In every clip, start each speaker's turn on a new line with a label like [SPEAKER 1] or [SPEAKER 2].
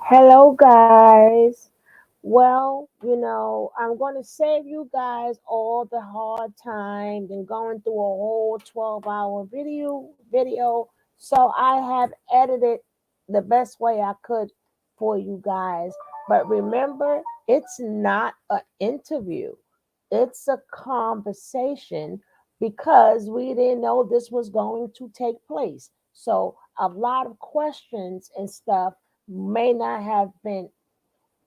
[SPEAKER 1] Hello, guys. Well, I'm going to save you guys all the hard time than going through a whole 12-hour video. So I have edited the best way I could for you guys. But remember, it's not an interview. It's a conversation because we didn't know this was going to take place. So a lot of questions and stuff may not have been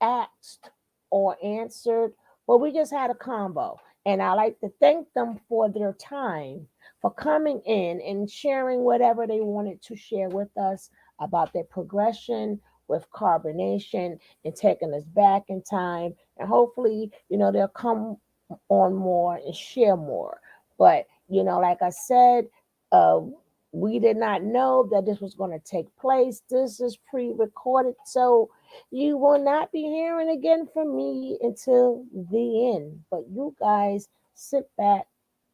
[SPEAKER 1] asked or answered, but we just had a combo. And I like to thank them for their time, for coming in and sharing whatever they wanted to share with us about their progression with carbonation and taking us back in time. And hopefully, they'll come on more and share more. But, like I said, uh, we did not know that this was going to take place. This is pre recorded. So, you will not be hearing again from me until the end. But you guys sit back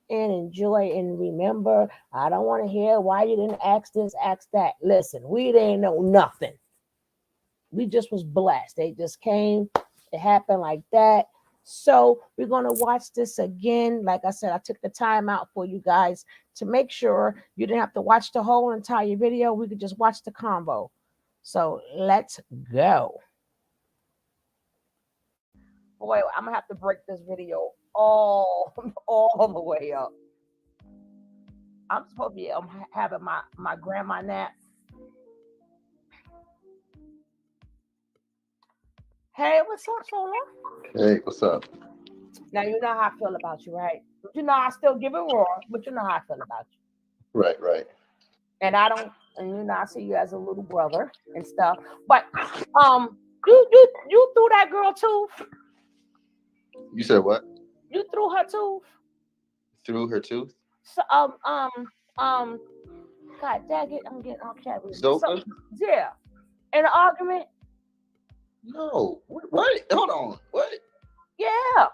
[SPEAKER 1] and enjoy and remember. I don't want to hear why you didn't ask this, ask that. Listen, we didn't know nothing. We just was blessed. They just came. It happened like that. So we're gonna watch this again. Like I said, I took the time out for you guys to make sure you didn't have to watch the whole entire video. We could just watch the combo. So let's go. Boy, I'm gonna have to break this video all all the way up. I'm supposed to be having my grandma nap. Hey, what's up, Sola?
[SPEAKER 2] Hey, what's up?
[SPEAKER 1] Now you know how I feel about you, right? You know I still give it raw, but you know how I feel about you.
[SPEAKER 2] Right, right.
[SPEAKER 1] And I don't, and I see you as a little brother and stuff. But you threw that girl tooth.
[SPEAKER 2] You said what?
[SPEAKER 1] You threw her tooth.
[SPEAKER 2] Through her tooth?
[SPEAKER 1] So um. God dang it, I'm getting off track. So
[SPEAKER 2] Zoka?
[SPEAKER 1] yeah, in an argument,
[SPEAKER 2] No. What? Hold on. What?
[SPEAKER 1] yeah.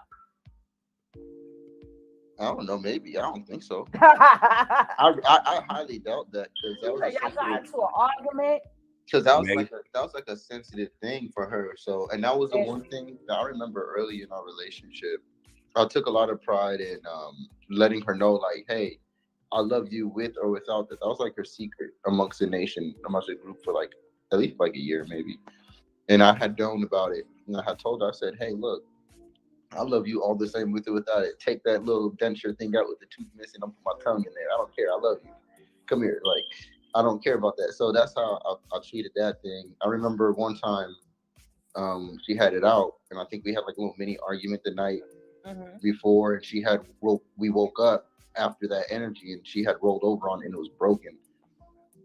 [SPEAKER 2] I don't know. Maybe. I don't think so.
[SPEAKER 1] You
[SPEAKER 2] I highly doubt that because that was a
[SPEAKER 1] say y'all got
[SPEAKER 2] sensitive.
[SPEAKER 1] into an argument.
[SPEAKER 2] Because that was
[SPEAKER 3] Maybe.
[SPEAKER 2] like a sensitive thing for her. So, and that was the
[SPEAKER 1] And
[SPEAKER 2] one thing that I remember early in our relationship. I took a lot of pride in letting her know, like, hey, I love you with or without that. That was like her secret amongst the nation, amongst the group for like at least like a year, maybe. And I had known about it. And I had told her, I said, hey, look, I love you all the same with or without it. Take that little denture thing out with the tooth missing. I'm put my tongue in there. I don't care. I love you. Come here. Like, I don't care about that. So that's how I treated that thing. I remember one time she had it out, and I think we had like a little mini argument the night
[SPEAKER 1] mhm.
[SPEAKER 2] before, and we woke up after that energy, and she had rolled over on it, and it was broken.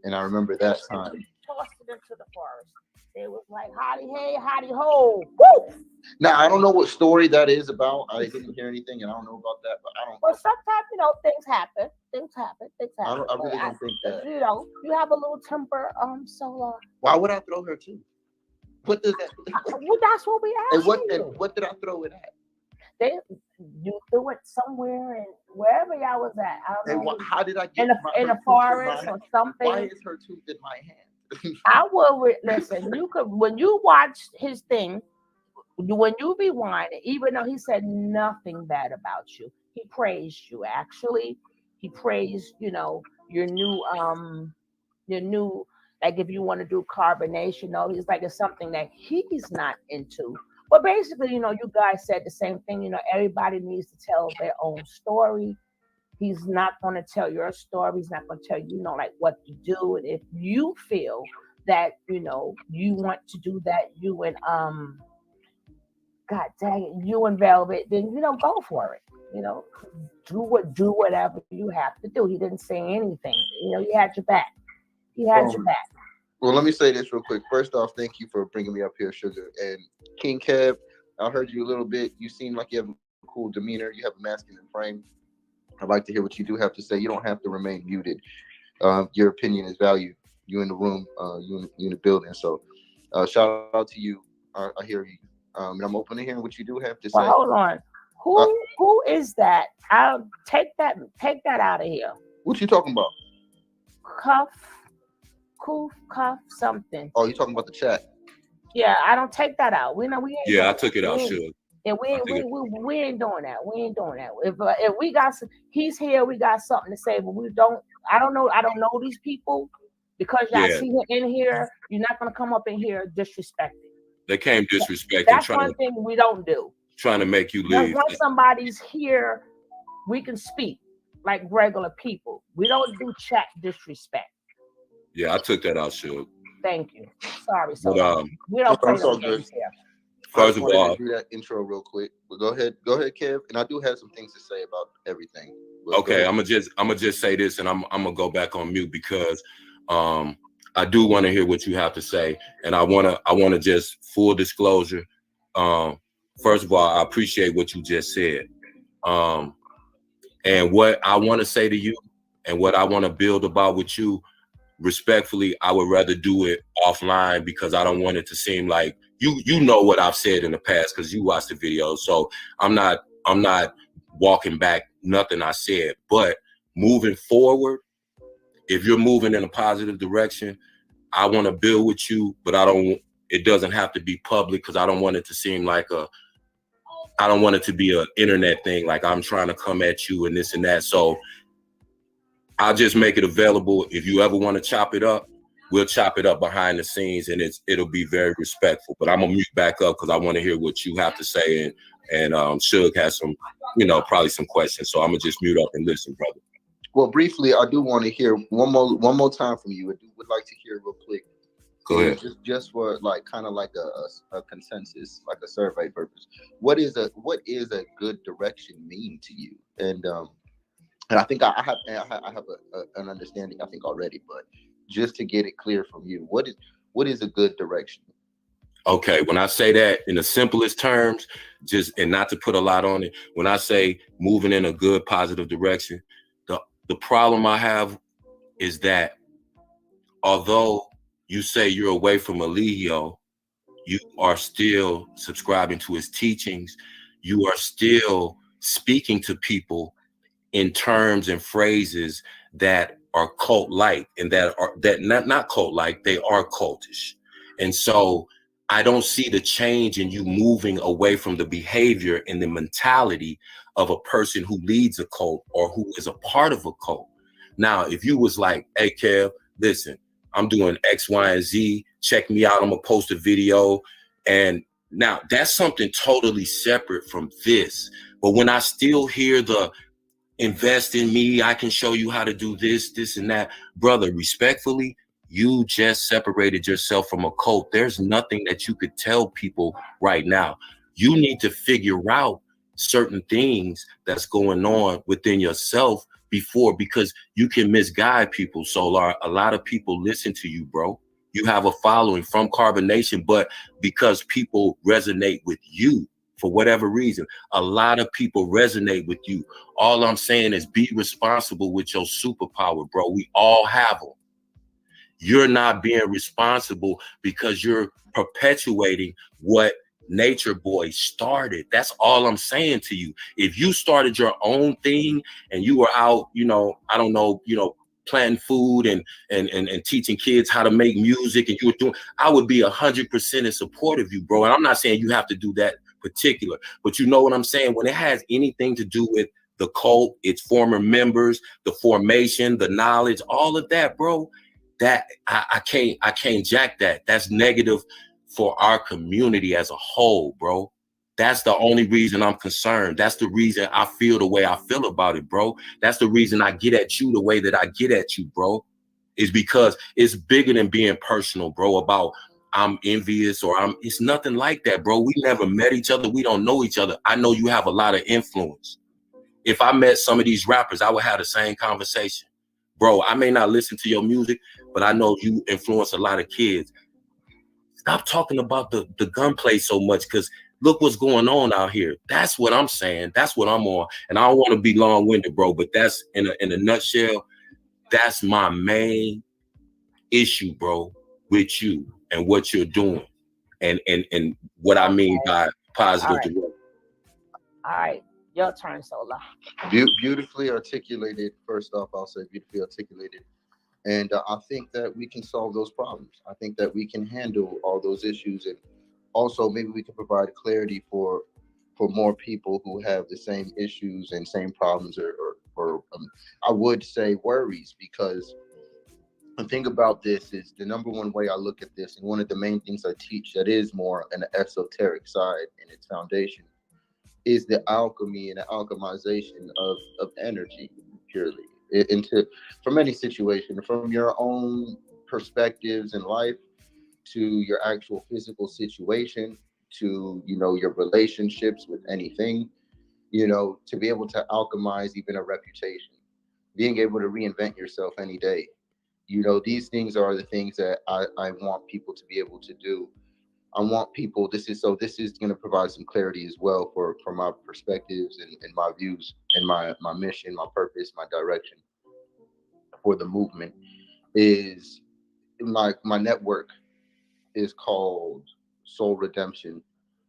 [SPEAKER 2] And I remember that time.
[SPEAKER 1] Tossed it into the forest. It was like howdy hey, howdy ho. Woo!
[SPEAKER 2] Now I don't know what story that is about. I didn't hear anything, and I don't know about that. But I don't.
[SPEAKER 1] Well, sometimes things happen. Things happen. Things
[SPEAKER 2] I
[SPEAKER 1] happen.
[SPEAKER 2] don't. I
[SPEAKER 1] But
[SPEAKER 2] really don't think that.
[SPEAKER 1] you have a little temper. So
[SPEAKER 2] Why would I throw her too? What does that?
[SPEAKER 1] well, that's what we asking
[SPEAKER 2] And
[SPEAKER 1] you.
[SPEAKER 2] what did I throw it at?
[SPEAKER 1] They you threw it somewhere and wherever y'all was at. I don't
[SPEAKER 2] And
[SPEAKER 1] know
[SPEAKER 2] how did I
[SPEAKER 1] in
[SPEAKER 2] get
[SPEAKER 1] in
[SPEAKER 2] her
[SPEAKER 1] a
[SPEAKER 2] tooth in my
[SPEAKER 1] forest
[SPEAKER 2] hand?
[SPEAKER 1] or
[SPEAKER 2] Why
[SPEAKER 1] something.
[SPEAKER 2] is her tooth in my hand?
[SPEAKER 1] I will listen. You could when you watch his thing. When you rewind it, even though he said nothing bad about you, he praised you. Actually, he praised your new like if you want to do carbonation. No, he's like it's something that he's not into. But basically, you guys said the same thing. Everybody needs to tell their own story. He's not going to tell your story. He's not going to tell like what to do. And if you feel that you want to do that, you and God dang it, you and Velvet, then go for it. You know, do whatever you have to do. He didn't say anything. He had your back. He had your
[SPEAKER 2] um,
[SPEAKER 1] back.
[SPEAKER 2] well, let me say this real quick. First off, thank you for bringing me up here, Sugar. And King Kev, I heard you a little bit. You seem like you have a cool demeanor. You have a masculine frame. I'd like to hear what you do have to say. You don't have to remain muted. Your opinion is valued. You in the room, you in the building. So, shout out to you. I hear you, and I'm open to hearing what you do have to
[SPEAKER 1] Well,
[SPEAKER 2] say.
[SPEAKER 1] hold on.
[SPEAKER 2] Uh,
[SPEAKER 1] Who is that? I'll take that out of here.
[SPEAKER 2] what you talking about?
[SPEAKER 1] Cuff, coof, cuff, something.
[SPEAKER 2] Oh, you talking about the chat?
[SPEAKER 1] Yeah, I don't take that out. We know we ain't
[SPEAKER 3] Yeah, I
[SPEAKER 1] doing
[SPEAKER 3] took
[SPEAKER 1] that.
[SPEAKER 3] it out,
[SPEAKER 1] We ain't.
[SPEAKER 3] Suge.
[SPEAKER 1] Yeah,
[SPEAKER 3] I took it.
[SPEAKER 1] we ain't doing that. We ain't doing that. If we got he's here, we got something to say, but we don't. I don't know. I don't know these people because y'all
[SPEAKER 3] Yeah,
[SPEAKER 1] see him in here. You're not gonna come up in here disrespecting.
[SPEAKER 3] they came disrespecting,
[SPEAKER 1] That's one thing we don't do.
[SPEAKER 3] trying to make you
[SPEAKER 1] Once
[SPEAKER 3] leave.
[SPEAKER 1] somebody's here, we can speak like regular people. We don't do chat disrespect.
[SPEAKER 3] Yeah, I took that out, Suge.
[SPEAKER 1] Thank you. Sorry,
[SPEAKER 3] But
[SPEAKER 1] Solar. We don't play
[SPEAKER 2] It's
[SPEAKER 1] those
[SPEAKER 2] all good.
[SPEAKER 1] games here.
[SPEAKER 2] I
[SPEAKER 3] first
[SPEAKER 2] just
[SPEAKER 3] of
[SPEAKER 2] wanted to
[SPEAKER 3] all,
[SPEAKER 2] do that intro real quick. But go ahead, Kev. And I do have some things to say about everything. But go
[SPEAKER 3] okay,
[SPEAKER 2] ahead.
[SPEAKER 3] I'm gonna just say this, and I'm gonna go back on mute because um I do want to hear what you have to say, and I wanna just full disclosure. Um, First of all, I appreciate what you just said. Um, and what I want to say to you, and what I want to build about with you, respectfully, I would rather do it offline because I don't want it to seem like you know what I've said in the past because you watched the video. So I'm not walking back nothing I said. But moving forward, if you're moving in a positive direction, I want to build with you, but it doesn't have to be public because I don't want it to seem like I don't want it to be an internet thing, like I'm trying to come at you and this and that. So I'll just make it available. If you ever want to chop it up, we'll chop it up behind the scenes, and it'll be very respectful. But I'm gonna mute back up because I want to hear what you have to say, and Suge has some, probably some questions. So I'm gonna just mute up and listen, brother.
[SPEAKER 2] Well, briefly, I do want to hear one more time from you. I would like to hear real quick.
[SPEAKER 3] Go ahead.
[SPEAKER 2] Just for like kind of like a consensus, like a survey purpose. What is a good direction mean to you? And I think I have an understanding, I think, already, but just to get it clear from you, what is a good direction?
[SPEAKER 3] Okay, when I say that in the simplest terms, just and not to put a lot on it, when I say moving in a good positive direction, the problem I have is that although you say you're away from Eligio, you are still subscribing to his teachings. You are still speaking to people in terms and phrases that are cult-like and that not cult-like, they are cultish. And so I don't see the change in you moving away from the behavior and the mentality of a person who leads a cult or who is a part of a cult. Now, if you was like, hey, Kev, listen, I'm doing X, Y, and Z. Check me out. I'm gonna post a video. And now that's something totally separate from this. But when I still hear the invest in me, I can show you how to do this, and that, brother, respectfully, you just separated yourself from a cult. There's nothing that you could tell people right now. You need to figure out certain things that's going on within yourself because you can misguide people. So a lot of people listen to you, bro. You have a following from Carbonation, but because people resonate with you for whatever reason, a lot of people resonate with you. All I'm saying is be responsible with your superpower, bro. We all have them. You're not being responsible because you're perpetuating what Nature Boy started. That's all I'm saying to you. If you started your own thing and you were out, I don't know, planting food and teaching kids how to make music, and you were doing, I would be 100% in support of you, bro. And I'm not saying you have to do that particular, but you know what I'm saying? When it has anything to do with the cult, its former members, the formation, the knowledge, all of that, bro, that I can't jack that. That's negative for our community as a whole, bro. That's the only reason I'm concerned. That's the reason I feel the way I feel about it, bro. That's the reason I get at you the way that I get at you, bro. Is because it's bigger than being personal, bro, about I'm envious or it's nothing like that, bro. We never met each other. We don't know each other. I know you have a lot of influence. If I met some of these rappers, I would have the same conversation. Bro, I may not listen to your music, but I know you influence a lot of kids. Stop talking about the gunplay so much, because look what's going on out here. That's what I'm saying. That's what I'm on. And I don't want to be long-winded, bro, but that's in a nutshell, that's my main issue, bro, with you and what you're doing. And what I mean
[SPEAKER 1] Okay.
[SPEAKER 3] by
[SPEAKER 1] All
[SPEAKER 3] positive
[SPEAKER 1] right.
[SPEAKER 3] direction.
[SPEAKER 1] All right. Your turn, Solar.
[SPEAKER 2] Beautifully articulated. First off, I'll say beautifully articulated. And I think that we can solve those problems. I think that we can handle all those issues, and also maybe we can provide clarity for more people who have the same issues and same problems, or I would say worries, because the thing about this is the number one way I look at this, and one of the main things I teach that is more an esoteric side in its foundation, is the alchemy and the alchemization of energy purely into, from any situation, from your own perspectives in life to your actual physical situation, to your relationships with anything, to be able to alchemize even a reputation, being able to reinvent yourself any day. These things are the things that I want people to be able to do. I want people. This is going to provide some clarity as well for my perspectives and my views and my mission, my purpose, my direction for the movement. Is my network is called Soul Redemption,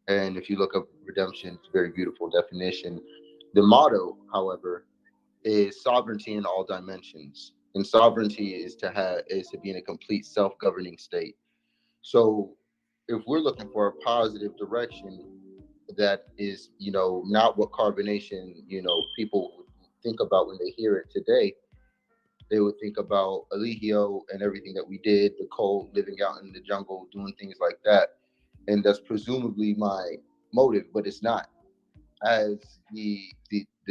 [SPEAKER 2] and if you look up redemption, it's a very beautiful definition. The motto, however, is sovereignty in all dimensions, and sovereignty is to be in a complete self-governing state. So if we're looking for a positive direction, that is, not what carbonation, people would think about when they hear it today. They would think about Eligio and everything that we did, the cold, living out in the jungle, doing things like that. And that's presumably my motive, but it's not. As the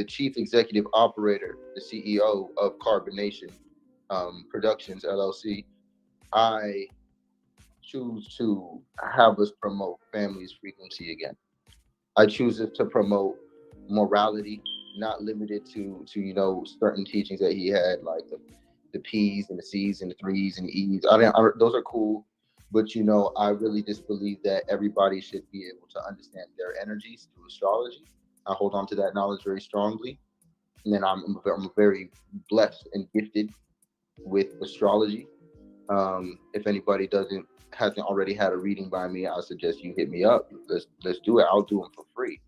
[SPEAKER 2] chief executive operator, the CEO of Carbonation Productions LLC, I choose to have us promote family's frequency again. I choose it to promote morality, not limited to certain teachings that he had, like the P's and the C's and the threes and the E's. Those are cool, but I really just believe that everybody should be able to understand their energies through astrology. I hold on to that knowledge very strongly, and then I'm very blessed and gifted with astrology. If anybody doesn't hasn't already had a reading by me, I suggest you hit me up. Let's do it. I'll do them for free.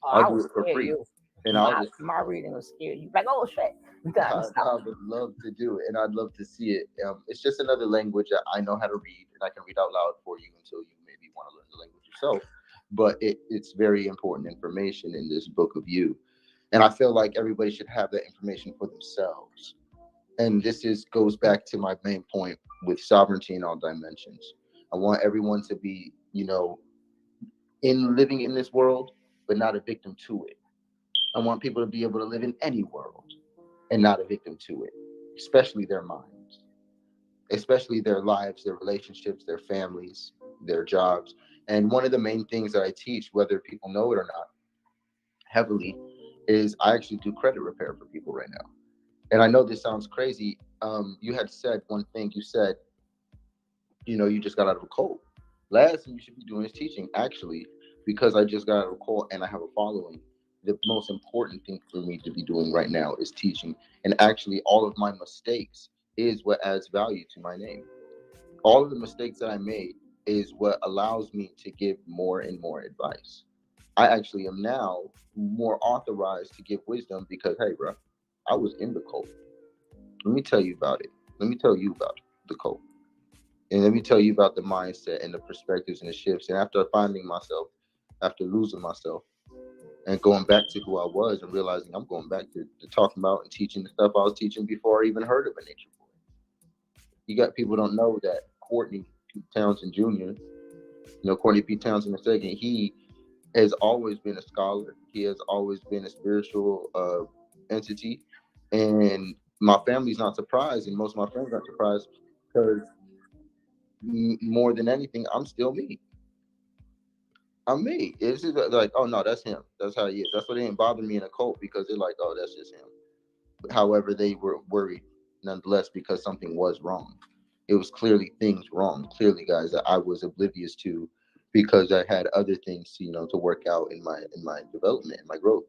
[SPEAKER 1] Oh,
[SPEAKER 2] I'll
[SPEAKER 1] I
[SPEAKER 2] do
[SPEAKER 1] was
[SPEAKER 2] it for
[SPEAKER 1] scared
[SPEAKER 2] free,
[SPEAKER 1] you.
[SPEAKER 2] and I'll
[SPEAKER 1] My
[SPEAKER 2] just
[SPEAKER 1] my reading was scared you. Like, oh shit, you got me
[SPEAKER 2] I
[SPEAKER 1] stop.
[SPEAKER 2] would love to do it, and I'd love to see it. It's just another language that I know how to read, and I can read out loud for you until you maybe want to learn the language yourself. But it's very important information in this book of you, and I feel like everybody should have that information for themselves. And this is goes back to my main point with sovereignty in all dimensions. I want everyone to be, in living in this world, but not a victim to it. I want people to be able to live in any world and not a victim to it, especially their minds, especially their lives, their relationships, their families, their jobs. And one of the main things that I teach, whether people know it or not, heavily, is I actually do credit repair for people right now. And I know this sounds crazy. You had said one thing. You said, you just got out of a cold. Last thing you should be doing is teaching. Actually, because I just got out of a cold and I have a following, the most important thing for me to be doing right now is teaching. And actually, all of my mistakes is what adds value to my name. All of the mistakes that I made is what allows me to give more and more advice. I actually am now more authorized to give wisdom because, hey, bro, I was in the cold. Let me tell you about it. Let me tell you about the cold. And let me tell you about the mindset and the perspectives and the shifts. And after finding myself, after losing myself, and going back to who I was and realizing I'm going back to talking about and teaching the stuff I was teaching before I even heard of a nature boy. You got people don't know that Courtney P. Townsend Jr., Courtney P. Townsend II, he has always been a scholar. He has always been a spiritual entity. And my family's not surprised, and most of my friends aren't surprised because more than anything, I'm still me. I'm me. It's just like, oh no, that's him. That's how he is. That's why they didn't bother me in a cult because they're like, oh, that's just him. However, they were worried nonetheless because something was wrong. It was clearly things wrong. Clearly, guys, that I was oblivious to because I had other things, to work out in my development, in my growth.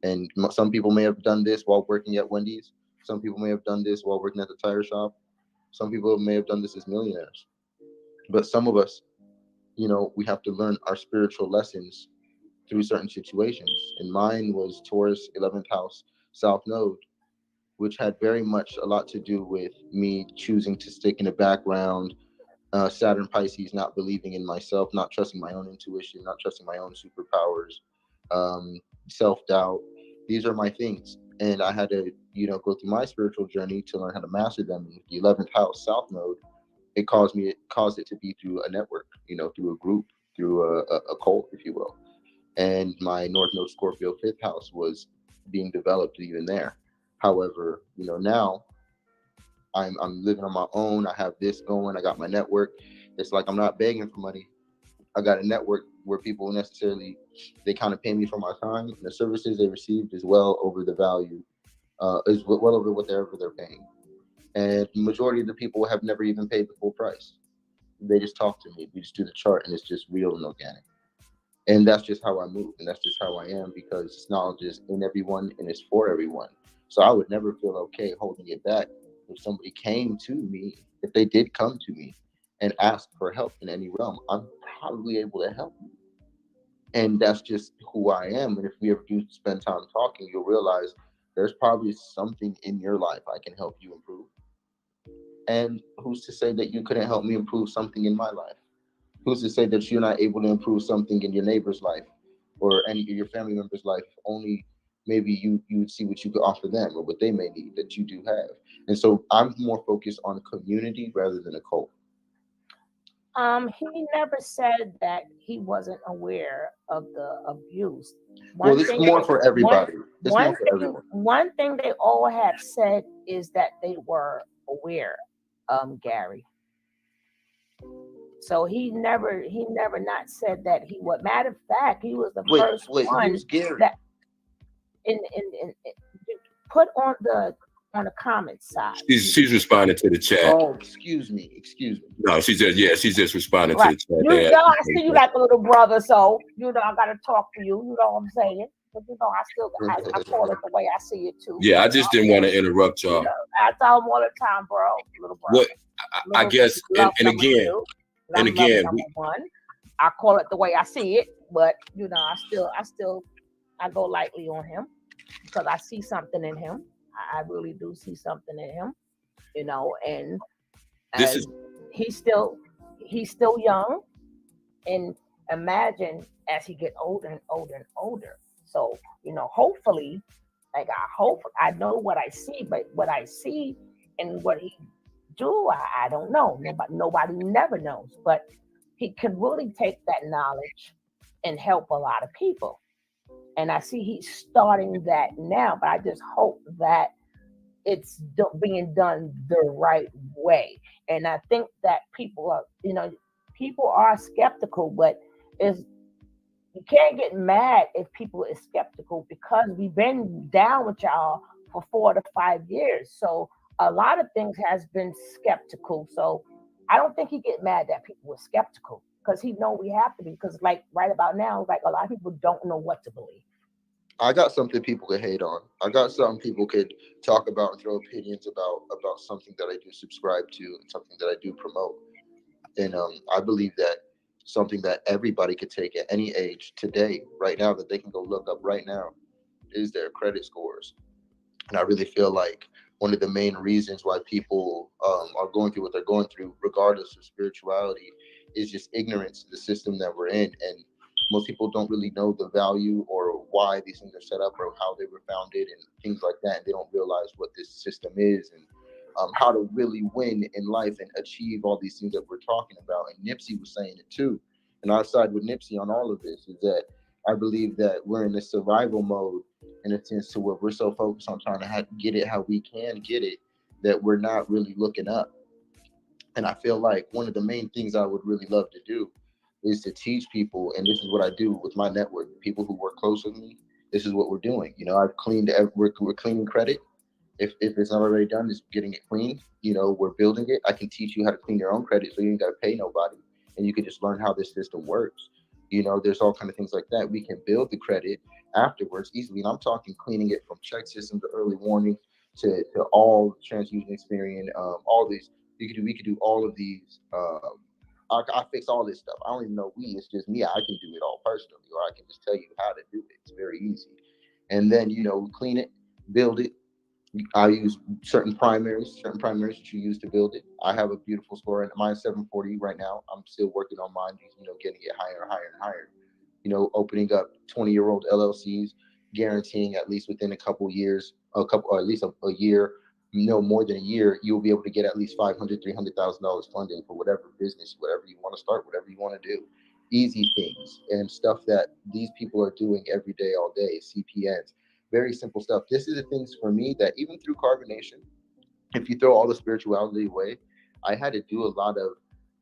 [SPEAKER 2] And some people may have done this while working at Wendy's. Some people may have done this while working at the tire shop. Some people may have done this as millionaires. But some of us, we have to learn our spiritual lessons through certain situations. And mine was Taurus, 11th house, South Node. which had very much a lot to do with me choosing to stick in the background. Saturn Pisces, not believing in myself, not trusting my own intuition, not trusting my own superpowers, um, self doubt. These are my things, and I had to, go through my spiritual journey to learn how to master them. The 11th house, South Node, it caused it to be through a network, through a group, through a cult, if you will. And my North Node Scorpio 5th house was being developed even there. However, now I'm living on my own. I have this going. I got my network. It's like I'm not begging for money. I got a network where people necessarily they kind of pay me for my time. And the services they received is well over the value, is well over whatever they're paying. And the majority of the people have never even paid the full price. They just talk to me. We just do the chart, and it's just real and organic. And that's just how I move, and that's just how I am because this knowledge is in everyone and it's for everyone. So I would never feel okay holding it back if somebody came to me, if they did come to me and ask for help in any realm. I'm probably able to help you, and that's just who I am. And if we ever do spend time talking, you'll realize there's probably something in your life I can help you improve. And who's to say that you couldn't help me improve something in my life? Who's to say that you're not able to improve something in your neighbor's life or any of your family member's life? Only maybe you would see what you could offer them or what they may need that you do have. And so I'm more focused on community rather than a cult.
[SPEAKER 1] He never said that he wasn't aware of the abuse.
[SPEAKER 2] Well,
[SPEAKER 1] One
[SPEAKER 2] it's
[SPEAKER 1] thing,
[SPEAKER 2] more for
[SPEAKER 1] one
[SPEAKER 2] everybody. It's more
[SPEAKER 1] one
[SPEAKER 2] for
[SPEAKER 1] thing,
[SPEAKER 2] everyone.
[SPEAKER 1] one thing they all have said is that they were aware, Gary. So he never not said that he was. Matter of fact, he was the
[SPEAKER 2] Wait,
[SPEAKER 1] first
[SPEAKER 2] wait,
[SPEAKER 1] one
[SPEAKER 2] who's Gary?
[SPEAKER 1] that in put on the comment side.
[SPEAKER 3] She's responding to the chat.
[SPEAKER 2] Oh, excuse me, excuse me.
[SPEAKER 3] No, she's just responding to
[SPEAKER 1] Right.
[SPEAKER 3] the chat.
[SPEAKER 1] You
[SPEAKER 3] They
[SPEAKER 1] know,
[SPEAKER 3] asked
[SPEAKER 1] I see you like a little brother, so I gotta talk to you. You know what I'm saying? But I call it the way I see it too.
[SPEAKER 3] Yeah, I just didn't want to interrupt
[SPEAKER 1] You
[SPEAKER 3] y'all.
[SPEAKER 1] know, I tell him all the time, bro, little
[SPEAKER 3] What
[SPEAKER 1] brother,
[SPEAKER 3] I
[SPEAKER 1] little
[SPEAKER 3] guess,
[SPEAKER 1] love
[SPEAKER 3] and
[SPEAKER 1] number
[SPEAKER 3] again,
[SPEAKER 1] two,
[SPEAKER 3] and
[SPEAKER 1] love
[SPEAKER 3] again,
[SPEAKER 1] number one. I call it the way I see it, but I go lightly on him because I see something in him. I really do see something in him, and
[SPEAKER 3] this
[SPEAKER 1] as
[SPEAKER 3] is
[SPEAKER 1] he's still he's still young, and imagine as he get older and older and older. So hopefully, like I know what I see, but what I see and what he do, I don't know. Nobody never knows, but he can really take that knowledge and help a lot of people. And I see he's starting that now, but I just hope that it's being done the right way. And I think that people are skeptical, but is you can't get mad if people is skeptical because we've been down with y'all for 4 to 5 years. So a lot of things has been skeptical. So I don't think he get mad that people were skeptical because he know we have to be because like right about now, like a lot of people don't know what to believe.
[SPEAKER 2] I got something people could hate on. I got something people could talk about and throw opinions about something that I do subscribe to and something that I do promote. And I believe that something that everybody could take at any age today, right now, that they can go look up right now, is their credit scores. And I really feel like one of the main reasons why people are going through what they're going through, regardless of spirituality, is just ignorance of the system that we're in. And most people don't really know the value or why these things are set up or how they were founded and things like that. And they don't realize what this system is and how to really win in life and achieve all these things that we're talking about. And Nipsey was saying it too. And I side with Nipsey on all of this is that I believe that we're in this survival mode in a sense to where we're so focused on trying to get it how we can get it that we're not really looking up. And I feel like one of the main things I would really love to do is to teach people, and this is what I do with my network, people who work close with me. This is what we're doing. I've cleaned. We're cleaning credit. If it's not already done, is getting it clean. We're building it. I can teach you how to clean your own credit, so you ain't got to pay nobody, and you can just learn how this system works. There's all kind of things like that. We can build the credit afterwards easily, and I'm talking cleaning it from check system to early warning to all transfusion experience. All these we could do all of these. I fix all this stuff. I don't even know it's just me. I can do it all personally, or I can just tell you how to do it. It's very easy. And then clean it, build it, I use certain primaries that you use to build it. I have a beautiful score, and mine's 740 right now. I'm still working on mine, getting it higher and higher and higher. Opening up 20-year-old LLCs, guaranteeing at least within a couple years, or at least a year, no more than a year, you'll be able to get at least 500, $300,000 funding for whatever business, whatever you want to start, whatever you want to do. Easy things and stuff that these people are doing every day, all day. CPNs, very simple stuff. This is the things for me that even through carbonation, if you throw all the spirituality away, I had to do a lot of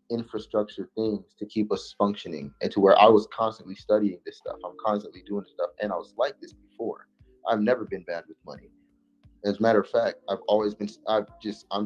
[SPEAKER 2] infrastructure things to keep us functioning, and to where I was constantly studying this stuff. I'm constantly doing this stuff. And I was like this before. I've never been bad with money. As a matter of fact, I'm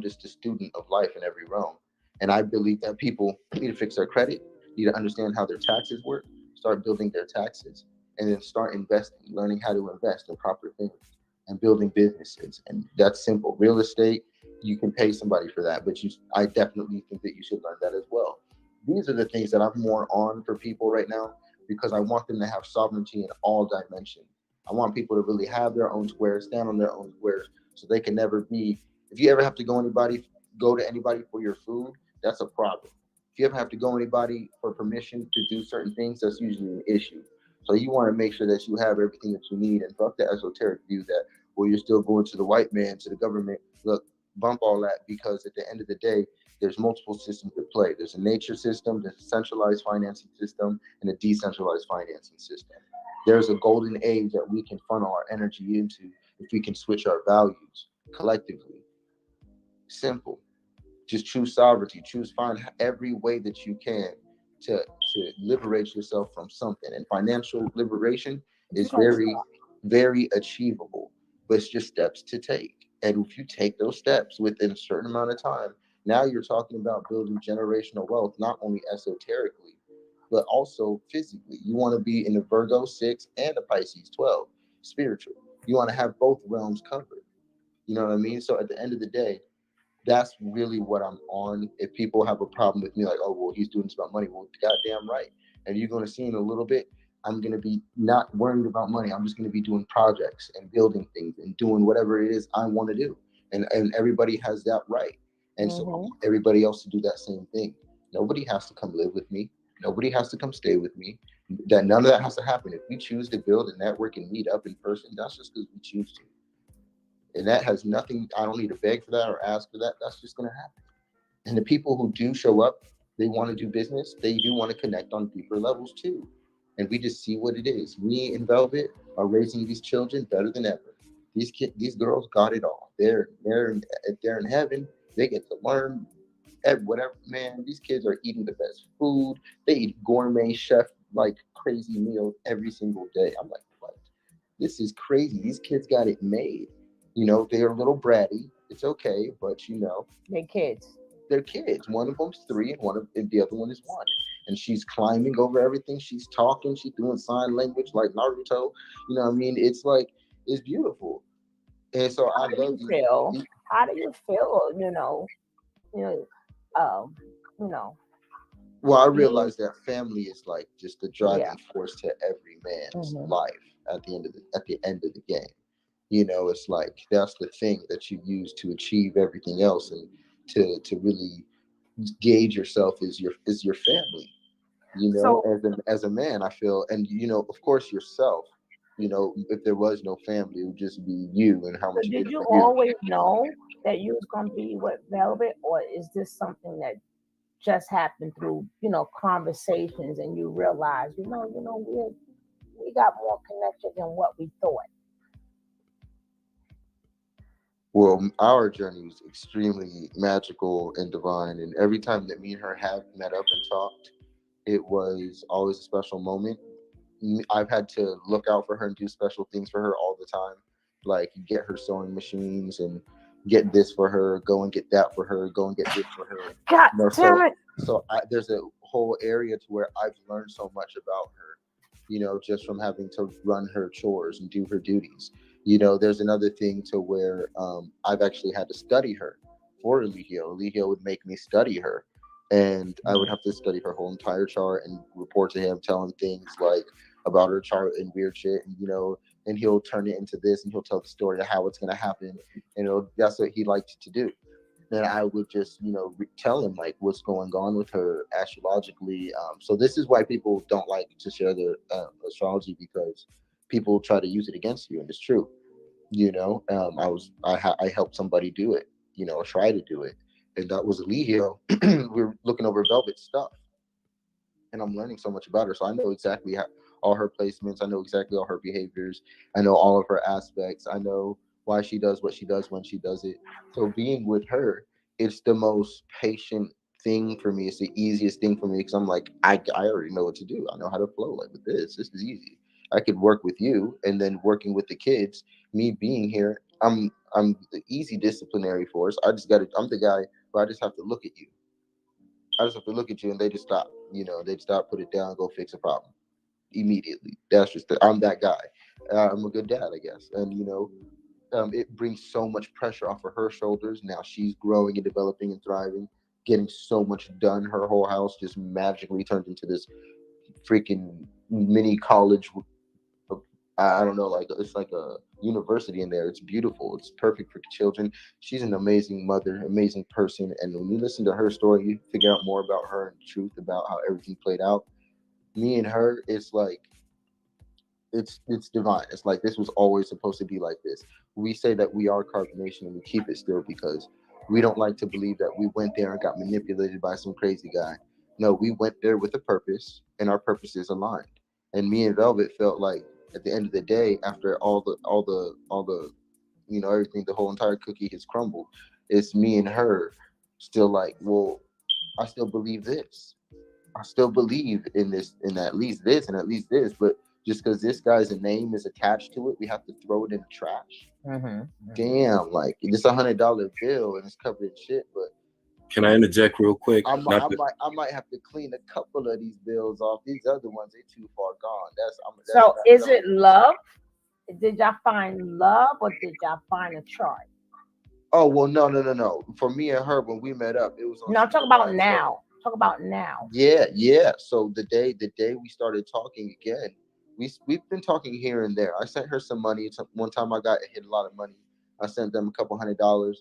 [SPEAKER 2] just a student of life in every realm. And I believe that people need to fix their credit, need to understand how their taxes work, start building their taxes, and then start investing, learning how to invest in proper things and building businesses. And that's simple. Real estate, you can pay somebody for that, but I definitely think that you should learn that as well. These are the things that I'm more on for people right now, because I want them to have sovereignty in all dimensions. I want people to really have their own squares, stand on their own squares, so they can never be. If you ever have to go to anybody for your food, that's a problem. If you ever have to go anybody for permission to do certain things, that's usually an issue. So you want to make sure that you have everything that you need, and fuck the esoteric view that, well, you're still going to the white man, to the government. Look, bump all that, because at the end of the day, there's multiple systems at play. There's a nature system, there's a centralized financing system, and a decentralized financing system. There's a golden age that we can funnel our energy into if we can switch our values collectively. Simple. Just choose sovereignty. Find every way that you can to liberate yourself from something. And financial liberation
[SPEAKER 1] You
[SPEAKER 2] is
[SPEAKER 1] don't
[SPEAKER 2] very,
[SPEAKER 1] stop.
[SPEAKER 2] very achievable, but it's just steps to take. And if you take those steps within a certain amount of time, now you're talking about building generational wealth, not only esoterically, but also physically. You want to be in a Virgo 6 and a Pisces 12, spiritual. You want to have both realms covered. You know what I mean? So at the end of the day, that's really what I'm on. If people have a problem with me, like, oh, well, he's doing this about money, well, goddamn right. And you're going to see in a little bit, I'm going to be not worried about money. I'm just going to be doing projects and building things and doing whatever it is I want to do. And everybody has that right. And so I
[SPEAKER 1] Mm-hmm.
[SPEAKER 2] want everybody else to do that same thing. Nobody has to come live with me. Nobody has to come stay with me. That none of that has to happen. If we choose to build a network and meet up in person, that's just because we choose to. And that has nothing, I don't need to beg for that or ask for that. That's just going to happen. And the people who do show up, they want to do business, they do want to connect on deeper levels too. And we just see what it is. Me and Velvet are raising these children better than ever. These girls got it all. They're in heaven. They get to learn whatever. Man, these kids are eating the best food. They eat gourmet chef like crazy meals every single day. I'm like, what? This is crazy. These kids got it made. They're a little bratty. It's okay, but
[SPEAKER 1] They're kids.
[SPEAKER 2] they're kids. One of them's three, and the other one is one. And she's climbing over everything. She's talking. She's doing sign language like Naruto. You know what I mean? It's like, it's beautiful. And so
[SPEAKER 1] How
[SPEAKER 2] I
[SPEAKER 1] do
[SPEAKER 2] love
[SPEAKER 1] you feel?
[SPEAKER 2] these.
[SPEAKER 1] How do you feel? You know, um, you know,
[SPEAKER 2] Well, I
[SPEAKER 1] being
[SPEAKER 2] realize that family is like just the
[SPEAKER 1] yeah.
[SPEAKER 2] driving force to every man's
[SPEAKER 1] Mm-hmm.
[SPEAKER 2] life at the end of the game. It's like that's the thing that you use to achieve everything else, and to really gauge yourself is your family.
[SPEAKER 1] So,
[SPEAKER 2] As a man, I feel, and of course yourself. If there was no family, it would just be you and how
[SPEAKER 1] so
[SPEAKER 2] much you
[SPEAKER 1] did
[SPEAKER 2] did
[SPEAKER 1] you
[SPEAKER 2] for you.
[SPEAKER 1] always know that you was gonna be with Velvet, or is this something that just happened through conversations and you realize we got more connection than what we thought?
[SPEAKER 2] Well, our journey was extremely magical and divine, and every time that me and her have met up and talked, it was always a special moment. I've had to look out for her and do special things for her all the time, like get her sewing machines and get this for her, go and get that for her, go and get this for her.
[SPEAKER 1] God
[SPEAKER 2] So
[SPEAKER 1] damn it!
[SPEAKER 2] there's a whole area to where I've learned so much about her, just from having to run her chores and do her duties. There's another thing to where I've actually had to study her for Eligio. Eligio would make me study her, and I would have to study her whole entire chart and report to him, tell him things like, about her chart and weird shit, and and he'll turn it into this, and he'll tell the story of how it's gonna happen, and that's what he liked to do. Then I would just, tell him like what's going on with her astrologically. So this is why people don't like to share their astrology, because people try to use it against you, and it's true. I helped somebody do it, or try to do it, and that was Leo. We were looking over Velvet stuff, and I'm learning so much about her. So I know exactly all her placements. I know exactly all her behaviors. I know all of her aspects. I know why she does what she does when she does it. So being with her, it's the most patient thing for me. It's the easiest thing for me, because I'm like, I already know what to do. I know how to flow. Like with this is easy. I could work with you, and then working with the kids. Me being here, I'm the easy disciplinary force. I just got to. I'm the guy who I just have to look at you. I just have to look at you, and they just stop. They'd stop, put it down, go fix a problem immediately. I'm that guy. I'm a good dad, I guess. And it brings so much pressure off of her shoulders. Now she's growing and developing and thriving, getting so much done. Her whole house just magically turned into this freaking mini college. I don't know, like it's like a university in there. It's beautiful. It's perfect for children. She's an amazing mother, amazing person. And when you listen to her story, you figure out more about her and the truth about how everything played out. Me and her, it's like it's divine. It's like this was always supposed to be like this. We say that we are carbonation, and we keep it still, because we don't like to believe that we went there and got manipulated by some crazy guy. No, we went there with a purpose, and our purposes aligned. And me and Velvet felt like at the end of the day, after all the everything, the whole entire cookie has crumbled. It's me and her still like, well, I still believe this. I still believe in this, in at least this, and at least this. But just because this guy's name is attached to it, we have to throw it in the trash. Damn, like it's $100 bill and it's covered in shit. But
[SPEAKER 3] Can I interject real quick?
[SPEAKER 2] I might have to clean a couple of these bills off. These other ones, they too far gone. That's
[SPEAKER 1] So
[SPEAKER 2] not,
[SPEAKER 1] is it love? Did y'all find love or did y'all find a chart?
[SPEAKER 2] Oh well, no. For me and her, when we met up, it was on
[SPEAKER 1] No,
[SPEAKER 2] some
[SPEAKER 1] talk about
[SPEAKER 2] divine stuff.
[SPEAKER 1] now. Talk about now.
[SPEAKER 2] Yeah. So the day we started talking again, we've been talking here and there. I sent her some money. One time I got hit a lot of money. I sent them a couple $100.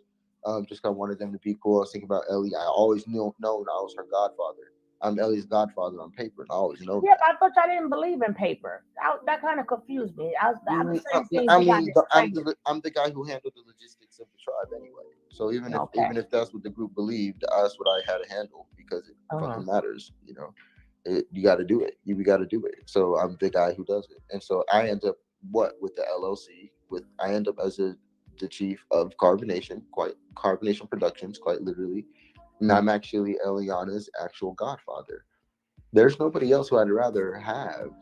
[SPEAKER 2] Just 'cause I wanted them to be cool. I was thinking about Ellie. I always known I was her godfather. I'm Ellie's godfather on paper, and I always known
[SPEAKER 1] Yeah,
[SPEAKER 2] that.
[SPEAKER 1] but I thought y'all didn't believe in paper. That kind of confused me. I've been saying things
[SPEAKER 2] I
[SPEAKER 1] you gotta
[SPEAKER 2] mean,
[SPEAKER 1] explain it.
[SPEAKER 2] I'm the guy who handled the logistics of the tribe anyway. So even if
[SPEAKER 1] Okay.
[SPEAKER 2] even if that's what the group believed, that's what I had to handle, because it
[SPEAKER 1] Uh-huh.
[SPEAKER 2] fucking matters. You got to do it. You got to do it. So I'm the guy who does it, and so I end up with the LLC. I end up as the chief of Carbonation Productions, quite literally, and I'm actually Eliana's actual godfather. There's nobody else who I'd rather have,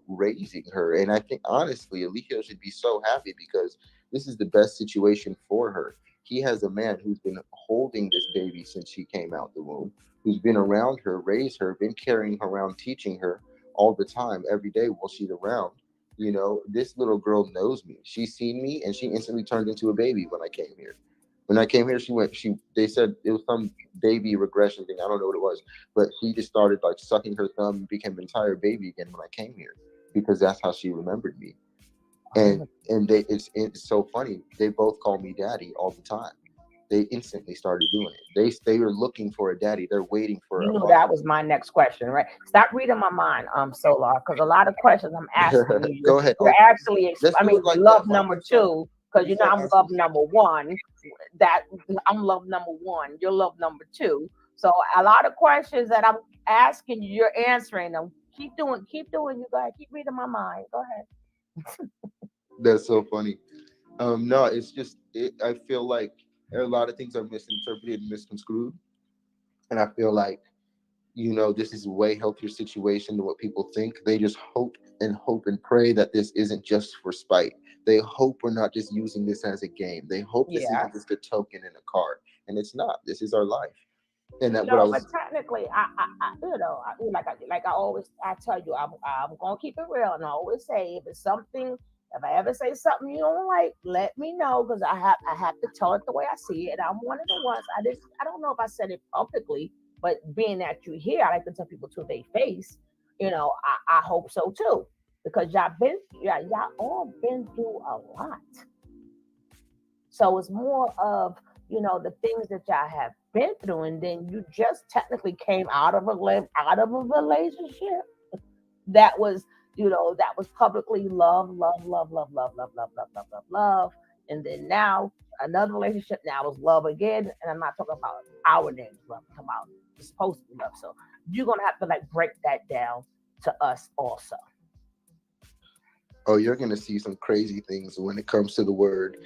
[SPEAKER 2] raising her. And I think honestly, Alihio should be so happy, because this is the best situation for her. He has a man who's been holding this baby since she came out the womb, who's been around her, raised her, been carrying her around, teaching her all the time, every day while she's around. This little girl knows me. She's seen me, and she instantly turned into a baby when I came here. When I came here, they said it was some baby regression thing. I don't know what it was, but she just started like sucking her thumb and became an entire baby again when I came here, because that's how she remembered me. And it's so funny. They both call me daddy all the time. They instantly started doing it. They were looking for a daddy. They're waiting for
[SPEAKER 1] You
[SPEAKER 2] a
[SPEAKER 1] knew
[SPEAKER 2] mom.
[SPEAKER 1] that was my next question, right? Stop reading my mind, Solar, because a lot of questions I'm asking you,
[SPEAKER 2] Go ahead.
[SPEAKER 1] you're actually,
[SPEAKER 2] Let's
[SPEAKER 1] I
[SPEAKER 2] do
[SPEAKER 1] mean,
[SPEAKER 2] it like
[SPEAKER 1] love
[SPEAKER 2] that.
[SPEAKER 1] number two, because
[SPEAKER 2] You said
[SPEAKER 1] I'm
[SPEAKER 2] ask
[SPEAKER 1] love
[SPEAKER 2] me.
[SPEAKER 1] number one. That I'm love number one. You're love number two. So a lot of questions that I'm asking you, you're answering them. Keep doing. You guys keep reading my mind. Go ahead.
[SPEAKER 2] That's so funny. No, it's just I feel like a lot of things are misinterpreted and misconstrued, and I feel like this is a way healthier situation than what people think. They just hope and pray that this isn't just for spite. They hope we're not just using this as a game. They hope this
[SPEAKER 1] Yeah.
[SPEAKER 2] isn't just a token in a card, and it's not. This is our life. And that what I
[SPEAKER 1] No, but
[SPEAKER 2] was.
[SPEAKER 1] technically, like I always, I tell you, I'm gonna keep it real, and I always say, if it's something, if I ever say something you don't like, let me know, because I have to tell it the way I see it. I'm one of the ones, I don't know if I said it publicly, but being that you here, I like to tell people to their face. I hope so too, because y'all all been through a lot. So it's more of, the things that y'all have been through, and then you just technically came out of a relationship that was, that was publicly love, love, love, love, love, love, love, love, love, love, love. And then now another relationship now is love again. And I'm not talking about our names love. I'm talking about it's supposed to be love. So you're gonna have to like break that down to us also.
[SPEAKER 2] Oh, you're gonna see some crazy things when it comes to the word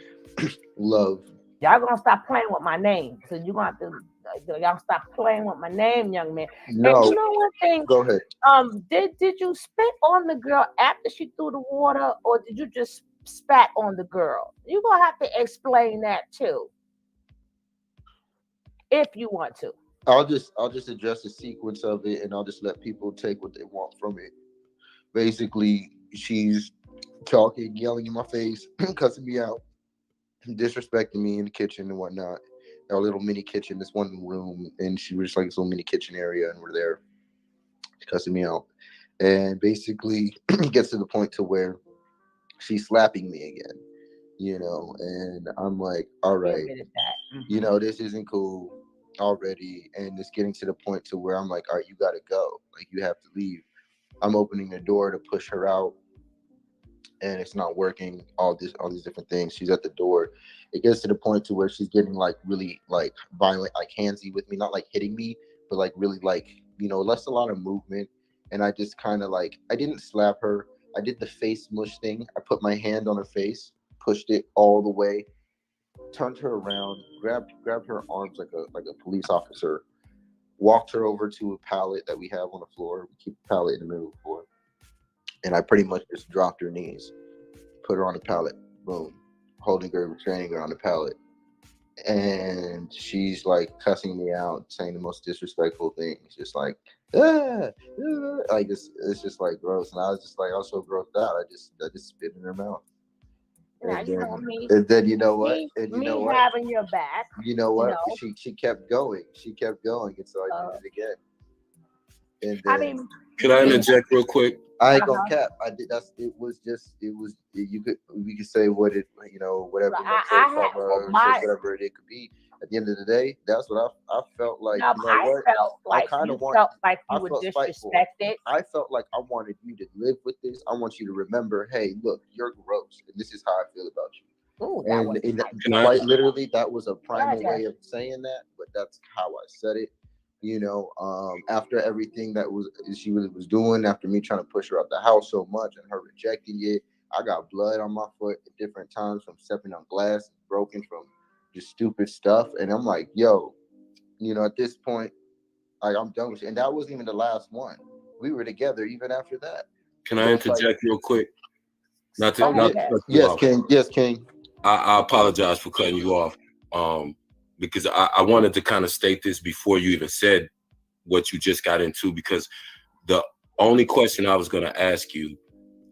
[SPEAKER 2] love.
[SPEAKER 1] Y'all gonna stop playing with my name. So you're gonna have to y'all stop playing with my name, young man. And
[SPEAKER 2] No,
[SPEAKER 1] you know one thing,
[SPEAKER 2] go ahead.
[SPEAKER 1] did you spit on the girl after she threw the water, or did you just spat on the girl? You're gonna have to explain that too, if you want to.
[SPEAKER 2] I'll just address the sequence of it, and I'll just let people take what they want from it. Basically, she's talking, yelling in my face, cussing me out, disrespecting me in the kitchen and whatnot. Our little mini kitchen, this one room, and she was just like this little mini kitchen area, and we're there cussing me out, and basically gets to the point to where she's slapping me again, and I'm like, all
[SPEAKER 1] We
[SPEAKER 2] right,
[SPEAKER 1] admitted that.
[SPEAKER 2] this isn't cool already, and it's getting to the point to where I'm like, all right, you gotta go, like you have to leave. I'm opening the door to push her out, and it's not working. All these different things. She's at the door. It gets to the point to where she's getting like really like violent, like handsy with me, not like hitting me, but like really like less a lot of movement. And I just kind of like I didn't slap her. I did the face mush thing. I put my hand on her face, pushed it all the way, turned her around, grabbed her arms like a police officer, walked her over to a pallet that we have on the floor. We keep a pallet in the middle of the floor, and I pretty much just dropped her knees, put her on the pallet, boom, holding her, restraining her on the pallet. And she's like cussing me out, saying the most disrespectful things, just like, ah, like it's just like gross. And I was so grossed out, I just spit in her mouth.
[SPEAKER 1] Now
[SPEAKER 2] And
[SPEAKER 1] you know
[SPEAKER 2] then,
[SPEAKER 1] me,
[SPEAKER 2] and then you know what?
[SPEAKER 1] me,
[SPEAKER 2] And you know
[SPEAKER 1] me
[SPEAKER 2] what?
[SPEAKER 1] having your back.
[SPEAKER 2] You know
[SPEAKER 1] You
[SPEAKER 2] what?
[SPEAKER 1] know,
[SPEAKER 2] She kept going. She kept going, and so I
[SPEAKER 1] uh,
[SPEAKER 2] did it again. And
[SPEAKER 1] I
[SPEAKER 2] then
[SPEAKER 1] mean,
[SPEAKER 3] Can I
[SPEAKER 1] me.
[SPEAKER 3] interject real quick?
[SPEAKER 2] I ain't gonna
[SPEAKER 1] Uh-huh.
[SPEAKER 2] cap. I did. It was. You could. We could say what it. Whatever you want to say
[SPEAKER 1] I
[SPEAKER 2] from
[SPEAKER 1] had
[SPEAKER 2] her, say
[SPEAKER 1] my
[SPEAKER 2] whatever it could be. At the end of the day, that's what I felt like.
[SPEAKER 1] no.
[SPEAKER 2] You know
[SPEAKER 1] I
[SPEAKER 2] what?
[SPEAKER 1] felt
[SPEAKER 2] I
[SPEAKER 1] like
[SPEAKER 2] kind
[SPEAKER 1] you
[SPEAKER 2] of want.
[SPEAKER 1] felt like
[SPEAKER 2] I
[SPEAKER 1] you were
[SPEAKER 2] felt spiteful.
[SPEAKER 1] disrespected.
[SPEAKER 2] I felt like I wanted you to live with this. I want you to remember. Hey, look, you're gross, and this is how I feel about you.
[SPEAKER 1] Ooh, that
[SPEAKER 2] And,
[SPEAKER 1] was
[SPEAKER 2] and
[SPEAKER 1] nice.
[SPEAKER 3] Can I?
[SPEAKER 1] Okay,
[SPEAKER 2] quite literally, that was a
[SPEAKER 1] go ahead,
[SPEAKER 2] primal
[SPEAKER 1] Jay.
[SPEAKER 2] way of saying that, but that's how I said it. After everything that she was doing, after me trying to push her out the house so much and her rejecting it, I got blood on my foot at different times from stepping on glass, broken from just stupid stuff. And I'm like, yo, at this point, like I'm done with you. And that wasn't even the last one. We were together even after that.
[SPEAKER 3] Can I
[SPEAKER 2] So it's like,
[SPEAKER 3] interject real quick? Not
[SPEAKER 1] Go
[SPEAKER 3] to
[SPEAKER 1] ahead,
[SPEAKER 2] yeah,
[SPEAKER 3] not to
[SPEAKER 1] Jay.
[SPEAKER 3] cut you
[SPEAKER 2] yes,
[SPEAKER 3] off.
[SPEAKER 2] King, yes, King.
[SPEAKER 3] I apologize for cutting you off. Because I wanted to kind of state this before you even said what you just got into, because the only question I was going to ask you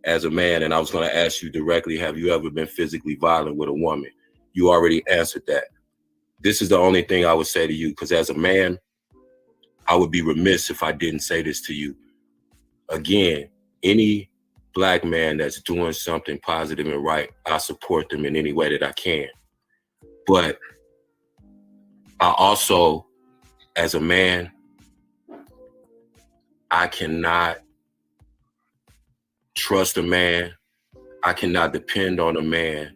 [SPEAKER 3] as a man, and I was going to ask you directly, have you ever been physically violent with a woman? You already answered that. This is the only thing I would say to you, because as a man, I would be remiss if I didn't say this to you. Again, any black man that's doing something positive and right, I support them in any way that I can. But I also, as a man, I cannot trust a man. I cannot depend on a man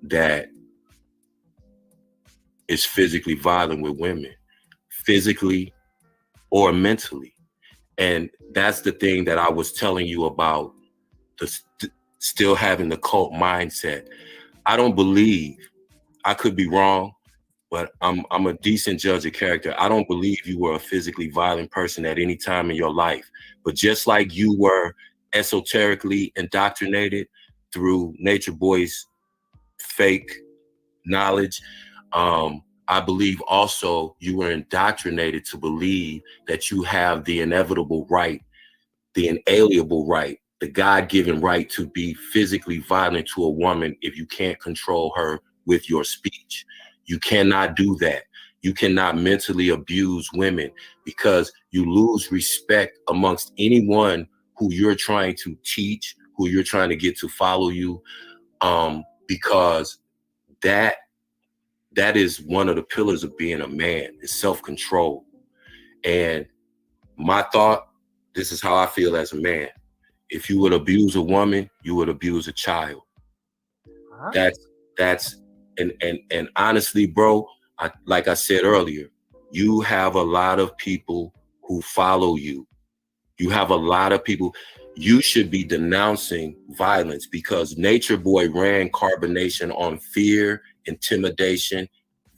[SPEAKER 3] that is physically violent with women, physically or mentally. And that's the thing that I was telling you about, still having the cult mindset. I don't believe, I could be wrong, but I'm a decent judge of character. I don't believe you were a physically violent person at any time in your life. But just like you were esoterically indoctrinated through Nature Boy's fake knowledge, I believe also you were indoctrinated to believe that you have the inevitable right, the inalienable right, the God-given right to be physically violent to a woman if you can't control her with your speech. You cannot do that. You cannot mentally abuse women, because you lose respect amongst anyone who you're trying to teach, who you're trying to get to follow you, because that is one of the pillars of being a man, is self-control. And my thought, this is how I feel as a man. If you would abuse a woman, you would abuse a child.
[SPEAKER 1] Huh?
[SPEAKER 3] That's and honestly, bro, like I said earlier, you have a lot of people who follow you. You have a lot of people. You should be denouncing violence, because Nature Boy ran carbonation on fear, intimidation,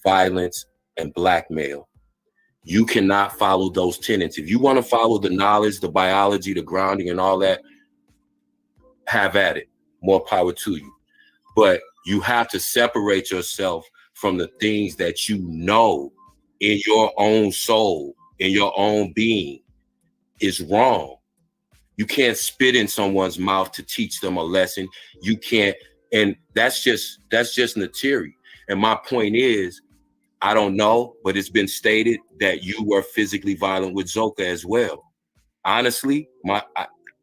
[SPEAKER 3] violence, and blackmail. You cannot follow those tenets. If you want to follow the knowledge, the biology, the grounding, and all that, have at it. More power to you. But you have to separate yourself from the things that you know in your own soul, in your own being, is wrong. You can't spit in someone's mouth to teach them a lesson. You can't, and that's just Nateri. And my point is, I don't know, but it's been stated that you were physically violent with Zoka as well. Honestly,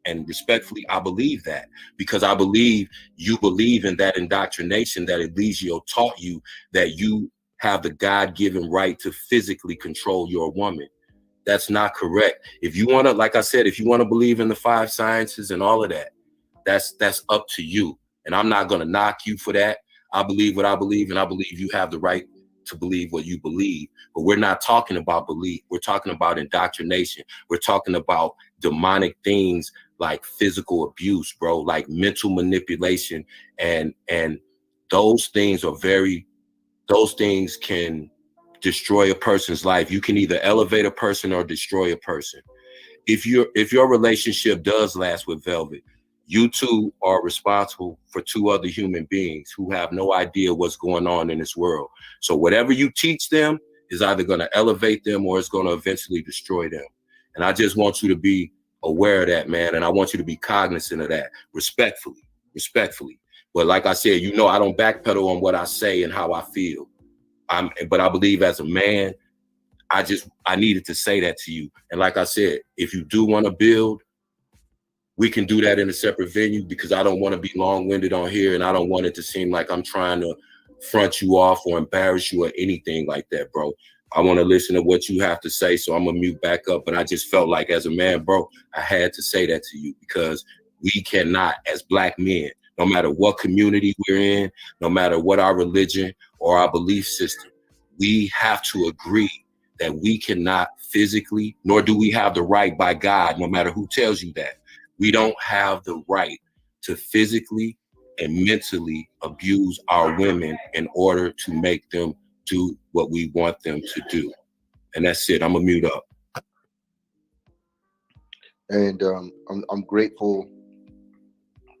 [SPEAKER 3] and respectfully, I believe that, because I believe you believe in that indoctrination that Eligio taught you, that you have the God-given right to physically control your woman. That's not correct. If you want to, like I said, if you want to believe in the 5 sciences and all of that, that's up to you. And I'm not going to knock you for that. I believe what I believe, and I believe you have the right to believe what you believe. But we're not talking about belief. We're talking about indoctrination. We're talking about demonic things like physical abuse, bro, like mental manipulation. And those things are those things can destroy a person's life. You can either elevate a person or destroy a person. If your relationship does last with Velvet, you two are responsible for 2 other human beings who have no idea what's going on in this world. So whatever you teach them is either going to elevate them or it's going to eventually destroy them. And I just want you to be aware of that, man. And I want you to be cognizant of that, respectfully. But like I said, I don't backpedal on what I say and how I feel. But I believe as a man, I needed to say that to you. And like I said, if you do want to build, we can do that in a separate venue, because I don't want to be long-winded on here, and I don't want it to seem like I'm trying to front you off or embarrass you or anything like that, bro. I want to listen to what you have to say, so I'm gonna mute back up. But I just felt like as a man, bro, I had to say that to you, because we cannot, as Black men, no matter what community we're in, no matter what our religion or our belief system, we have to agree that we cannot physically, nor do we have the right by God, no matter who tells you that, we don't have the right to physically and mentally abuse our women in order to make them do what we want them to do. And that's it. I'm gonna mute up.
[SPEAKER 2] And I'm grateful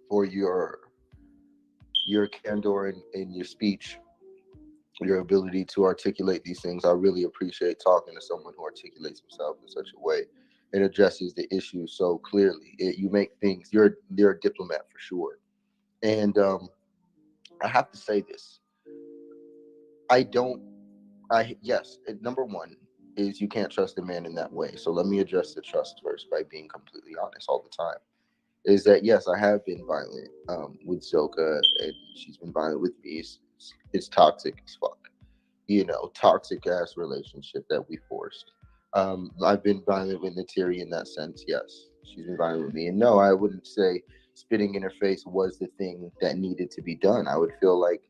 [SPEAKER 2] for your candor in your speech, your ability to articulate these things. I really appreciate talking to someone who articulates himself in such a way and addresses the issue so clearly. You make things. You're a diplomat for sure. And I have to say this. I don't. Yes. Number one is you can't trust a man in that way. So let me address the trust first by being completely honest all the time. Is that yes, I have been violent with Zoka, and she's been violent with me. It's toxic as fuck. Toxic ass relationship that we forced. I've been violent with Nateri in that sense. Yes, she's been violent with me, and no, I wouldn't say spitting in her face was the thing that needed to be done. I would feel like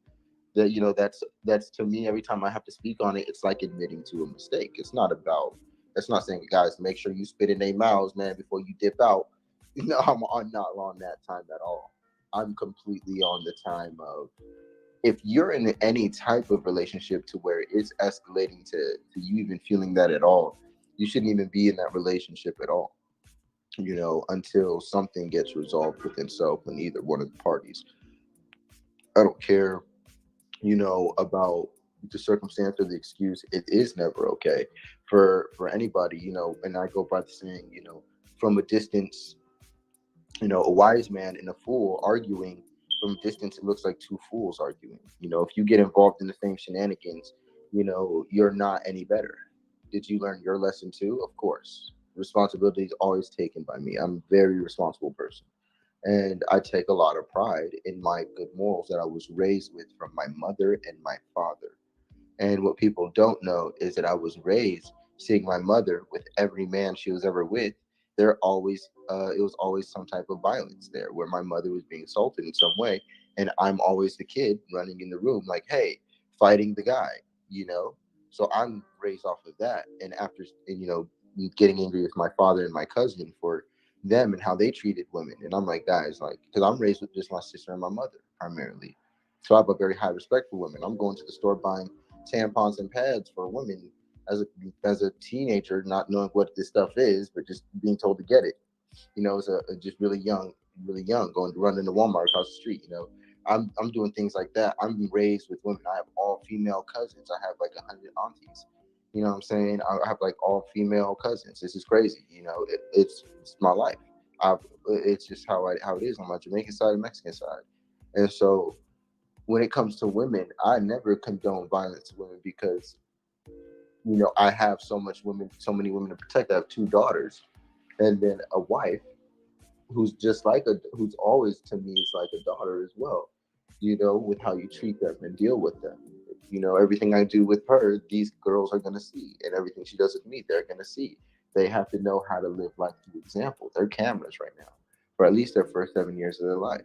[SPEAKER 2] that. That's to me. Every time I have to speak on it, it's like admitting to a mistake. It's not about. It's not saying, guys, make sure you spit in their mouths, man, before you dip out. No, I'm not on that time at all. I'm completely on the time of, if you're in any type of relationship to where it's escalating to you even feeling that at all, you shouldn't even be in that relationship at all, until something gets resolved within self and either one of the parties. I don't care, about the circumstance or the excuse. It is never okay for anybody, and I go by the saying, from a distance, a wise man and a fool arguing from a distance, it looks like 2 fools arguing. If you get involved in the same shenanigans, you're not any better. Did you learn your lesson too? Of course. responsibility is always taken by me. I'm a very responsible person. And I take a lot of pride in my good morals that I was raised with from my mother and my father. And what people don't know is that I was raised seeing my mother with every man she was ever with. It was always some type of violence there, where my mother was being assaulted in some way, and I'm always the kid running in the room, like, hey, fighting the guy, you know. So I'm raised off of that, and getting angry with my father and my cousin for them and how they treated women, and I'm like, guys, like, because I'm raised with just my sister and my mother primarily, so I have a very high respect for women. I'm going to the store buying tampons and pads for women as a teenager, not knowing what this stuff is, but just being told to get it. As a just really young, going to run into Walmart across the street. I'm doing things like that. I'm raised with women. I have all female cousins. I have like 100 aunties. You know what I'm saying? I have like all female cousins. This is crazy. It's my life. I've, it's just how it is on my Jamaican side and Mexican side. And so when it comes to women, I never condone violence to women because I have so many women to protect. I have two daughters, and then a wife who's who's always to me is like a daughter as well. With how you treat them and deal with them. Everything I do with her, these girls are gonna see, and everything she does with me, they're gonna see. They have to know how to live life through example. They're cameras right now, for at least their first 7 years of their life.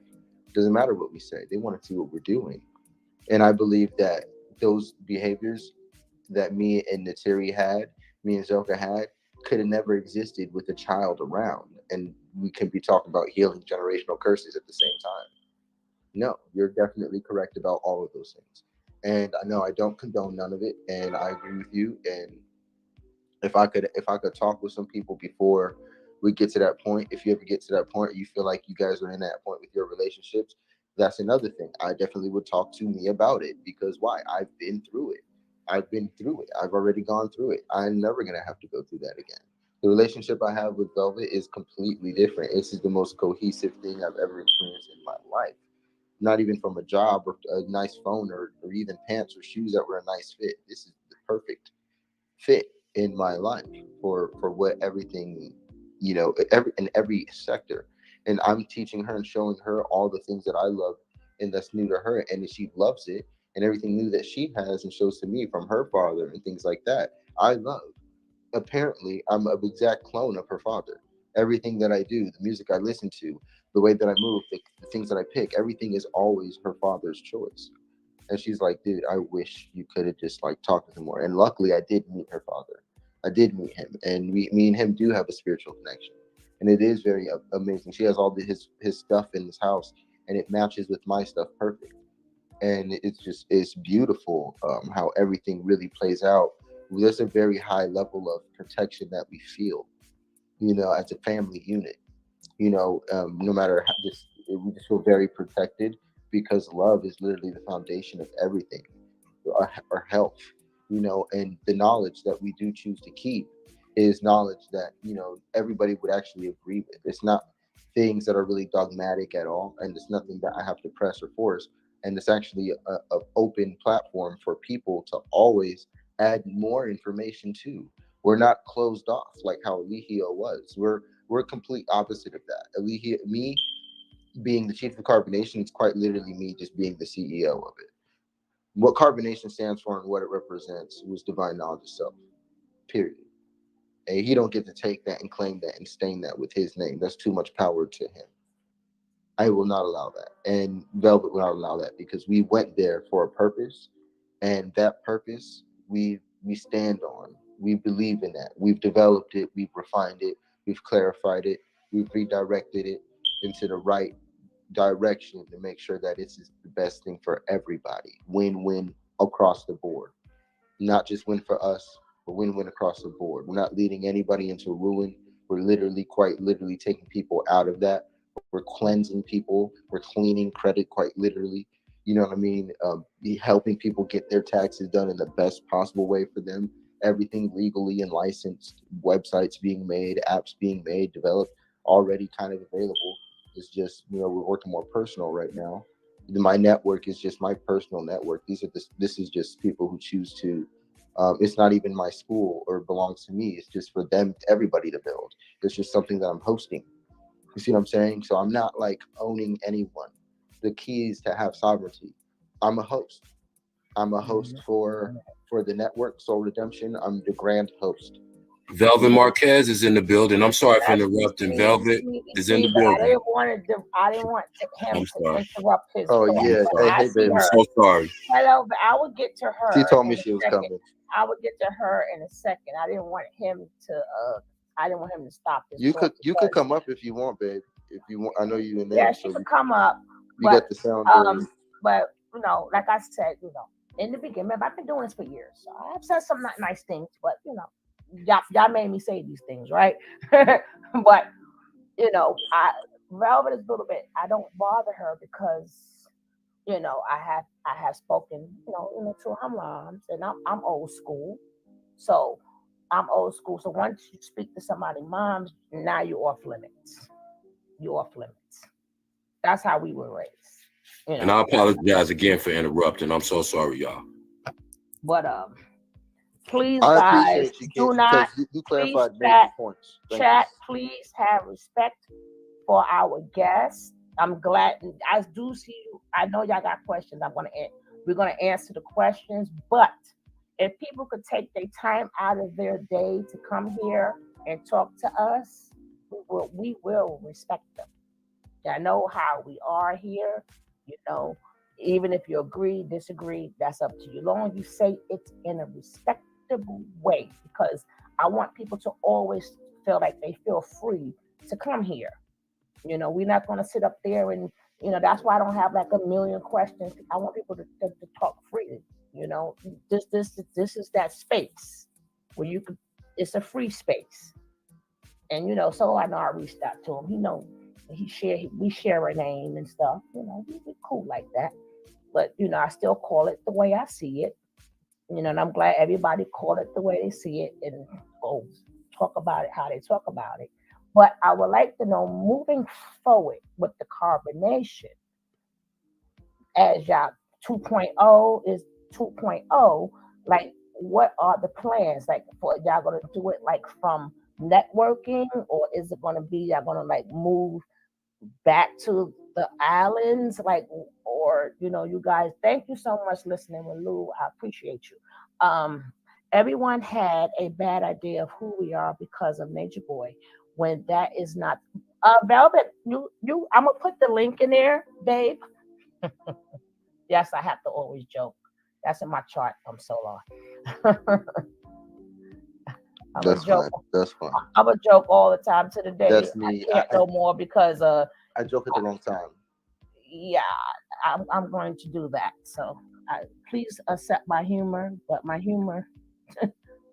[SPEAKER 2] Doesn't matter what we say; they want to see what we're doing. And I believe that those behaviors that me and Zelka had, could have never existed with a child around. And we can be talking about healing generational curses at the same time. No, you're definitely correct about all of those things. And I know I don't condone none of it, and I agree with you. And if I could talk with some people before we get to that point, if you ever get to that point, you feel like you guys are in that point with your relationships, that's another thing. I definitely would talk to me about it, because why? I've been through it. I've been through it. I've already gone through it. I'm never gonna have to go through that again. The relationship I have with Velvet is completely different. This is the most cohesive thing I've ever experienced in my life. Not even from a job or a nice phone, or even pants or shoes that were a nice fit. This is the perfect fit in my life for what everything, in every sector. And I'm teaching her and showing her all the things that I love and that's new to her, and she loves it. And everything new that she has and shows to me from her father and things like that, I love. Apparently I'm an exact clone of her father. Everything that I do, the music I listen to, the way that I move, the things that I pick, everything is always her father's choice. And she's like, dude, I wish you could have just like talked to him more. And luckily, I did meet her father. I did meet him, and me and him do have a spiritual connection, and it is very amazing. She has all his stuff in his house, and it matches with my stuff perfect. And it's beautiful, how everything really plays out. There's a very high level of protection that we feel, as a family unit. No matter how, we just feel very protected, because love is literally the foundation of everything. Our health, and the knowledge that we do choose to keep is knowledge that everybody would actually agree with. It's not things that are really dogmatic at all, and it's nothing that I have to press or force. And it's actually a open platform for people to always add more information to. We're not closed off like how Eligio was. We're complete opposite of that. Eligio, me being the chief of carbonation, is quite literally me just being the CEO of it. What carbonation stands for and what it represents was divine knowledge itself. Period. And he don't get to take that and claim that and stain that with his name. That's too much power to him. I will not allow that. And Velvet will not allow that, because we went there for a purpose, and that purpose we stand on. We believe in that. We've developed it, we've refined it, we've clarified it, we've redirected it into the right direction to make sure that this is the best thing for everybody. Win-win across the board. Not just win for us, but win-win across the board. We're not leading anybody into ruin. We're quite literally taking people out of that. We're cleansing people. We're cleaning credit, quite literally. You know what I mean? Helping people get their taxes done in the best possible way for them. Everything legally and licensed. Websites being made, apps being made, developed, already kind of available. It's just, we're working more personal right now. My network is just my personal network. This is just people who choose to It's not even my school or belongs to me. It's just for them, everybody to build. It's just something that I'm hosting. You see what I'm saying? So I'm not like owning anyone. The key is to have sovereignty. I'm a host. I'm a host for the network Soul Redemption. I'm the grand host.
[SPEAKER 3] Velvet Marquez is in the building. I'm sorry for
[SPEAKER 1] That's
[SPEAKER 3] interrupting. Velvet is in the
[SPEAKER 1] but
[SPEAKER 3] building.
[SPEAKER 1] I didn't want him
[SPEAKER 3] I'm
[SPEAKER 1] to
[SPEAKER 3] sorry.
[SPEAKER 1] interrupt his
[SPEAKER 2] Oh
[SPEAKER 1] thought.
[SPEAKER 3] I'm
[SPEAKER 2] yeah.
[SPEAKER 1] But
[SPEAKER 2] Hey,
[SPEAKER 3] sorry.
[SPEAKER 1] I
[SPEAKER 2] hey,
[SPEAKER 1] see
[SPEAKER 3] I'm
[SPEAKER 2] baby.
[SPEAKER 1] her.
[SPEAKER 3] so sorry.
[SPEAKER 1] Hello, but I will get to
[SPEAKER 2] She
[SPEAKER 1] her
[SPEAKER 2] told
[SPEAKER 1] in
[SPEAKER 2] me
[SPEAKER 1] a
[SPEAKER 2] she was
[SPEAKER 1] second.
[SPEAKER 2] coming.
[SPEAKER 1] I will get to her in a second. I didn't want him to stop this thought
[SPEAKER 2] You could
[SPEAKER 1] because
[SPEAKER 2] come up if you want, babe. If you want, I know you in
[SPEAKER 1] yeah,
[SPEAKER 2] there,
[SPEAKER 1] she
[SPEAKER 2] so
[SPEAKER 1] could come up,
[SPEAKER 2] you
[SPEAKER 1] but
[SPEAKER 2] got the sound barrier.
[SPEAKER 1] um, but like I said, in the beginning, remember, I've been doing this for years, so I've said some not nice things, but y'all made me say these things, right? But I Velvet is a little bit. I don't bother her because I have spoken to her moms, and I'm old school, so I'm old school. So once you speak to somebody moms, now you're off limits. You're off limits. That's how we were raised.
[SPEAKER 3] And I apologize again for interrupting. I'm so sorry, y'all.
[SPEAKER 1] But please,
[SPEAKER 2] I
[SPEAKER 1] guys,
[SPEAKER 2] appreciate you,
[SPEAKER 1] do
[SPEAKER 2] Casey,
[SPEAKER 1] not
[SPEAKER 2] because you
[SPEAKER 1] please
[SPEAKER 2] clarified major points. Thank you.
[SPEAKER 1] chat. Please have respect for our guests. I'm glad I do see you. I know y'all got questions. We're gonna answer the questions, but if people could take their time out of their day to come here and talk to us, we will respect them. I know how we are here. You know, even if you agree, disagree, that's up to you. Long as you say it in a respectable way, because I want people to always feel like they feel free to come here. We're not going to sit up there and, that's why I don't have like a million questions. I want people to talk freely. You know, this is that space where you could. It's a free space, and so I know I reached out to him. We share a name and stuff. We cool like that. But I still call it the way I see it. And I'm glad everybody call it the way they see it and go talk about it how they talk about it. But I would like to know moving forward with the carbonation as y'all 2.0 is 2.0, like what are the plans? Like for y'all gonna do it like from networking, or is it gonna be y'all gonna like move back to the islands, like, or you guys, thank you so much listening with Lou. I appreciate you. Everyone had a bad idea of who we are because of Nature Boy, when that is not Velvet. I'm gonna put the link in there, babe. Yes, I have to always joke. That's in my chart from Solar. I'm a
[SPEAKER 2] That's
[SPEAKER 1] joke.
[SPEAKER 2] fine. That's fine.
[SPEAKER 1] I'm a joke all the time to the day.
[SPEAKER 2] That's me.
[SPEAKER 1] I can't no more because
[SPEAKER 2] I joke at the wrong time.
[SPEAKER 1] yeah, I'm going to do that. So please accept my humor, but my humor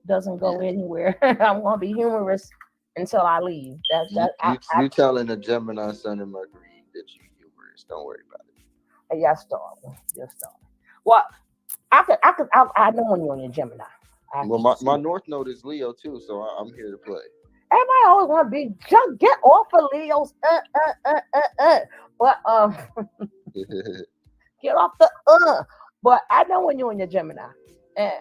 [SPEAKER 1] doesn't go
[SPEAKER 2] Yeah.
[SPEAKER 1] anywhere. I'm going to be humorous until I leave. That's
[SPEAKER 2] You
[SPEAKER 1] that.
[SPEAKER 2] you telling a Gemini, Sun, and Mercury that you humorous. Don't worry about it.
[SPEAKER 1] Yes, darling. Yes, darling. Well, I know when you're in your Gemini. I
[SPEAKER 2] Well,
[SPEAKER 1] can
[SPEAKER 2] my
[SPEAKER 1] see it.
[SPEAKER 2] North Node is Leo too, so I'm here to play.
[SPEAKER 1] Everybody always want to be just get off of Leo's. But get off the. But I know when you're in your Gemini, and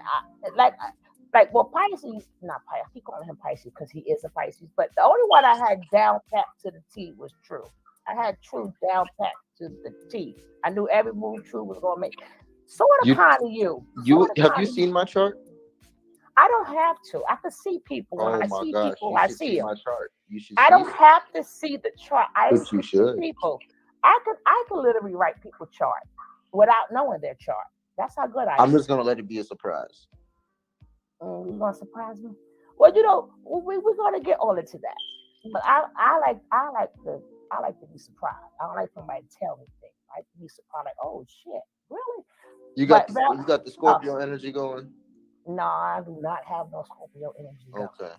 [SPEAKER 1] well, Pisces, not Pisces. I keep calling him Pisces because he is a Pisces. But the only one I had down pat to the T was True. I had True down pat to the T. I knew every move True was gonna make. Sort of
[SPEAKER 2] You
[SPEAKER 1] kind of you.
[SPEAKER 2] you
[SPEAKER 1] Sort of
[SPEAKER 2] have you
[SPEAKER 1] kind of you.
[SPEAKER 2] seen my chart?
[SPEAKER 1] I don't have to. I can see people. When
[SPEAKER 2] Oh
[SPEAKER 1] I
[SPEAKER 2] my
[SPEAKER 1] see
[SPEAKER 2] gosh,
[SPEAKER 1] people,
[SPEAKER 2] you
[SPEAKER 1] I
[SPEAKER 2] should
[SPEAKER 1] see
[SPEAKER 2] see
[SPEAKER 1] them.
[SPEAKER 2] my chart. You should
[SPEAKER 1] I
[SPEAKER 2] see
[SPEAKER 1] don't
[SPEAKER 2] it,
[SPEAKER 1] have to see the chart. I
[SPEAKER 2] but you
[SPEAKER 1] can see
[SPEAKER 2] should.
[SPEAKER 1] people. I could literally write people chart without knowing their chart. That's how good I
[SPEAKER 2] I'm
[SPEAKER 1] am.
[SPEAKER 2] just gonna let it be a surprise.
[SPEAKER 1] You gonna surprise me? Well, we're gonna get all into that. But I like to be surprised. I don't like somebody to tell me things. I like to be surprised. Like, oh shit, really? But
[SPEAKER 2] You got the Scorpio energy going.
[SPEAKER 1] no, I do not have no Scorpio energy going.
[SPEAKER 2] Okay,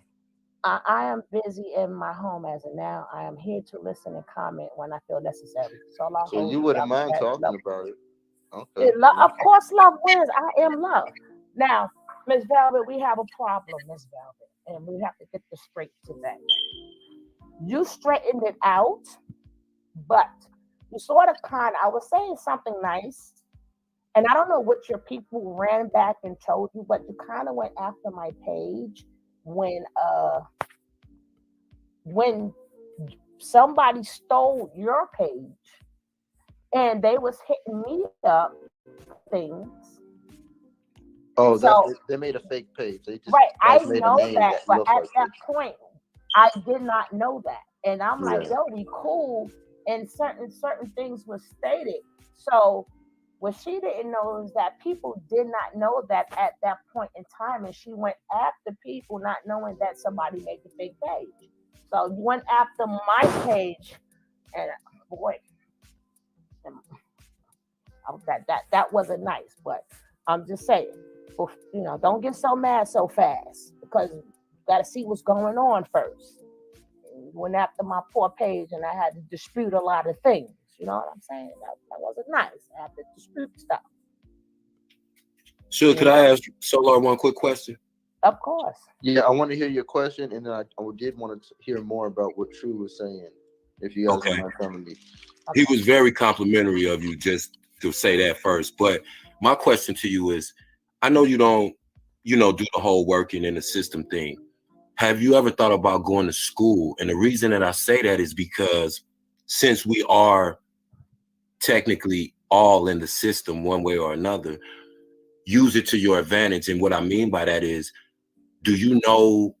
[SPEAKER 1] I am busy in my home as of now. I am here to listen and comment when I feel necessary. So I
[SPEAKER 2] so
[SPEAKER 1] hold
[SPEAKER 2] you
[SPEAKER 1] you
[SPEAKER 2] wouldn't
[SPEAKER 1] down.
[SPEAKER 2] mind talking
[SPEAKER 1] Love.
[SPEAKER 2] about it. Okay.
[SPEAKER 1] Of course, love wins. I am love. Now, Miss Velvet, we have a problem, Miss Velvet, and we have to get this straight today. You straightened it out, but you sort of kind. I was saying something nice, And I don't know what your people ran back and told you, but you kind of went after my page when when somebody stole your page and they was hitting me up for things.
[SPEAKER 2] Oh,
[SPEAKER 1] So
[SPEAKER 2] they made a fake page. They just
[SPEAKER 1] right, I
[SPEAKER 2] guys made a
[SPEAKER 1] know
[SPEAKER 2] name
[SPEAKER 1] that,
[SPEAKER 2] that
[SPEAKER 1] but
[SPEAKER 2] looked
[SPEAKER 1] at
[SPEAKER 2] like
[SPEAKER 1] that
[SPEAKER 2] it.
[SPEAKER 1] point, I did not know that, and I'm like,
[SPEAKER 2] Yeah.
[SPEAKER 1] yo, we cool, and certain things were stated. So what she didn't know is that people did not know that at that point in time, and she went after people not knowing that somebody made the fake page. So you went after my page, and boy, that wasn't nice. But I'm just saying, don't get so mad so fast because you got to see what's going on first. And you went after my poor page, and I had to dispute a lot of things. You know what I'm saying? That wasn't nice. I had to dispute stuff.
[SPEAKER 3] Sure,
[SPEAKER 1] You
[SPEAKER 3] could I
[SPEAKER 1] know,
[SPEAKER 3] ask Solar one quick question?
[SPEAKER 1] of course.
[SPEAKER 2] Yeah, I want to hear your question, and then I did want to hear more about what True was saying. If you guys don't
[SPEAKER 3] Okay.
[SPEAKER 2] mind telling me.
[SPEAKER 3] He
[SPEAKER 1] Okay.
[SPEAKER 3] was very complimentary of you, just to say that first. But my question to you is, I know you don't, do the whole working in the system thing. Have you ever thought about going to school? And the reason that I say that is because since we are technically all in the system one way or another, use it to your advantage. And what I mean by that is, do you know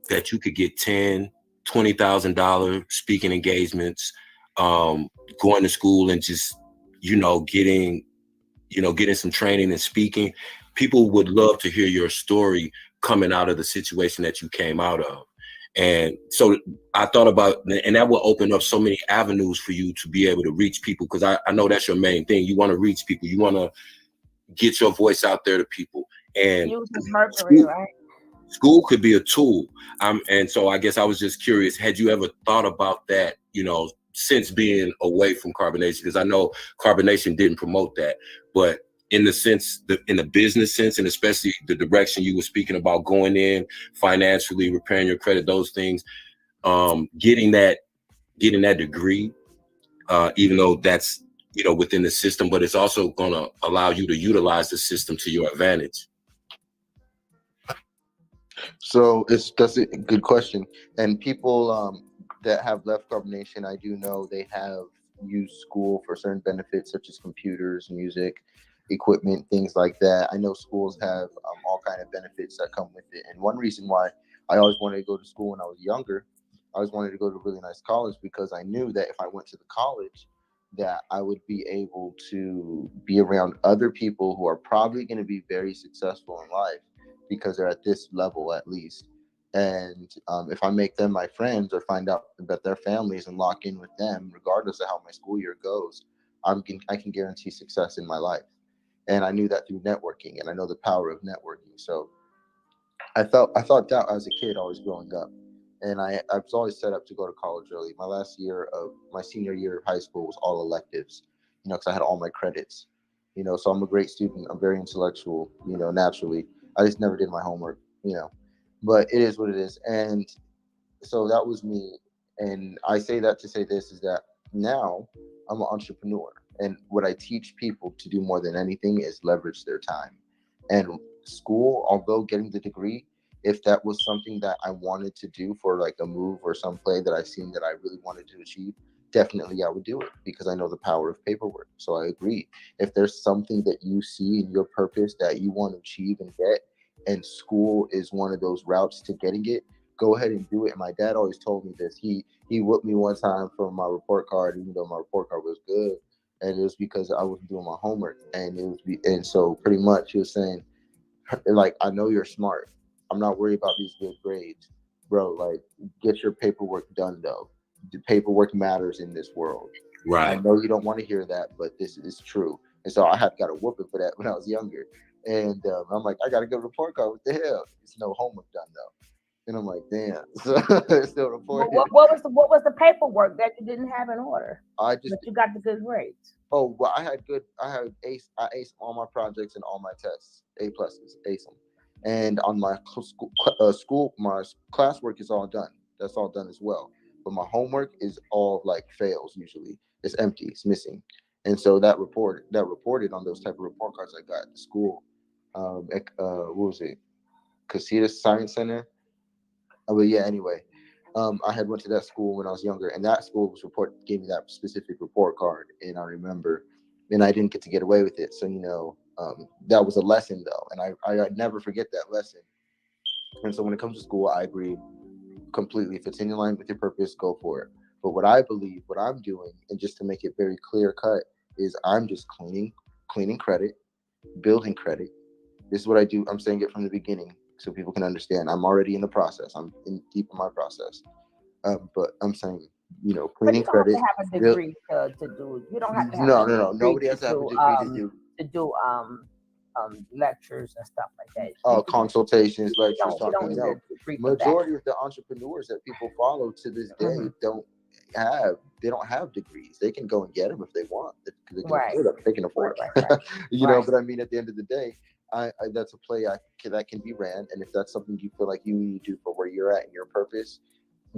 [SPEAKER 3] that you could get $10,000, $20,000 speaking engagements, going to school and just, getting getting some training and speaking? People would love to hear your story coming out of the situation that you came out of. And so I thought about, and that will open up so many avenues for you to be able to reach people. Cause I know that's your main thing. You want to reach people. You want to get your voice out there to people. And
[SPEAKER 1] Uses Mercury,
[SPEAKER 3] school,
[SPEAKER 1] right?
[SPEAKER 3] school could be a tool. And so I guess I was just curious, had you ever thought about that, since being away from carbonation? Because I know carbonation didn't promote that, but in the sense, in the business sense, and especially the direction you were speaking about going in financially, repairing your credit, those things, getting that degree, even though that's, within the system, but it's also going to allow you to utilize the system to your advantage.
[SPEAKER 2] So that's a good question. And people that have left carbonation, I do know they have used school for certain benefits such as computers, music, equipment, things like that. I know schools have all kind of benefits that come with it. And one reason why I always wanted to go to school when I was younger, I always wanted to go to a really nice college because I knew that if I went to the college, that I would be able to be around other people who are probably going to be very successful in life because they're at this level at least. And if I make them my friends or find out about their families and lock in with them, regardless of how my school year goes, I can guarantee success in my life. And I knew that through networking, and I know the power of networking. So I thought that as a kid, always growing up, and I was always set up to go to college early. My last year of my senior year of high school was all electives, because I had all my credits. So I'm a great student. I'm very intellectual, naturally. I just never did my homework. But it is what it is. And so that was me. And I say that to say this is that now I'm an entrepreneur. And what I teach people to do more than anything is leverage their time. And school, although getting the degree, if that was something that I wanted to do for like a move or some play that I seen that I really wanted to achieve, definitely I would do it because I know the power of paperwork. So I agree. If there's something that you see in your purpose that you want to achieve and get, and school is one of those routes to getting it, go ahead and do it. And my dad always told me this. He whooped me one time for my report card, even though my report card was good, and it was because I wasn't doing my homework. And and so pretty much he was saying, like, I know you're smart. I'm not worried about these good grades, bro. Like, get your paperwork done though. The paperwork matters in this world. I
[SPEAKER 3] Right.
[SPEAKER 2] know you don't want to hear that, but this is true. And so I had got a whooping for that when I was younger. And I'm like, I got to go report card. What the hell? It's no homework done though. And I'm like, damn. So it's still
[SPEAKER 1] Well,
[SPEAKER 2] reported.
[SPEAKER 1] what was the paperwork that you didn't have in order,
[SPEAKER 2] I just
[SPEAKER 1] but you got the good grades?
[SPEAKER 2] well, I had ace. I aced all my projects and all my tests. A pluses, ace them. And on my my classwork is all done. That's all done as well. But my homework is all like fails usually. It's empty. It's missing. And so that reported on those type of report cards I got at school. What was it? Casitas Science Center. But yeah, anyway, I had went to that school when I was younger, and that school was gave me that specific report card, and I remember, and I didn't get to get away with it. So that was a lesson though, and I never forget that lesson. And so when it comes to school, I agree completely. If it's in line with your purpose, go for it. But what I believe, what I'm doing, and just to make it very clear cut, is I'm just cleaning credit, building credit. This is what I do. I'm saying it from the beginning so people can understand. I'm already in the process. I'm in deep in my process. But I'm saying,
[SPEAKER 1] But
[SPEAKER 2] cleaning
[SPEAKER 1] you don't have to
[SPEAKER 2] credit.
[SPEAKER 1] have a
[SPEAKER 2] Build,
[SPEAKER 1] degree to do. You don't have to have
[SPEAKER 2] no,
[SPEAKER 1] a
[SPEAKER 2] no, no.
[SPEAKER 1] degree
[SPEAKER 2] Nobody has to have a degree to do
[SPEAKER 1] to do lectures and stuff like that. You don't
[SPEAKER 2] consultations, lectures,
[SPEAKER 1] you don't
[SPEAKER 2] talking.
[SPEAKER 1] need
[SPEAKER 2] No,
[SPEAKER 1] a degree for that.
[SPEAKER 2] majority of the entrepreneurs that people follow to this day
[SPEAKER 1] Hmm.
[SPEAKER 2] don't have degrees. They can go and get them if they want. They can
[SPEAKER 1] Right,
[SPEAKER 2] afford them. They can
[SPEAKER 1] right,
[SPEAKER 2] afford
[SPEAKER 1] right,
[SPEAKER 2] them.
[SPEAKER 1] right, right.
[SPEAKER 2] But I mean, at the end of the day, that's a play that can be ran. And if that's something you feel like you need to do for where you're at and your purpose,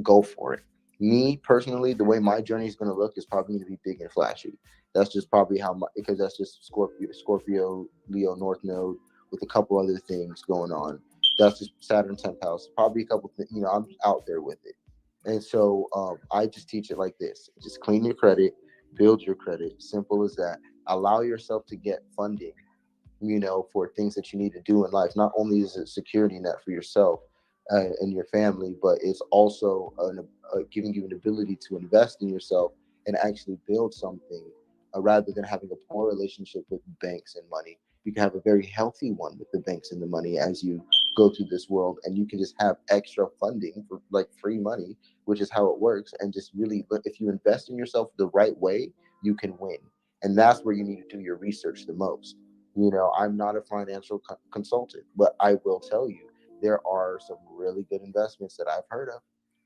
[SPEAKER 2] go for it. Me personally, the way my journey is going to look is probably going to be big and flashy. That's just probably because that's just Scorpio, Leo, North Node with a couple other things going on. That's just Saturn 10th house. Probably a couple things, I'm out there with it. And so I just teach it like this: just clean your credit, build your credit. Simple as that. Allow yourself to get funding, for things that you need to do in life. Not only is it security net for yourself and your family, but it's also giving you an ability to invest in yourself and actually build something rather than having a poor relationship with banks and money. You can have a very healthy one with the banks and the money as you go through this world, and you can just have extra funding for like free money, which is how it works. And just really, but if you invest in yourself the right way, you can win. And that's where you need to do your research the most. I'm not a financial consultant, but I will tell you there are some really good investments that I've heard of.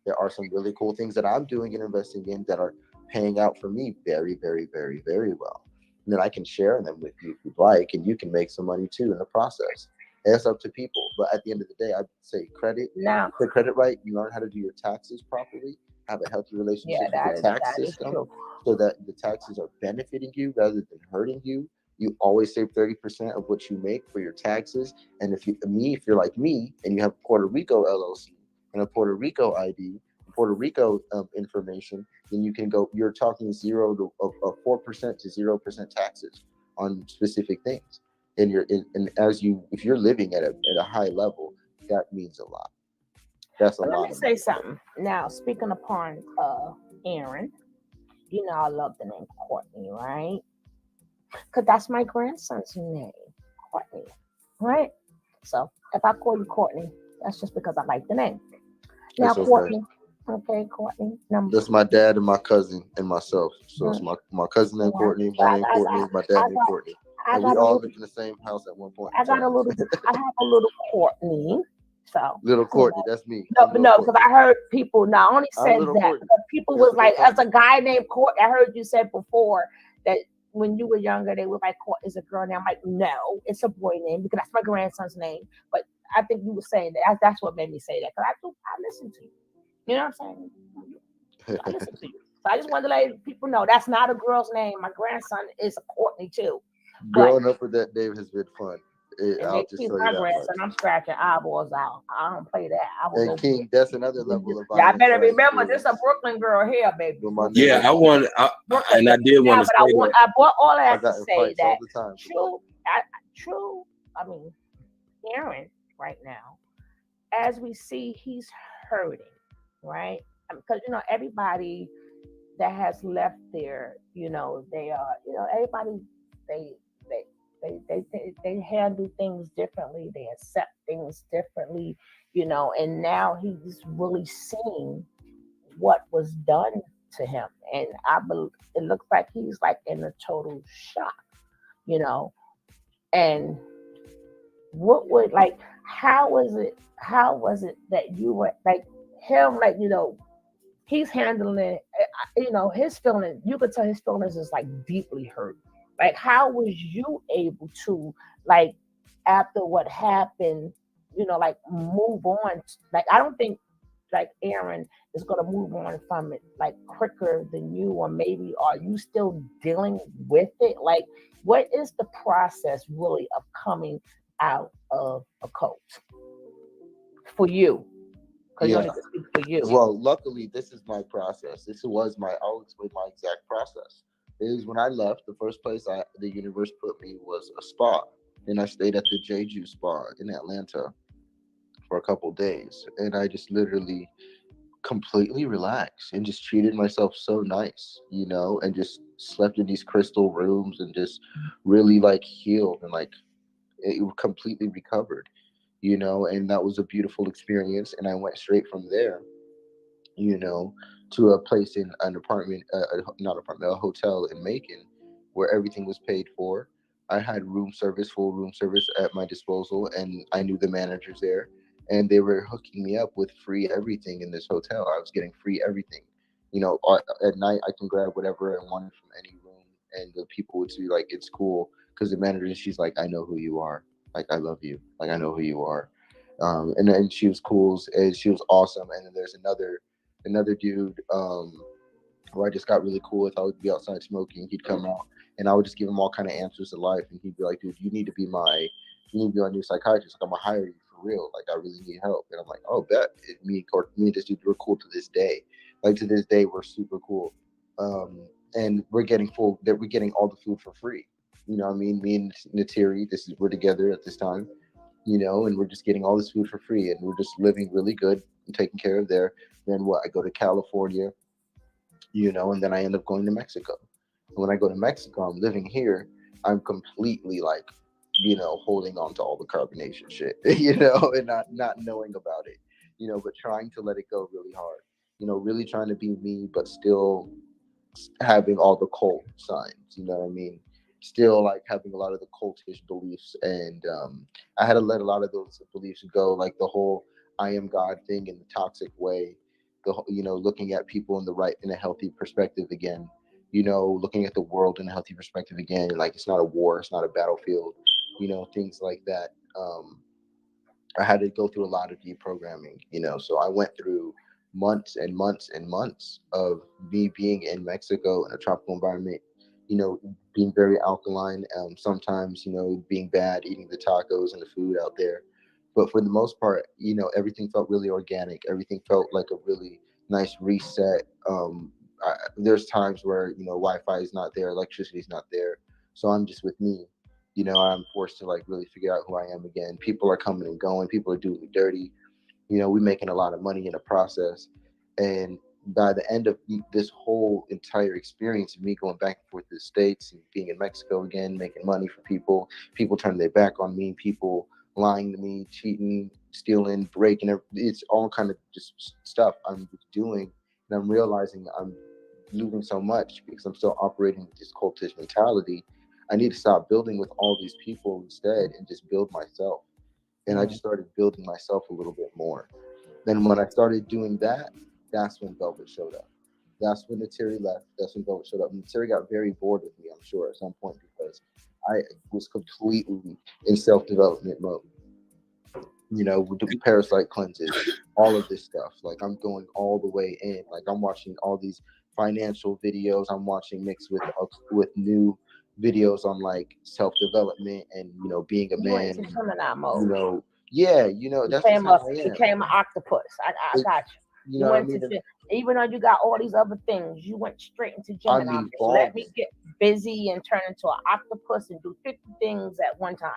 [SPEAKER 2] There are some really cool things that I'm doing and investing in that are paying out for me very, very, very, very well. And then I can share them with you if you'd like, and you can make some money too in the process. It's up to people. But at the end of the day, I'd say
[SPEAKER 1] Now,
[SPEAKER 2] the credit right, you learn how to do your taxes properly, have a healthy
[SPEAKER 1] yeah,
[SPEAKER 2] relationship with the tax
[SPEAKER 1] that is
[SPEAKER 2] system
[SPEAKER 1] true.
[SPEAKER 2] so that the taxes are benefiting you rather than hurting you. You always save 30% of what you make for your taxes. And if you're like me and you have Puerto Rico LLC and a Puerto Rico ID, Puerto Rico information, then you can go. You're talking 4% to 0% taxes on specific things. And if you're living at a high level, that means a lot. That's a
[SPEAKER 1] But let
[SPEAKER 2] lot
[SPEAKER 1] me
[SPEAKER 2] of
[SPEAKER 1] say
[SPEAKER 2] money.
[SPEAKER 1] something. Now, speaking upon Aaron, I love the name Courtney, right? Because that's my grandson's name, Courtney, right? So if I call you Courtney, that's just because I like the name. Now,
[SPEAKER 2] It's okay.
[SPEAKER 1] Courtney, okay, Courtney, number.
[SPEAKER 2] That's my dad and my cousin and myself. So it's
[SPEAKER 1] Mhm.
[SPEAKER 2] my cousin named
[SPEAKER 1] Yeah.
[SPEAKER 2] Courtney,
[SPEAKER 1] So
[SPEAKER 2] my name Courtney, my dad
[SPEAKER 1] I
[SPEAKER 2] named
[SPEAKER 1] got,
[SPEAKER 2] Courtney,
[SPEAKER 1] I
[SPEAKER 2] and we
[SPEAKER 1] got a
[SPEAKER 2] all
[SPEAKER 1] little,
[SPEAKER 2] lived in the same house at one point in
[SPEAKER 1] I got a
[SPEAKER 2] time.
[SPEAKER 1] little, I have a little Courtney. So
[SPEAKER 2] Little
[SPEAKER 1] you
[SPEAKER 2] Courtney,
[SPEAKER 1] know.
[SPEAKER 2] that's me.
[SPEAKER 1] No,
[SPEAKER 2] I'm
[SPEAKER 1] but
[SPEAKER 2] little
[SPEAKER 1] no, because
[SPEAKER 2] Courtney.
[SPEAKER 1] I heard people. Now, I only
[SPEAKER 2] I'm
[SPEAKER 1] said
[SPEAKER 2] little
[SPEAKER 1] that
[SPEAKER 2] Courtney.
[SPEAKER 1] because people
[SPEAKER 2] Just
[SPEAKER 1] was
[SPEAKER 2] to throw
[SPEAKER 1] like, as
[SPEAKER 2] something.
[SPEAKER 1] a guy named Court. I heard you said before that when you were younger, they were like, Court is a girl name. I'm like, no, it's a boy name because that's my grandson's name. But I think you were saying that. That's what made me say that because I listen to you. You know what I'm saying? I listen to you. So I just wanted to let people know that's not a girl's name. My grandson is a Courtney too. But
[SPEAKER 2] Growing up with that name has been fun.
[SPEAKER 1] and
[SPEAKER 2] I'll
[SPEAKER 1] they
[SPEAKER 2] just
[SPEAKER 1] keep
[SPEAKER 2] tell you
[SPEAKER 1] my
[SPEAKER 2] that much.
[SPEAKER 1] grandson. I'm scratching eyeballs out. I don't play that. I will
[SPEAKER 2] And
[SPEAKER 1] go.
[SPEAKER 2] King, that's another level of
[SPEAKER 1] Yeah, I
[SPEAKER 2] violence
[SPEAKER 1] better
[SPEAKER 2] that I
[SPEAKER 1] remember this a
[SPEAKER 2] experienced
[SPEAKER 1] Brooklyn girl here, baby.
[SPEAKER 2] with my
[SPEAKER 1] Brooklyn,
[SPEAKER 3] Yeah,
[SPEAKER 2] name.
[SPEAKER 1] Brooklyn.
[SPEAKER 3] and I did
[SPEAKER 1] Now,
[SPEAKER 3] want to
[SPEAKER 1] but
[SPEAKER 3] say that.
[SPEAKER 1] I brought all of
[SPEAKER 2] I
[SPEAKER 1] that to
[SPEAKER 2] got in
[SPEAKER 1] say
[SPEAKER 2] fights all
[SPEAKER 1] that
[SPEAKER 2] the time for money.
[SPEAKER 1] true, true. I mean, Aaron right now, as we see, he's hurting, right? Because everybody that has left there, they are, everybody they they they handle things differently. They accept things differently, and now he's really seeing what was done to him, and I believe it looks like he's like in a total shock, you know. And what would like? How was it? How was it that you were like him? Like he's handling it. His feelings. You could tell his feelings is like deeply hurt. Like, how was you able to like after what happened? Like move on. Like, I don't think. like Aaron is going to move on from it like quicker than you, or maybe are you still dealing with it? Like, what is the process really of coming out of a cult for you? Because you
[SPEAKER 2] Yeah.
[SPEAKER 1] only can speak for you.
[SPEAKER 2] Well, luckily, this is my process. I'll explain my exact process. It is when I left, the first place the universe put me was a spa. And I stayed at the Jeju Spa in Atlanta for a couple days. And I just literally completely relaxed and just treated myself so nice, and just slept in these crystal rooms and just really like healed and like it completely recovered, and that was a beautiful experience. And I went straight from there, you know, to a place in an apartment, not apartment, a hotel in Macon, where everything was paid for. I had full room service at my disposal, and I knew the managers there, and they were hooking me up with free everything in this hotel. I was getting free everything. At night I can grab whatever I wanted from any room, and the people would say like, "It's cool," because the manager, she's like, "I know who you are. Like, I love you. Like, I know who you are." And then she was cool, and she was awesome. And then there's another dude, who I just got really cool with. I would be outside smoking. He'd come out, and I would just give him all kind of answers to life. And he'd be like, "Dude, you need to be my new psychiatrist. Like, I'm gonna hire you for real. Like, I really need help." And I'm like, "Oh, bet." Me and this dude, we're cool to this day. Like, to this day, we're super cool. And we're getting all the food for free. You know what I mean? Me and Natiri, we're together at this time, and we're just getting all this food for free, and we're just living really good and taken care of there. Then what? I go to California, and then I end up going to Mexico. And when I go to Mexico, I'm living here. I'm completely like, holding on to all the carbonation shit, and not knowing about it, but trying to let it go really hard. Really trying to be me, but still having all the cult signs. You know what I mean? Still like having a lot of the cultish beliefs, and I had to let a lot of those beliefs go, like the whole "I am God" thing in the toxic way. Looking at people in a healthy perspective again. Looking at the world in a healthy perspective again. Like, it's not a war, it's not a battlefield. Things like that. I had to go through a lot of deprogramming, so I went through months and months and months of me being in Mexico in a tropical environment, being very alkaline, sometimes, being bad, eating the tacos and the food out there. But for the most part, everything felt really organic. Everything felt like a really nice reset. There's times where, Wi-Fi is not there, electricity is not there. So I'm just with me. I'm forced to like really figure out who I am again. People are coming and going. People are doing me dirty. We're making a lot of money in the process. And by the end of this whole entire experience of me going back and forth to the States and being in Mexico again, making money for people turning their back on me, people lying to me, cheating, stealing, breaking, it's all kind of just stuff I'm doing. And I'm realizing I'm losing so much because I'm still operating with this cultish mentality. I need to stop building with all these people instead and just build myself. And I just started building myself a little bit more. Then when I started doing that, that's when Velvet showed up. That's when the Terry left. That's when Velvet showed up. And Terry got very bored with me, I'm sure, at some point, because I was completely in self-development mode. We're doing parasite cleanses, all of this stuff. Like, I'm going all the way in. Like, I'm watching all these financial videos. I'm watching mixed with new videos on like self-development and being a
[SPEAKER 1] You went
[SPEAKER 2] man.
[SPEAKER 1] into
[SPEAKER 2] And,
[SPEAKER 1] Gemini
[SPEAKER 2] you
[SPEAKER 1] mode.
[SPEAKER 2] know, yeah, that's just how I am.
[SPEAKER 1] Became an octopus. I
[SPEAKER 2] It,
[SPEAKER 1] got
[SPEAKER 2] you
[SPEAKER 1] you.
[SPEAKER 2] know
[SPEAKER 1] You
[SPEAKER 2] what I
[SPEAKER 1] went
[SPEAKER 2] mean?
[SPEAKER 1] to even though you got all these other things, you went straight into
[SPEAKER 2] I'm
[SPEAKER 1] Gemini. Let me
[SPEAKER 2] evolving.
[SPEAKER 1] get busy and turn into an octopus and do 50 things at one time.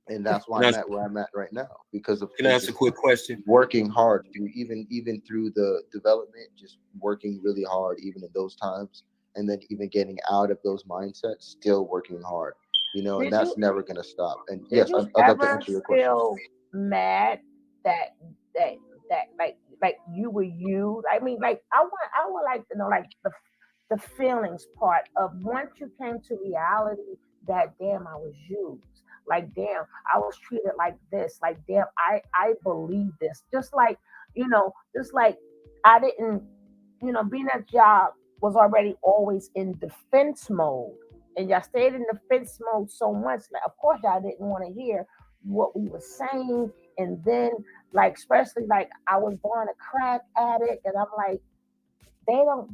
[SPEAKER 2] And that's why
[SPEAKER 3] Can
[SPEAKER 2] I'm
[SPEAKER 3] I,
[SPEAKER 2] at where I'm at right now, because of
[SPEAKER 3] can I ask a
[SPEAKER 2] just
[SPEAKER 3] quick question?
[SPEAKER 2] working hard through even through the development, just working really hard even in those times, and then even getting out of those mindsets, still working hard, and
[SPEAKER 1] Did
[SPEAKER 2] that's
[SPEAKER 1] you
[SPEAKER 2] never gonna stop. And
[SPEAKER 1] did
[SPEAKER 2] yes,
[SPEAKER 1] you
[SPEAKER 2] I'd love to
[SPEAKER 1] ever
[SPEAKER 2] answer your question.
[SPEAKER 1] feel mad that that that like you were you? I mean, like I would like to know like the feelings part of once you came to reality that damn I was used. Like damn, I was treated like this. Like damn, I believe this. Just like I didn't, being that job was already always in defense mode. And y'all stayed in defense mode so much. Like, of course, y'all didn't want to hear what we were saying. And then like especially like I was born a crack addict, and I'm like,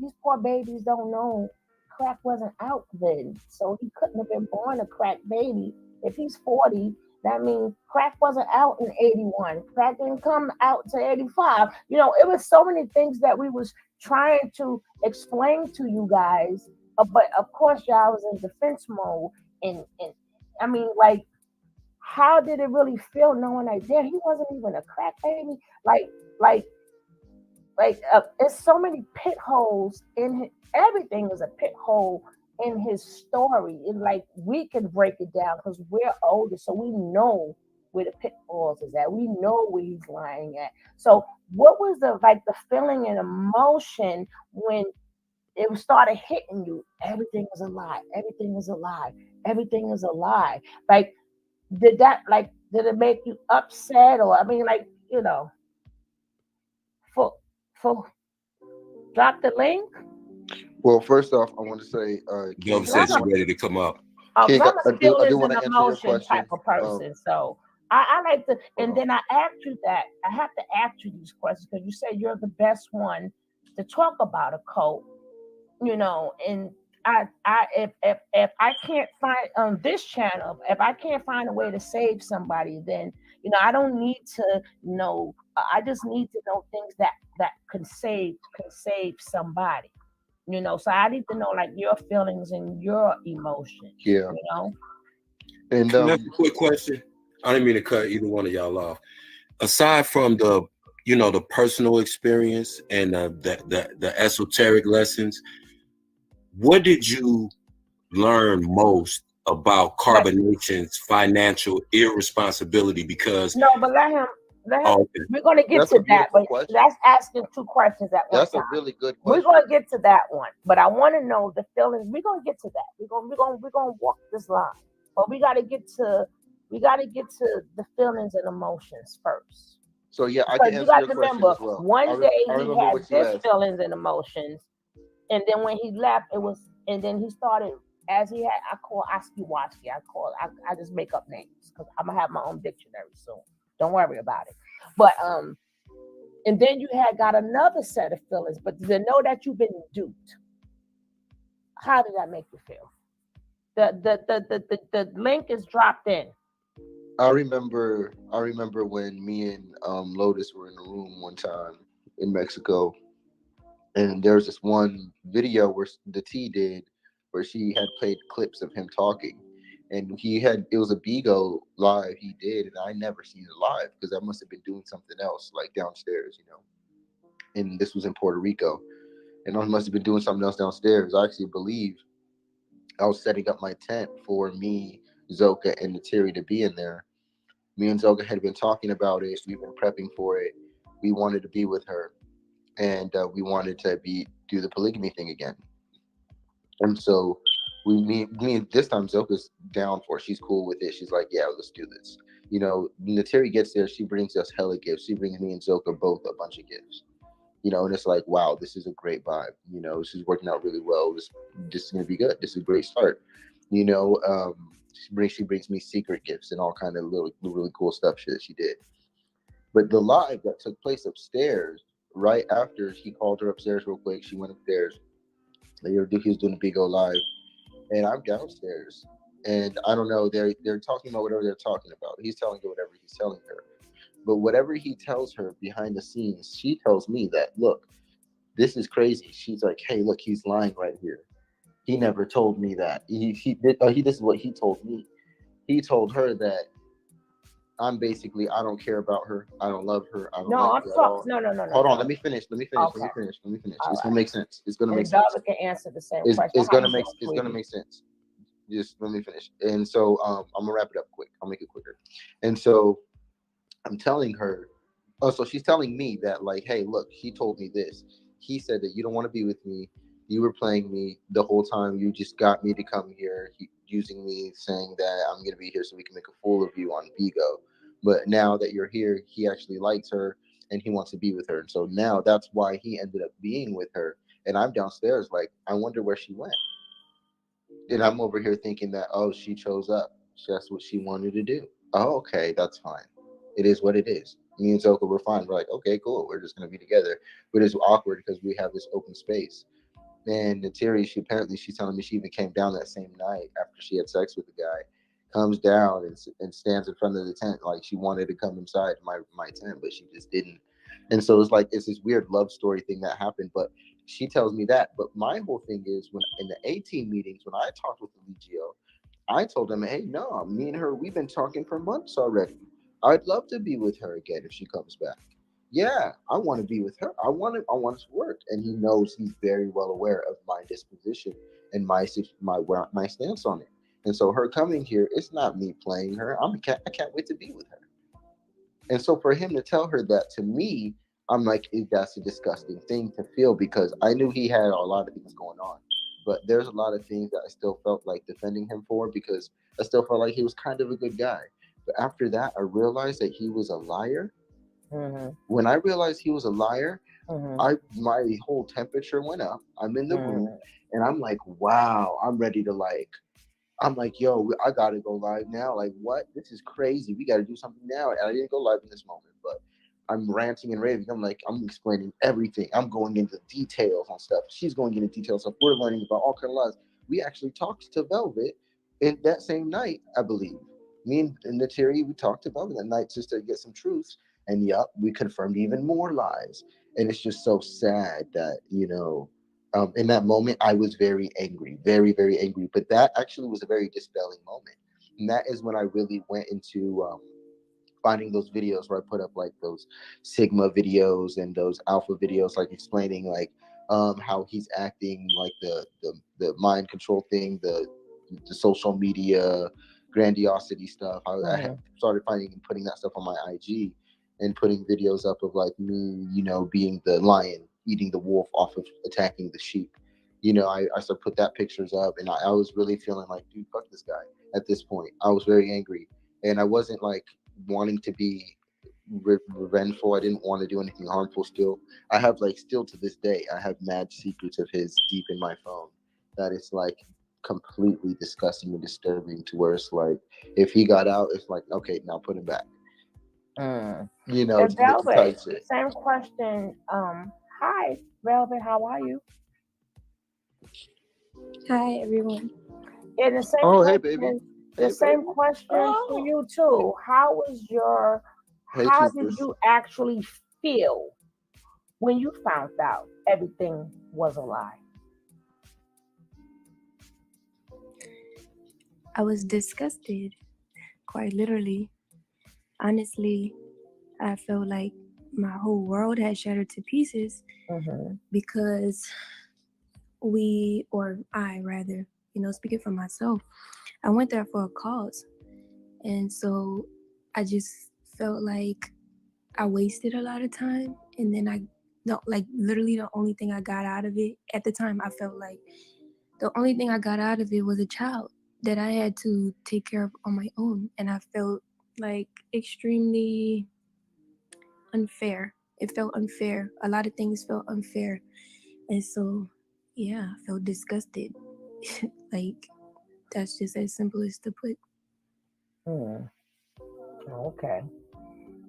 [SPEAKER 1] these poor babies don't know crack wasn't out then. So he couldn't have been born a crack baby. If he's 40, that means crack wasn't out in 81. Crack didn't come out to 85. It was so many things that we was trying to explain to you guys. But of course, y'all was in defense mode. And I mean, like, how did it really feel knowing that, damn, he wasn't even a crack baby? Like, there's so many pit holes in everything is a pit hole in his story. And like we can break it down because we're older, so we know where the pitfalls is at. We know where he's lying at. So what was the feeling and emotion when it started hitting you? Everything is a lie. Everything is a lie. Everything is a lie. Like, did it make you upset? Or I mean, like, for for drop the link.
[SPEAKER 2] Well, first off, I want to say,
[SPEAKER 3] Dope
[SPEAKER 2] King,
[SPEAKER 1] Cause
[SPEAKER 2] I
[SPEAKER 3] said
[SPEAKER 1] I'm
[SPEAKER 3] she
[SPEAKER 1] a,
[SPEAKER 2] do,
[SPEAKER 3] ready to come up.
[SPEAKER 1] cause
[SPEAKER 2] King,
[SPEAKER 1] I'm a
[SPEAKER 2] I do
[SPEAKER 1] feelings
[SPEAKER 2] want
[SPEAKER 1] and
[SPEAKER 2] to answer your
[SPEAKER 1] emotion type
[SPEAKER 2] question.
[SPEAKER 1] of person. So I like to,
[SPEAKER 2] Hold
[SPEAKER 1] and
[SPEAKER 2] on.
[SPEAKER 1] then I ask you that. I have to ask you these questions because you say you're the best one to talk about a cult. And if I can't find on this channel, if I can't find a way to save somebody, then I don't need to know. I just need to know things that can save somebody. So I need to know like your feelings and your emotions.
[SPEAKER 2] Yeah, and
[SPEAKER 3] Can I ask a quick question? I didn't mean to cut either one of y'all off. Aside from the personal experience and the esoteric lessons, what did you learn most about
[SPEAKER 1] But
[SPEAKER 3] carbonation's financial irresponsibility? Because
[SPEAKER 1] no, but let him.
[SPEAKER 3] oh, okay.
[SPEAKER 1] We're gonna get
[SPEAKER 2] that's
[SPEAKER 1] to
[SPEAKER 2] a
[SPEAKER 1] that,
[SPEAKER 2] beautiful
[SPEAKER 1] but
[SPEAKER 2] question.
[SPEAKER 1] that's asking two questions at one
[SPEAKER 2] That's a
[SPEAKER 1] time.
[SPEAKER 2] really good
[SPEAKER 1] We're
[SPEAKER 2] question.
[SPEAKER 1] gonna get to that one, but I want to know the feelings. We're gonna get to that. We're gonna walk this line, but we gotta get to the feelings and emotions first.
[SPEAKER 2] So yeah, I
[SPEAKER 1] Because
[SPEAKER 2] can
[SPEAKER 1] you
[SPEAKER 2] answer
[SPEAKER 1] got
[SPEAKER 2] your
[SPEAKER 1] to
[SPEAKER 2] question
[SPEAKER 1] remember,
[SPEAKER 2] as well.
[SPEAKER 1] one day
[SPEAKER 2] I
[SPEAKER 1] he
[SPEAKER 2] remember
[SPEAKER 1] had
[SPEAKER 2] what you
[SPEAKER 1] this
[SPEAKER 2] asked.
[SPEAKER 1] feelings and emotions, and then when he left, it was, and then he started as he had. I call Oski Waski. I just make up names because I'm gonna have my own dictionary soon. Don't worry about it. But and then you had got another set of feelings, but to know that you've been duped, how did that make you feel? The link is dropped in.
[SPEAKER 2] I remember when me and Lotus were in a room one time in Mexico, and there was this one video where the T did, where she had played clips of him talking, and it was a Bigo live he did, and I never seen it live because I must have been doing something else like downstairs. And this was in Puerto Rico, and I must have been doing something else downstairs. I actually believe I was setting up my tent for me, Zoka, and Natiri to be in there. Me and Zoka had been talking about it. We've been prepping for it. We wanted to be with her, and we wanted to do the polygamy thing again. And so me this time Zoka's down for it. She's cool with it. She's like, yeah, let's do this. Nateri gets there. She brings us hella gifts. She brings me and Zoka both a bunch of gifts. And it's like, wow, this is a great vibe. This is working out really well. This is gonna be good. This is a great start. She brings me secret gifts and all kind of little really cool stuff that she did. But the live that took place upstairs, right after he called her upstairs real quick, she went upstairs. He was doing a big O live, and I'm downstairs, and I don't know. They're talking about whatever they're talking about. He's telling her whatever he's telling her, but whatever he tells her behind the scenes, she tells me that, look, this is crazy. She's like, hey, look, he's lying right here. He never told me that. He did. This is what he told me. He told her that I don't care about her. I don't love her. I don't
[SPEAKER 1] No,
[SPEAKER 2] like
[SPEAKER 1] I'm
[SPEAKER 2] her at
[SPEAKER 1] talking.
[SPEAKER 2] all.
[SPEAKER 1] No, no, no, no,
[SPEAKER 2] Hold on.
[SPEAKER 1] no.
[SPEAKER 2] Let me finish. Let me finish. Let
[SPEAKER 1] Okay,
[SPEAKER 2] me finish. Let me finish.
[SPEAKER 1] all
[SPEAKER 2] It's gonna
[SPEAKER 1] right.
[SPEAKER 2] make sense. It's gonna make
[SPEAKER 1] And the
[SPEAKER 2] sense.
[SPEAKER 1] other can answer the same
[SPEAKER 2] It's,
[SPEAKER 1] question.
[SPEAKER 2] it's
[SPEAKER 1] How
[SPEAKER 2] gonna
[SPEAKER 1] you
[SPEAKER 2] make
[SPEAKER 1] doing,
[SPEAKER 2] it's gonna
[SPEAKER 1] sweetie?
[SPEAKER 2] make sense. Just let me finish. And so I'm gonna wrap it up quick. I'll make it quicker. And so I'm telling her, oh, so she's telling me that, like, hey, look, he told me this. He said that you don't want to be with me. You were playing me the whole time. You just got me to come here, using me, saying that I'm going to be here so we can make a fool of you on Vigo. But now that you're here, he actually likes her and he wants to be with her. And so now that's why he ended up being with her. And I'm downstairs, like, I wonder where she went. And I'm over here thinking that, oh, she chose up. That's what she wanted to do. Oh, okay, that's fine. It is what it is. Me and Zoka were fine. We're like, okay, cool. We're just gonna be together. But it's awkward because we have this open space. And Natiri, she's telling me she even came down that same night after she had sex with the guy, comes down and stands in front of the tent like she wanted to come inside my tent, but she just didn't. And so it's like it's this weird love story thing that happened. But she tells me that. But my whole thing is when in the 18 meetings when I talked with the Legio, I told them, hey, no, me and her, we've been talking for months already. I'd love to be with her again if she comes back. Yeah, I want to be with her. I want it to work. And he knows he's very well aware of my disposition and my stance on it. And so her coming here, it's not me playing her. I can't wait to be with her. And so for him to tell her that to me, I'm like, that's a disgusting thing to feel because I knew he had a lot of things going on. But there's a lot of things that I still felt like defending him for because I still felt like he was kind of a good guy. But after that, I realized that he was a liar.
[SPEAKER 1] Mm-hmm.
[SPEAKER 2] When I realized he was a liar,
[SPEAKER 1] Mm-hmm.
[SPEAKER 2] I my whole temperature went up. I'm in the room
[SPEAKER 1] Mm-hmm.
[SPEAKER 2] and I'm like, wow, I'm ready to like I'm like, yo, I gotta go live now. Like, what? This is crazy. We gotta do something now. And I didn't go live in this moment, but I'm ranting and raving. I'm like, I'm explaining everything. I'm going into details on stuff. She's going into details stuff. We're learning about all kinds of lies. We actually talked to Velvet in that same night, I believe. Me and Natiri, we talked to Velvet that night just to get some truths. And yup, we confirmed even more lies. And it's just so sad that, in that moment, I was very angry, very, very angry. But that actually was a very dispelling moment. And that is when I really went into finding those videos where I put up like those Sigma videos and those Alpha videos, like explaining like how he's acting, like the mind control thing, the social media grandiosity stuff. I
[SPEAKER 1] Mm-hmm.
[SPEAKER 2] started finding and putting that stuff on my IG and putting videos up of like me, being the lion eating the wolf off of attacking the sheep. I started put that pictures up, and I was really feeling like, dude, fuck this guy. At this point, I was very angry, and I wasn't like wanting to be revengeful. I didn't want to do anything harmful. Still, I have like still to this day, I have mad secrets of his deep in my phone that is like completely disgusting and disturbing. To where it's like, if he got out, it's like, okay, now put him back.
[SPEAKER 1] Mm.
[SPEAKER 2] It's
[SPEAKER 1] And
[SPEAKER 2] the type
[SPEAKER 1] Velvet,
[SPEAKER 2] shit.
[SPEAKER 1] same question. Hi, Velvet, how are you?
[SPEAKER 4] Hi everyone.
[SPEAKER 1] And the same
[SPEAKER 2] Oh, hey, baby.
[SPEAKER 1] question, the
[SPEAKER 2] Hey,
[SPEAKER 1] same
[SPEAKER 2] baby.
[SPEAKER 1] question for
[SPEAKER 2] Oh.
[SPEAKER 1] you too.
[SPEAKER 2] Hey,
[SPEAKER 1] How did
[SPEAKER 2] cheapers.
[SPEAKER 1] you actually feel when you found out everything was a lie?
[SPEAKER 4] I was disgusted, quite literally. Honestly, I felt like my whole world had shattered to pieces
[SPEAKER 1] Mm-hmm.
[SPEAKER 4] because we, or I rather, speaking for myself, I went there for a cause. And so I just felt like I wasted a lot of time. And then no, like literally the only thing I got out of it at the time, I felt like the only thing I got out of it was a child that I had to take care of on my own. And I felt like extremely unfair. It felt unfair. A lot of things felt unfair. And so, yeah, I felt disgusted. Like, that's just as simple as to put.
[SPEAKER 1] Mm. Okay.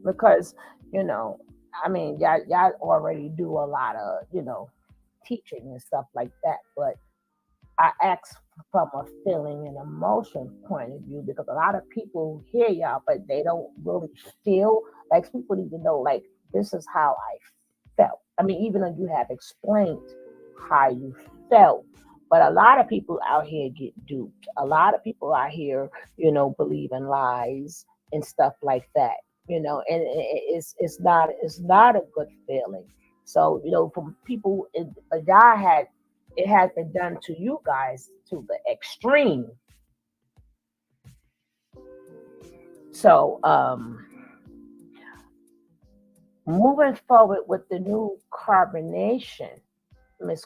[SPEAKER 1] Because, you know, I mean, y'all already do a lot of, teaching and stuff like that, but I ask from a feeling and emotion point of view because a lot of people hear y'all, but they don't really feel like people need to know, like, this is how I felt. I mean, even though you have explained how you felt, but a lot of people out here get duped. A lot of people out here, believe in lies and stuff like that. And it's not a good feeling. So from people, y'all had it has been done to you guys to the extreme. So moving forward with the new carbonation, Miss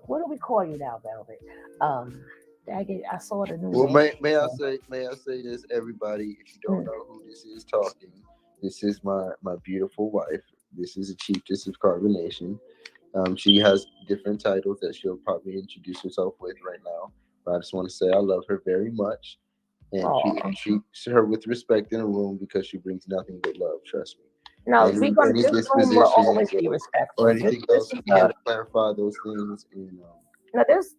[SPEAKER 1] what do we call you now, Velvet? Um I saw the new
[SPEAKER 2] Well,
[SPEAKER 1] name.
[SPEAKER 2] may I say this, everybody? If you don't
[SPEAKER 1] Mm.
[SPEAKER 2] know who this is talking, this is my beautiful wife. This is a chiefess of carbonation. She has different titles that she'll probably introduce herself with right now. But I just want to say I love her very much and
[SPEAKER 1] Oh,
[SPEAKER 2] treat her with respect in a room because she brings nothing but love. Trust me.
[SPEAKER 1] No,
[SPEAKER 2] Any
[SPEAKER 1] we're gonna.
[SPEAKER 2] any
[SPEAKER 1] This room will always
[SPEAKER 2] dispositions
[SPEAKER 1] be
[SPEAKER 2] or
[SPEAKER 1] respectful.
[SPEAKER 2] anything
[SPEAKER 1] This
[SPEAKER 2] else,
[SPEAKER 1] is
[SPEAKER 2] I'm here to clarify those things. And
[SPEAKER 1] no, this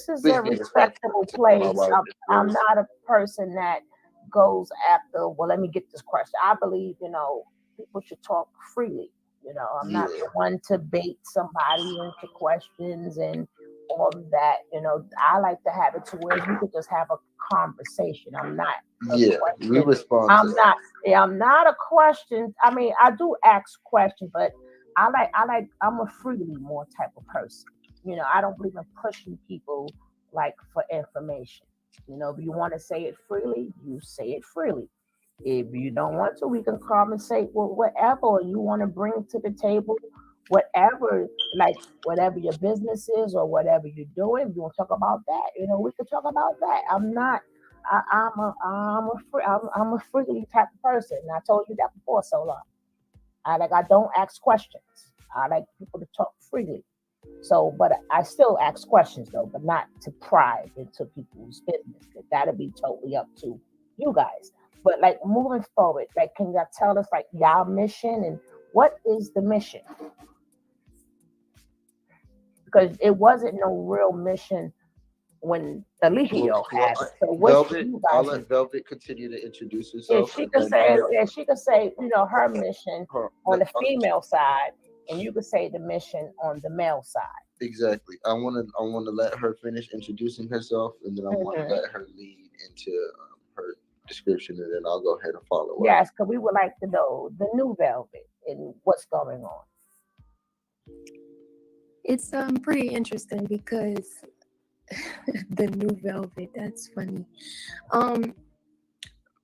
[SPEAKER 1] is
[SPEAKER 2] please
[SPEAKER 1] a
[SPEAKER 2] be respectful
[SPEAKER 1] respectable
[SPEAKER 2] to my
[SPEAKER 1] place.
[SPEAKER 2] wife, of
[SPEAKER 1] I'm
[SPEAKER 2] course.
[SPEAKER 1] not a person that goes after. Well, let me get this question. I believe people should talk freely. I'm not
[SPEAKER 2] Yeah,
[SPEAKER 1] the one to bait somebody into questions and all of that. I like to have it to where you could just have a conversation. I'm not a
[SPEAKER 2] yeah, we
[SPEAKER 1] question.
[SPEAKER 2] respond to
[SPEAKER 1] I'm
[SPEAKER 2] that.
[SPEAKER 1] not. Yeah, I'm not a question. I mean, I do ask questions, but I'm a freely more type of person. I don't believe in pushing people like for information. If you want to say it freely, you say it freely. If you don't want to, we can conversate with whatever you want to bring to the table, whatever, like whatever your business is or whatever you're doing. If you want to talk about that, we can talk about that. I'm not. I'm a freely type of person. And I told you that before so long. I don't ask questions. I like people to talk freely. So, but I still ask questions though, but not to pry into people's business. That'll be totally up to you guys. But like moving forward, like can y'all tell us like y'all mission and what is the mission? Because it wasn't no real mission when Eligio had it. So what's
[SPEAKER 2] Velvet,
[SPEAKER 1] you
[SPEAKER 2] I'll
[SPEAKER 1] guys?
[SPEAKER 2] let Velvet continue to introduce
[SPEAKER 1] Yeah,
[SPEAKER 2] herself,
[SPEAKER 1] she
[SPEAKER 2] and
[SPEAKER 1] could
[SPEAKER 2] then
[SPEAKER 1] say, yeah, she could say, her mission
[SPEAKER 2] her,
[SPEAKER 1] on the female side, and you could say the mission on the male side.
[SPEAKER 2] exactly. I want to let her finish introducing herself, and then I want to
[SPEAKER 1] Hmm.
[SPEAKER 2] let her lead into her description, and then I'll go ahead and follow up.
[SPEAKER 1] Yes, because we would like to know the new velvet and what's going on.
[SPEAKER 4] It's pretty interesting because the new velvet. That's funny. Um,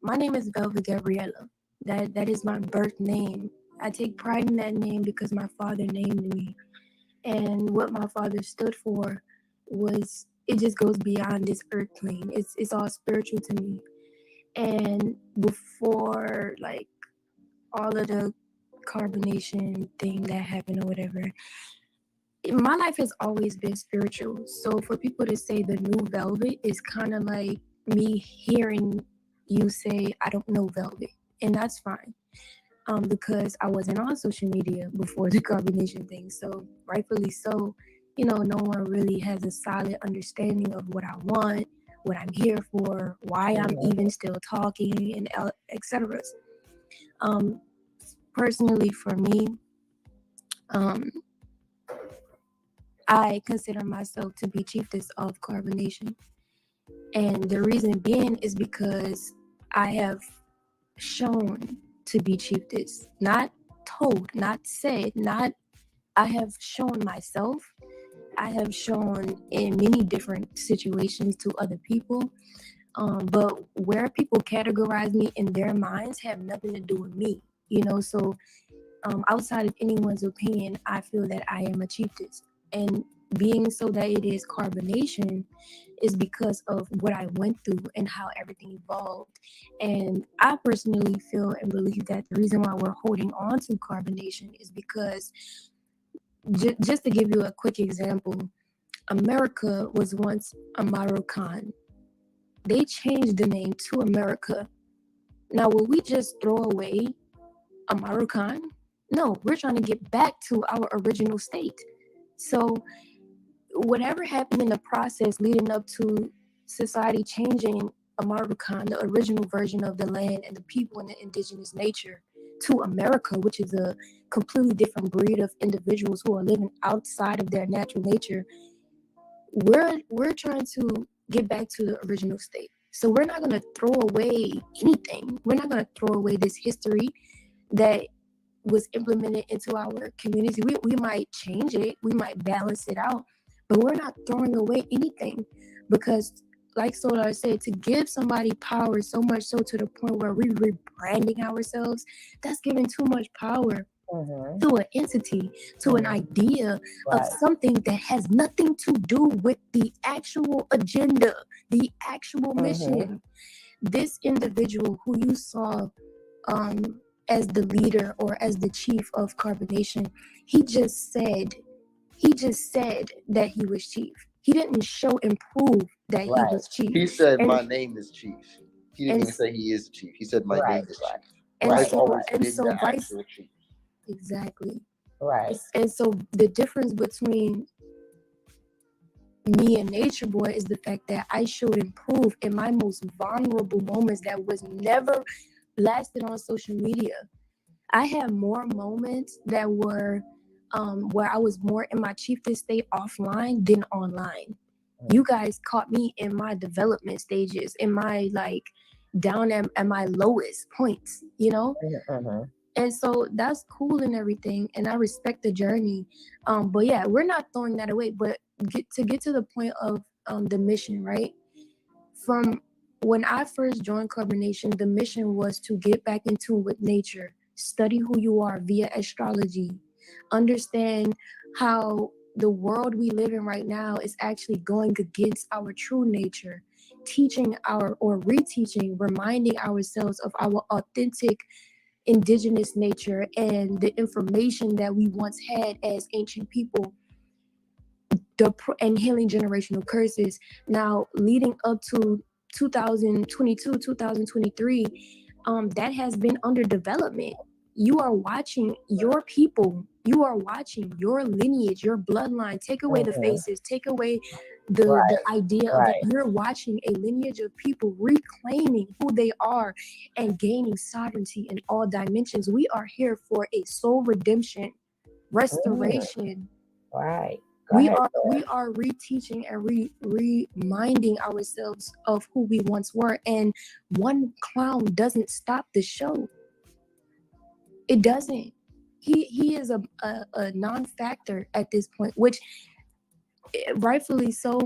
[SPEAKER 4] my name is Velvet Gabriella. That is my birth name. I take pride in that name because my father named me, and what my father stood for was it just goes beyond this earth plane. It's all spiritual to me. And before like all of the carbonation thing that happened or whatever, my life has always been spiritual. So for people to say the new velvet is kind of like me hearing you say I don't know velvet, and that's fine. Because I wasn't on social media before the carbonation thing, so rightfully so, no one really has a solid understanding of what I want, what I'm here for, why I'm
[SPEAKER 1] Mhm.
[SPEAKER 4] even still talking, and etc. Um, personally, for me, um, I consider myself to be chiefess of carbonation. And the reason being is because I have shown to be chiefess, not told, not said, not I have shown myself. I have shown in many different situations to other people. But where people categorize me in their minds have nothing to do with me, So outside of anyone's opinion, I feel that I am a chiefess. And being so that it is carbonation is because of what I went through and how everything evolved. And I personally feel and believe that the reason why we're holding on to carbonation is because, just to give you a quick example, America was once Amarocan. They changed the name to America. Now, will we just throw away Amarocan? No, we're trying to get back to our original state. So whatever happened in the process leading up to society changing American, the original version of the land and the people and the indigenous nature, to America, which is a completely different breed of individuals who are living outside of their natural nature, we're trying to get back to the original state. So we're not going to throw away anything. We're not going to throw away this history that was implemented into our community. We might change it, we might balance it out, but we're not throwing away anything because, like Solar said, to give somebody power so much so to the point where we're rebranding ourselves, that's giving too much power
[SPEAKER 1] Mhm.
[SPEAKER 4] to an entity, to an idea of
[SPEAKER 1] Right.
[SPEAKER 4] something that has nothing to do with the actual agenda, the actual mission. This individual who you saw as the leader or as the chief of carbonation, he just said that he was chief. He didn't show and prove that he
[SPEAKER 1] Right.
[SPEAKER 4] was chief.
[SPEAKER 2] He said,
[SPEAKER 4] And
[SPEAKER 2] "My name is Chief." He didn't
[SPEAKER 4] and
[SPEAKER 2] even say he is Chief. He said, "My
[SPEAKER 1] Right.
[SPEAKER 2] name is
[SPEAKER 1] Right.
[SPEAKER 2] Chief."
[SPEAKER 4] and
[SPEAKER 2] I've
[SPEAKER 1] Right.
[SPEAKER 4] so
[SPEAKER 2] always
[SPEAKER 1] Right.
[SPEAKER 4] and
[SPEAKER 2] been
[SPEAKER 4] so
[SPEAKER 2] the
[SPEAKER 4] vice
[SPEAKER 2] actual Chief.
[SPEAKER 4] Exactly.
[SPEAKER 1] Right.
[SPEAKER 4] And so the difference between me and Nature Boy is the fact that I showed improve in my most vulnerable moments that was never lasted on social media. I had more moments that were where I was more in my chiefest state offline than online. You guys caught me in my development stages, in my like down at my lowest points, you know?
[SPEAKER 1] Mm-hmm.
[SPEAKER 4] And so that's cool and everything, and I respect the journey. But yeah, we're not throwing that away. But get to the point of the mission, right? From when I first joined Carbonation, the mission was to get back in tune with nature, study who you are via astrology, understand how the world we live in right now is actually going against our true nature, teaching our or reteaching, reminding ourselves of our authentic indigenous nature and the information that we once had as ancient people, and healing generational curses. Now, leading up to 2022, 2023, that has been under development. You are watching your people, you are watching your lineage, your bloodline. Take away the
[SPEAKER 1] Mm-hmm.
[SPEAKER 4] faces, take away the
[SPEAKER 1] Right.
[SPEAKER 4] idea of it.
[SPEAKER 1] Right.
[SPEAKER 4] You're watching a lineage of people reclaiming who they are and gaining sovereignty in all dimensions. We are here for a soul redemption,
[SPEAKER 1] Mm.
[SPEAKER 4] restoration.
[SPEAKER 1] Right. Go
[SPEAKER 4] we
[SPEAKER 1] ahead,
[SPEAKER 4] are
[SPEAKER 1] Joy.
[SPEAKER 4] we are reteaching and reminding ourselves of who we once were, and one clown doesn't stop the show. It doesn't. He is a non-factor at this point, which rightfully so.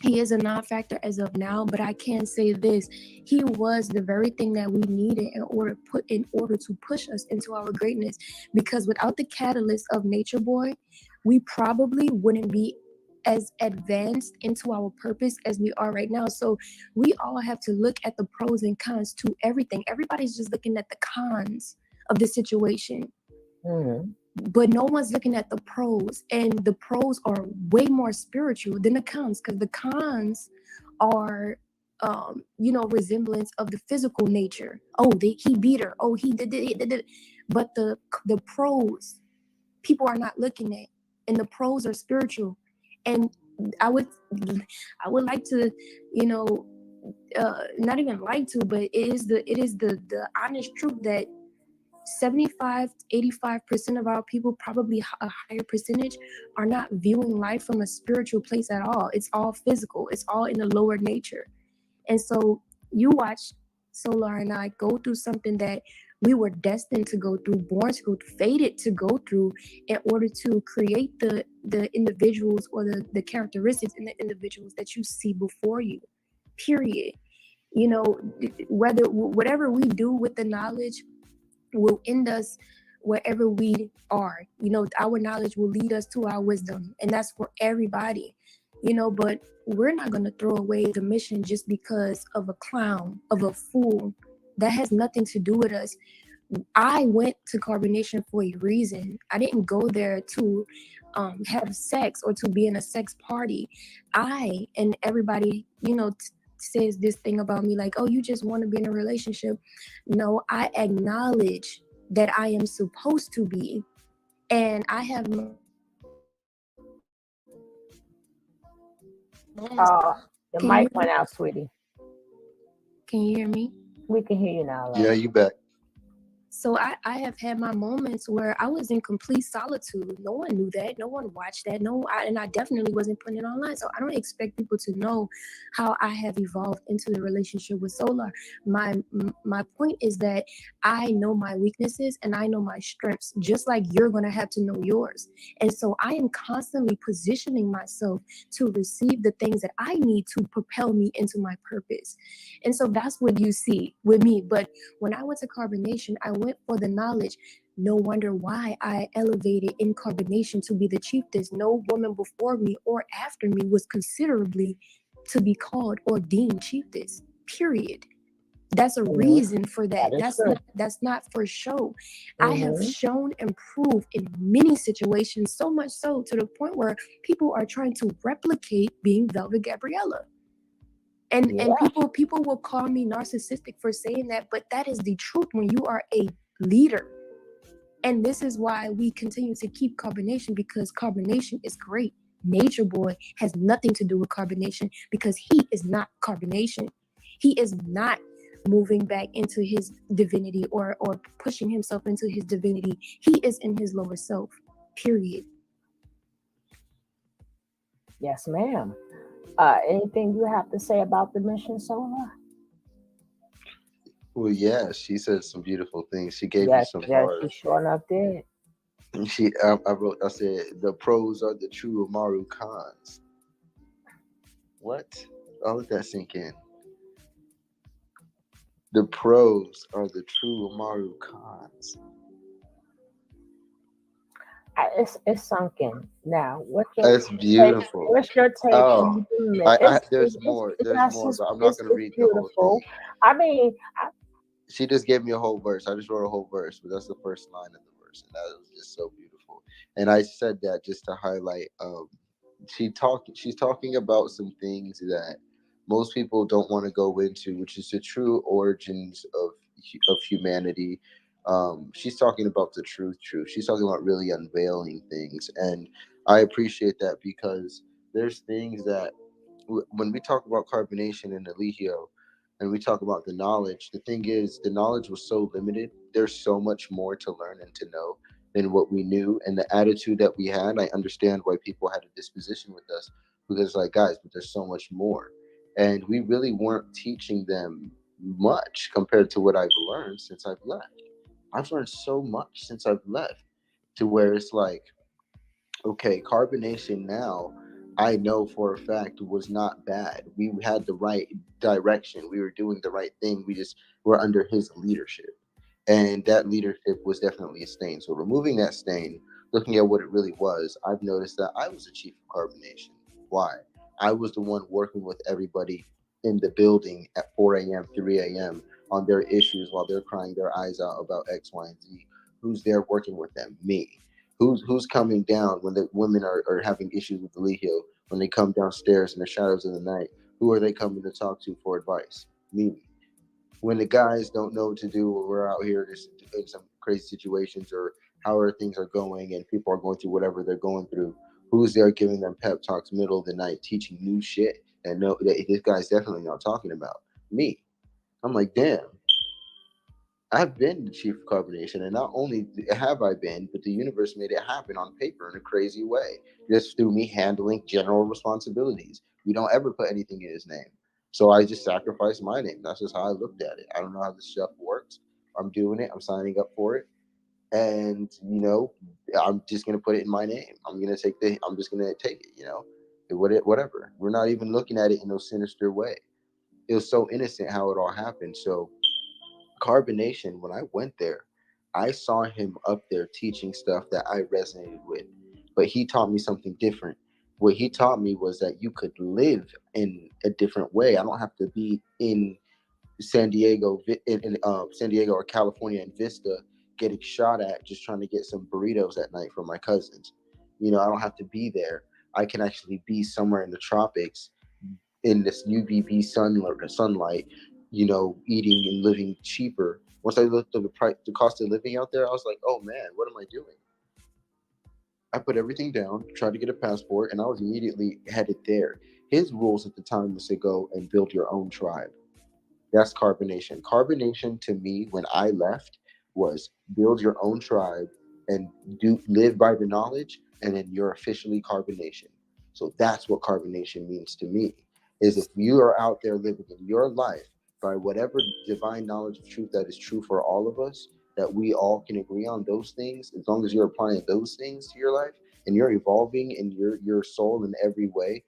[SPEAKER 4] He is a non-factor as of now, but I can say this: he was the very thing that we needed in order to push us into our greatness. Because without the catalyst of Nature Boy, we probably wouldn't be as advanced into our purpose as we are right now. So we all have to look at the pros and cons to everything. Everybody's just looking at the cons of the situation,
[SPEAKER 1] Mm-hmm.
[SPEAKER 4] but no one's looking at the pros, and the pros are way more spiritual than the cons, because the cons are resemblance of the physical nature. Oh, he beat her. Oh, he did. But the pros, people are not looking at, and the pros are spiritual. And i would like to, you know not even like to, but it is the honest truth that 75 to 85% of our people, probably a higher percentage, are not viewing life from a spiritual place at all. It's all physical, it's all in the lower nature. And so you watch Solar and I go through something that we were destined to go through, born to go through, fated to go through, in order to create the individuals or the characteristics in the individuals that you see before you, period. You know, whatever we do with the knowledge will end us wherever we are. Our knowledge will lead us to our wisdom, and that's for everybody. But we're not going to throw away the mission just because of a clown, of a fool. That has nothing to do with us. I went to Carbonation for a reason. I didn't go there to have sex or to be in a sex party. And everybody, says this thing about me like, oh, you just want to be in a relationship. No, I acknowledge that I am supposed to be. And I have
[SPEAKER 1] The
[SPEAKER 4] Can you
[SPEAKER 1] mic went out, sweetie.
[SPEAKER 4] can you hear me?
[SPEAKER 1] We can hear you now, love.
[SPEAKER 2] Yeah, you back.
[SPEAKER 4] So I have had my moments where I was in complete solitude. No one knew that. No one watched that. And I definitely wasn't putting it online. So I don't expect people to know how I have evolved into the relationship with Solar. My point is that I know my weaknesses and I know my strengths, just like you're going to have to know yours. And so I am constantly positioning myself to receive the things that I need to propel me into my purpose. And so that's what you see with me. But when I went to Carbonation, I went for the knowledge. No wonder why I elevated in Carbonation to be the chiefess. No woman before me or after me was considerably to be called or deemed chiefess, period. That's a reason for that.
[SPEAKER 1] That is true.
[SPEAKER 4] That's not for show. I have shown and proved in many situations, so much so to the point where people are trying to replicate being Velvet Gabriella. And people will call me narcissistic for saying that, but that is the truth. When you are a leader And this is why we continue to keep carbonation, because carbonation is great. Nature Boy has nothing to do with carbonation because he is not carbonation. He is not moving back into his divinity or pushing himself into his divinity. He is in his lower self, period.
[SPEAKER 1] Yes, ma'am. Anything you have to say about the mission, Solar?
[SPEAKER 2] Well, yeah, she said some beautiful things. She gave me
[SPEAKER 1] Yes,
[SPEAKER 2] some
[SPEAKER 1] yes,
[SPEAKER 2] bars.
[SPEAKER 1] she sure enough did.
[SPEAKER 2] I said, the pros are the true Amaru Khans. What? I'll let that sink in. The pros are the true Amaru Khans.
[SPEAKER 1] It's sunk in. Now,
[SPEAKER 2] That's beautiful.
[SPEAKER 1] what's your take
[SPEAKER 2] Oh,
[SPEAKER 1] on the myth?
[SPEAKER 2] there's more. There's
[SPEAKER 1] Yes,
[SPEAKER 2] more, but I'm not gonna
[SPEAKER 1] it's
[SPEAKER 2] read the whole
[SPEAKER 1] beautiful.
[SPEAKER 2] thing.
[SPEAKER 1] I mean,
[SPEAKER 2] She just gave me a whole verse. I just wrote a whole verse, but that's the first line of the verse, and that was just so beautiful. And I said that just to highlight. She's talking about some things that most people don't want to go into, which is the true origins of humanity. She's talking about the truth. She's talking about really unveiling things, and I appreciate that because there's things that when we talk about carbonation and Eligio, and we talk about the knowledge, the thing is, the knowledge was so limited. There's so much more to learn and to know than what we knew. And the attitude that we had, I understand why people had a disposition with us because, like, guys, but there's so much more. And we really weren't teaching them much compared to what I've learned since I've left. I've learned so much since I've left to where it's like, okay, carbonation now, I know for a fact was not bad. We had the right direction. We were doing the right thing. We just were under his leadership. And that leadership was definitely a stain. So removing that stain, looking at what it really was, I've noticed that I was the chief of carbonation. Why? I was the one working with everybody in the building at 4 a.m., 3 a.m. on their issues while they're crying their eyes out about X, Y, and Z. Who's there working with them? Me. Who's coming down when the women are having issues with the Lehio, when they come downstairs in the shadows of the night? Who are they coming to talk to for advice? Me. When the guys don't know what to do, or we're out here just in some crazy situations, or how things are going, and people are going through whatever they're going through, who's there giving them pep talks middle of the night, teaching new shit? And no, this guy's definitely not talking about me. I'm like, damn, I've been the chief of carbonation, and not only have I been, but the universe made it happen on paper in a crazy way, just through me handling general responsibilities. We don't ever put anything in his name. So I just sacrificed my name. That's just how I looked at it. I don't know how this stuff works. I'm doing it. I'm signing up for it. And, I'm just going to put it in my name. I'm just going to take it, whatever. We're not even looking at it in no sinister way. It was so innocent how it all happened. So, carbonation, when I went there, I saw him up there teaching stuff that I resonated with, but he taught me something different. What he taught me was that you could live in a different way. I don't have to be in San Diego, San Diego or California in Vista, getting shot at just trying to get some burritos at night from my cousins. I don't have to be there. I can actually be somewhere in the tropics in this UVB sunlight, eating and living cheaper. Once I looked at the cost of living out there, I was like, oh man, what am I doing? I put everything down, tried to get a passport, and I was immediately headed there. His rules at the time was to go and build your own tribe. That's carbonation. Carbonation to me, when I left, was build your own tribe and live by the knowledge, and then you're officially carbonation. So that's what carbonation means to me. Is if you are out there living in your life by whatever divine knowledge of truth that is true for all of us, that we all can agree on those things, as long as you're applying those things to your life and you're evolving in your soul in every way,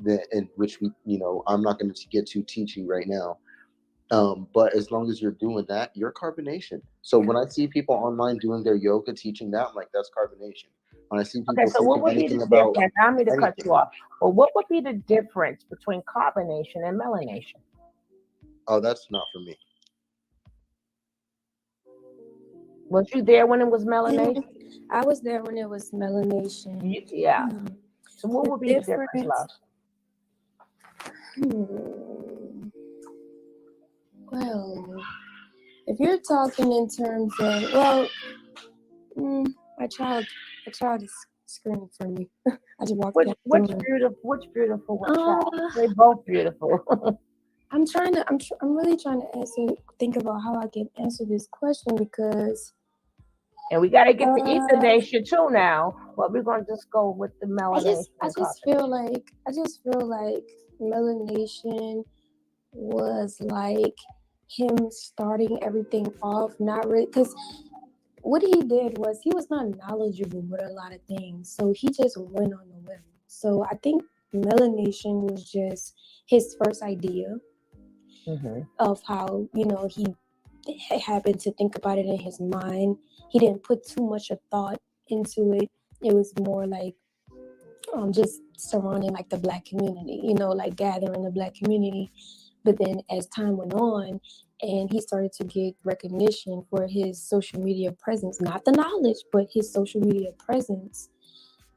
[SPEAKER 2] that in which I'm not going to get too teachy right now, but as long as you're doing that, you're carbonation. So when I see people online doing their yoga, teaching that, I'm like, that's carbonation. When I see
[SPEAKER 1] okay,
[SPEAKER 2] people
[SPEAKER 1] so what
[SPEAKER 2] teaching
[SPEAKER 1] would be the
[SPEAKER 2] anything about
[SPEAKER 1] difference? I don't mean to cut
[SPEAKER 2] anything,
[SPEAKER 1] you off, but what would be the difference between carbonation and melanation?
[SPEAKER 2] oh, that's not for me.
[SPEAKER 1] Was you there when it was melanation?
[SPEAKER 4] I was there when it was melanation.
[SPEAKER 1] Yeah. So what
[SPEAKER 4] The
[SPEAKER 1] would be the difference, love?
[SPEAKER 4] Well, if you're talking in terms of, well, My child is screaming for me. I just walked down the room.
[SPEAKER 1] Which beautiful what child?
[SPEAKER 4] Uh,
[SPEAKER 1] They both beautiful.
[SPEAKER 4] I'm really trying to think about how I can answer this question because
[SPEAKER 1] And we got to get the Ether
[SPEAKER 4] uh,
[SPEAKER 1] Nation too now. But we're gonna just go with the melanation
[SPEAKER 4] I
[SPEAKER 1] and
[SPEAKER 4] just feel
[SPEAKER 1] carbonation.
[SPEAKER 4] like melanation was like him starting everything off, not really because what he did was he was not knowledgeable with a lot of things, so he just went on the whim. So I think melanation was just his first idea
[SPEAKER 1] Hmm.
[SPEAKER 4] of how he happened to think about it in his mind. He didn't put too much of thought into it. It was more like just surrounding like the black community, like gathering the black community. But then as time went on and he started to get recognition for his social media presence, not the knowledge, but his social media presence,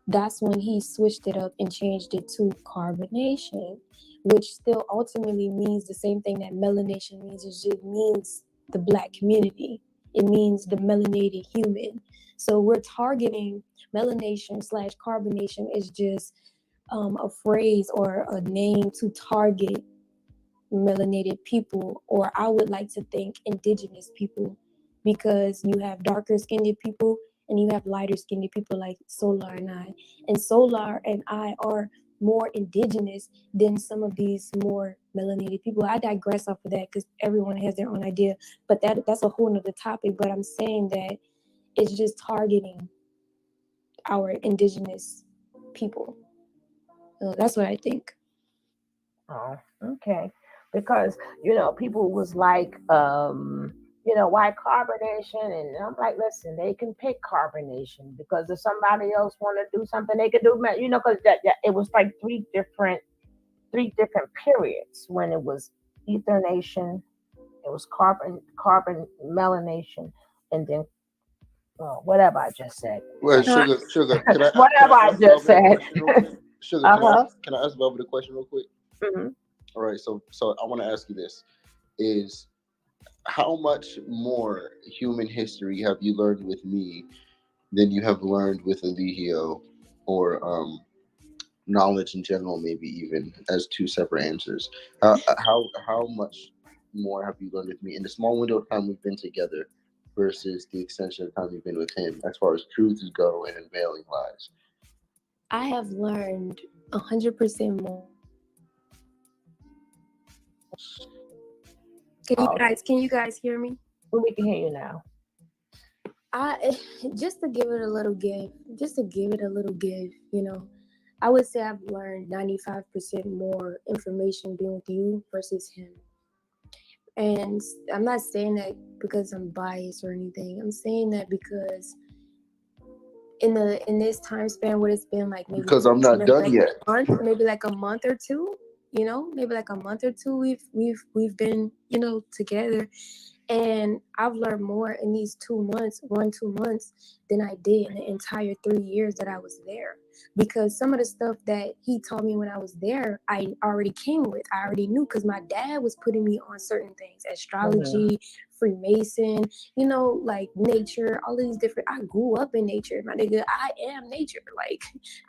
[SPEAKER 4] that's when he switched it up and changed it to carbonation, which still ultimately means the same thing that melanation means. It just means the black community. It means the melanated human. So we're targeting melanation slash carbonation is just a phrase or a name to target melanated people, or I would like to think indigenous people, because you have darker skinned people and you have lighter skinned people like Solar and I. And Solar and I are more indigenous than some of these more melanated people. I digress off of that because everyone has their own idea, but that's a whole nother topic. But I'm saying that it's just targeting our indigenous people. So that's what I think.
[SPEAKER 1] Oh, okay. Because people was like, why carbonation? And I'm like, listen, they can pick carbonation because if somebody else want to do something, they could do. Because that it was like three different periods when it was ether nation, it was carbon melanation, and then whatever I just said.
[SPEAKER 2] Well, sugar, can
[SPEAKER 1] Whatever
[SPEAKER 2] I
[SPEAKER 1] I
[SPEAKER 2] ask
[SPEAKER 1] just
[SPEAKER 2] Velvet a
[SPEAKER 1] said.
[SPEAKER 2] question real quick? Sugar,
[SPEAKER 1] Uh-huh.
[SPEAKER 2] can I ask Velvet a question real quick?
[SPEAKER 1] Hmm.
[SPEAKER 2] All right, so I want to ask you this: is how much more human history have you learned with me than you have learned with Eligio, or knowledge in general, maybe even as two separate answers? How much more have you learned with me in the small window of time we've been together versus the extension of time you've been with him, as far as truths go and unveiling lies?
[SPEAKER 4] I have learned 100% more.
[SPEAKER 1] Oh,
[SPEAKER 4] Can you guys hear me?
[SPEAKER 1] well, we can hear you now.
[SPEAKER 4] I just to give it a little give, just to give it a little give, I would say I've learned 95% more information being with you versus him. And I'm not saying that because I'm biased or anything. I'm saying that because in this time span, what it's been like
[SPEAKER 2] Because I'm not done yet.
[SPEAKER 4] maybe like a month or two, maybe like a month or two we've been, together. And I've learned more in these 2 months, 2 months, than I did in the entire 3 years that I was there. Because some of the stuff that he taught me when I was there, I already came with. I already knew because my dad was putting me on certain things,
[SPEAKER 1] Hmm.
[SPEAKER 4] astrology, Freemason, like nature, all of these different. I grew up in nature, my nigga. I am nature. Like,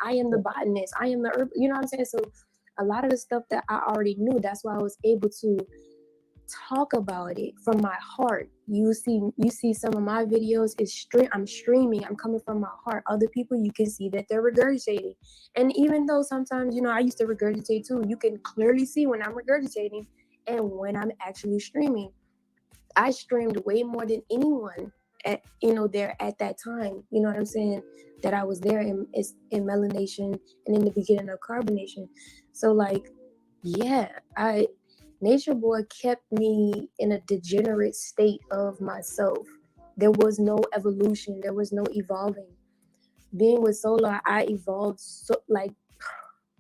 [SPEAKER 4] I am the botanist. I am the herb. You know what I'm saying? So a lot of the stuff that I already knew, that's why I was able to talk about it from my heart. You see some of my videos is I'm streaming, I'm coming from my heart. Other people, you can see that they're regurgitating. And even though sometimes, I used to regurgitate too, you can clearly see when I'm regurgitating and when I'm actually streaming. I streamed way more than anyone at there at that time. You know what I'm saying? That I was there in melanation and in the beginning of carbonation. So like, yeah, I Nature Boy kept me in a degenerate state of myself. There was no evolution. There was no evolving. Being with Solar, I evolved so like,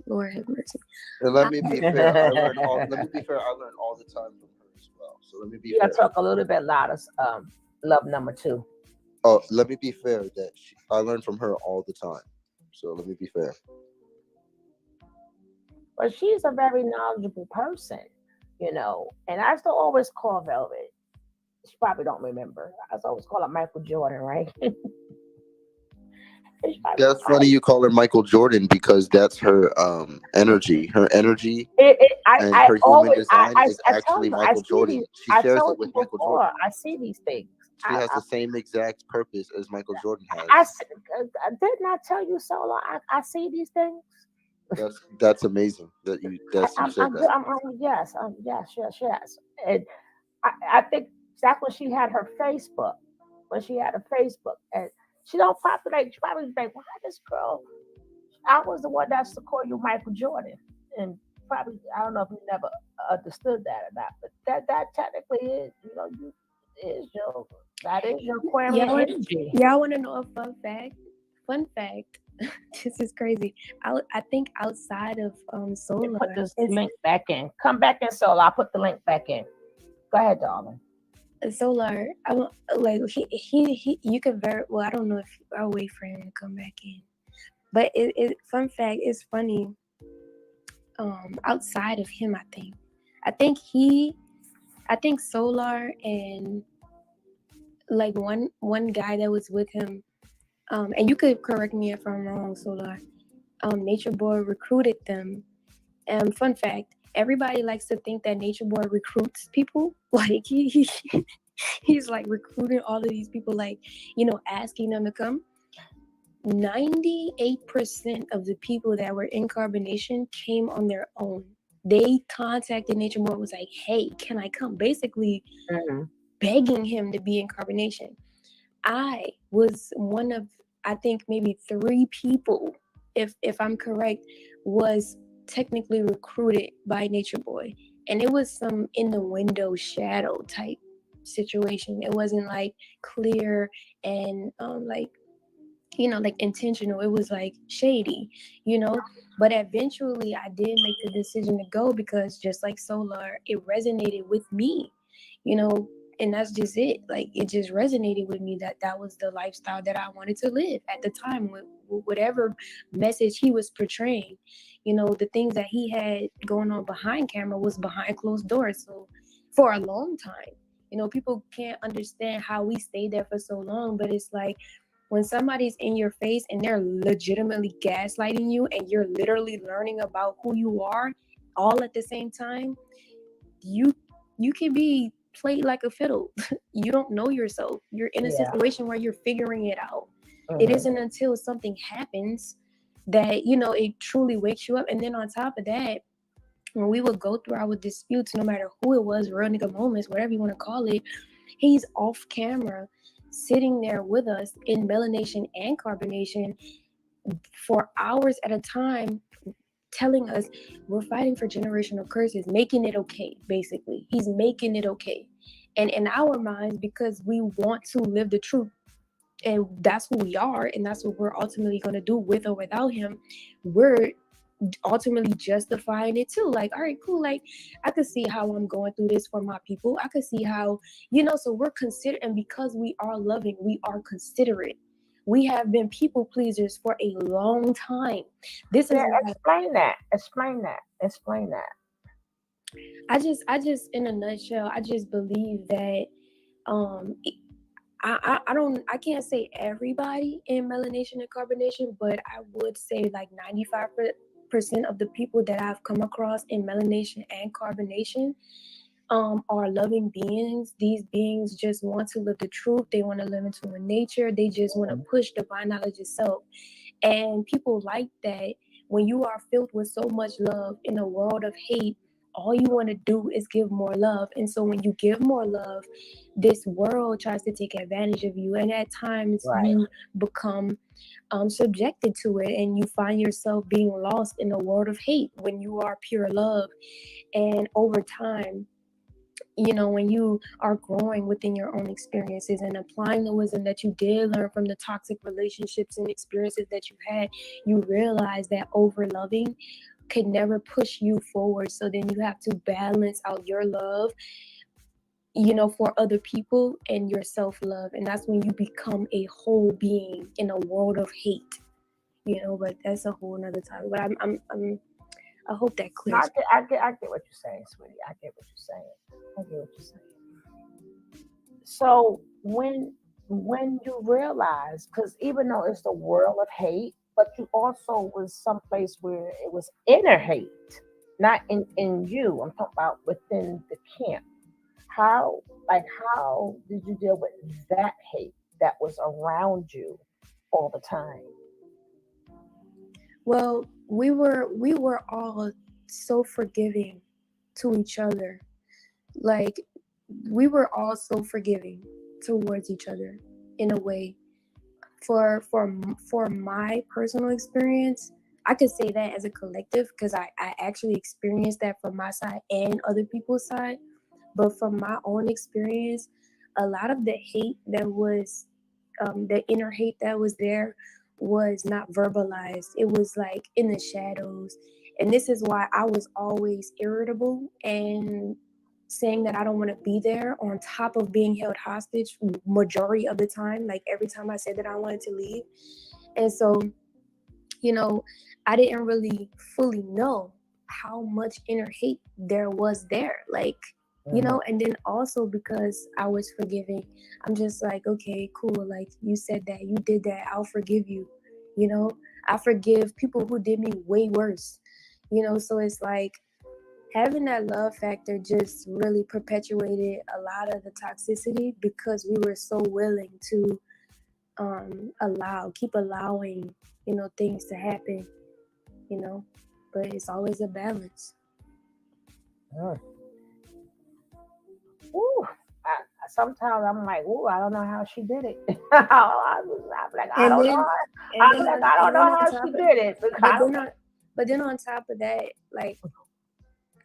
[SPEAKER 4] Lord have mercy.
[SPEAKER 2] And let me be fair, I learned all. Let me be fair, I learned all the time from her as well. So let me be
[SPEAKER 1] You gotta
[SPEAKER 2] fair.
[SPEAKER 1] talk a little bit louder. Love number two.
[SPEAKER 2] Oh, let me be fair that I learned from her all the time. So let me be fair.
[SPEAKER 1] But she's a very knowledgeable person, And I used to always call Velvet. She probably don't remember. I used to always call her Michael Jordan, right?
[SPEAKER 2] That's funny you call her Michael Jordan because that's her energy. Her energy and
[SPEAKER 1] I
[SPEAKER 2] her human
[SPEAKER 1] always,
[SPEAKER 2] design is
[SPEAKER 1] I tell
[SPEAKER 2] actually
[SPEAKER 1] you, I
[SPEAKER 2] Michael
[SPEAKER 1] see these.
[SPEAKER 2] Jordan. She
[SPEAKER 1] I
[SPEAKER 2] shares
[SPEAKER 1] told
[SPEAKER 2] it
[SPEAKER 1] you
[SPEAKER 2] with Michael
[SPEAKER 1] before.
[SPEAKER 2] Jordan.
[SPEAKER 1] I see these things.
[SPEAKER 2] She has the same exact purpose as Michael Jordan
[SPEAKER 1] I
[SPEAKER 2] has.
[SPEAKER 1] s- didn't I tell you so long? I see these things.
[SPEAKER 2] That's amazing that you said
[SPEAKER 1] I'm good.
[SPEAKER 2] that.
[SPEAKER 1] Yes, yes. And I think that's when she had her Facebook. When she had her Facebook, and she don't populate. She probably think, why this girl? I was the one that's to call you Michael Jordan, and probably I don't know if you never understood that or not, but that technically is, you is your that is your Aquarian
[SPEAKER 4] Y'all,
[SPEAKER 1] energy.
[SPEAKER 4] y'all want to know a fun fact? Fun fact. This is crazy. I think outside of
[SPEAKER 1] Let me
[SPEAKER 4] solar,
[SPEAKER 1] put this
[SPEAKER 4] it's
[SPEAKER 1] link back in. Come back in, Solo. I'll put the link back in. Go ahead, darling.
[SPEAKER 4] solar. I want like he. You could very well. I don't know if I'll wait for him to come back in. But fun fact, it's funny. Outside of him, I think I think Solar and like one guy that was with him. And you could correct me if I'm wrong, Solar. Nature Boy recruited them. Fun fact: everybody likes to think that Nature Boy recruits people. Like he's like recruiting all of these people, like asking them to come. 98% of the people that were in carbonation came on their own. They contacted Nature Boy, was like, "Hey, can I come?" Basically,
[SPEAKER 1] Mm-hmm.
[SPEAKER 4] begging him to be in carbonation. I was one of, I think maybe three people, if I'm correct, was technically recruited by Nature Boy, and it was some in the window shadow type situation. It wasn't like clear and like like intentional. It was like shady. But eventually I did make the decision to go because just like Solar, it resonated with me, you know, and that's just it. Like it just resonated with me that was the lifestyle that I wanted to live at the time with whatever message he was portraying. The things that he had going on behind camera was behind closed doors. So for a long time, people can't understand how we stayed there for so long, but it's like when somebody's in your face and they're legitimately gaslighting you and you're literally learning about who you are all at the same time, you can be played like a fiddle. You don't know yourself. You're in a
[SPEAKER 1] Yeah.
[SPEAKER 4] situation where you're figuring it out. It
[SPEAKER 1] Mm-hmm.
[SPEAKER 4] isn't until something happens that it truly wakes you up. And then on top of that, when we would go through our disputes, no matter who it was, real nigga moments, whatever you want to call it, he's off camera sitting there with us in melanation and carbonation for hours at a time, telling us we're fighting for generational curses, making it okay. Basically, he's making it okay. And in our minds, because we want to live the truth, and that's who we are, and that's what we're ultimately going to do with or without him, we're ultimately justifying it too. Like, all right, cool. Like, I could see how I'm going through this for my people. I could see how, so we're considerate. And because we are loving, we are considerate. We have been people pleasers for a long time. This is
[SPEAKER 1] Yeah.
[SPEAKER 4] why
[SPEAKER 1] Explain that. Explain that. Explain that.
[SPEAKER 4] I just in a nutshell, I just believe that um I don't, I can't say everybody in melanation and carbonation, but I would say like 95% of the people that I've come across in melanation and carbonation are loving beings. These beings just want to live the truth. They want to live into a nature. They just want to push divine knowledge itself. And people like that, when you are filled with so much love in a world of hate, all you want to do is give more love. And so when you give more love, this world tries to take advantage of you. And at times
[SPEAKER 1] Right.
[SPEAKER 4] you become subjected to it, and you find yourself being lost in a world of hate when you are pure love. And over time, when you are growing within your own experiences and applying the wisdom that you did learn from the toxic relationships and experiences that you had, you realize that over loving could never push you forward. So then you have to balance out your love, for other people and your self-love. And that's when you become a whole being in a world of hate, but that's a whole nother topic. But I hope that
[SPEAKER 1] No,
[SPEAKER 4] clears.
[SPEAKER 1] I get what you're saying, sweetie. I get what you're saying. I get what you're saying. So when when you realize, because even though it's the world of hate, but you also was someplace where it was inner hate, not in you. I'm talking about within the camp. How, like, how did you deal with that hate that was around you all the time?
[SPEAKER 4] Well, we were all so forgiving to each other. Like, we were all so forgiving towards each other in a way. For my personal experience, I could say that as a collective because I actually experienced that from my side and other people's side. But from my own experience, a lot of the hate that was, the inner hate that was there, was not verbalized. It was like in the shadows. And this is why I was always irritable and saying that I don't want to be there, on top of being held hostage majority of the time. Like every time I said that I wanted to leave. And so, you know, I didn't really fully know how much inner hate there was there. Like,
[SPEAKER 1] Hmm.
[SPEAKER 4] and then also because I was forgiving, I'm just like, okay, cool. Like, you said that, you did that, I'll forgive you. You know, I forgive people who did me way worse. So it's like having that love factor just really perpetuated a lot of the toxicity because we were so willing to keep allowing, things to happen, you know, but it's always a balance.
[SPEAKER 1] Mm. Ooh, sometimes I'm like, ooh, I don't know how she did it. I'm like, I
[SPEAKER 4] And
[SPEAKER 1] don't
[SPEAKER 4] then,
[SPEAKER 1] know.
[SPEAKER 4] and
[SPEAKER 1] I'm
[SPEAKER 4] then,
[SPEAKER 1] like,
[SPEAKER 4] on,
[SPEAKER 1] I don't
[SPEAKER 4] and then
[SPEAKER 1] know
[SPEAKER 4] on
[SPEAKER 1] how she
[SPEAKER 4] top of,
[SPEAKER 1] did it because I
[SPEAKER 4] but
[SPEAKER 1] don't.
[SPEAKER 4] then on, but then on top of that, like,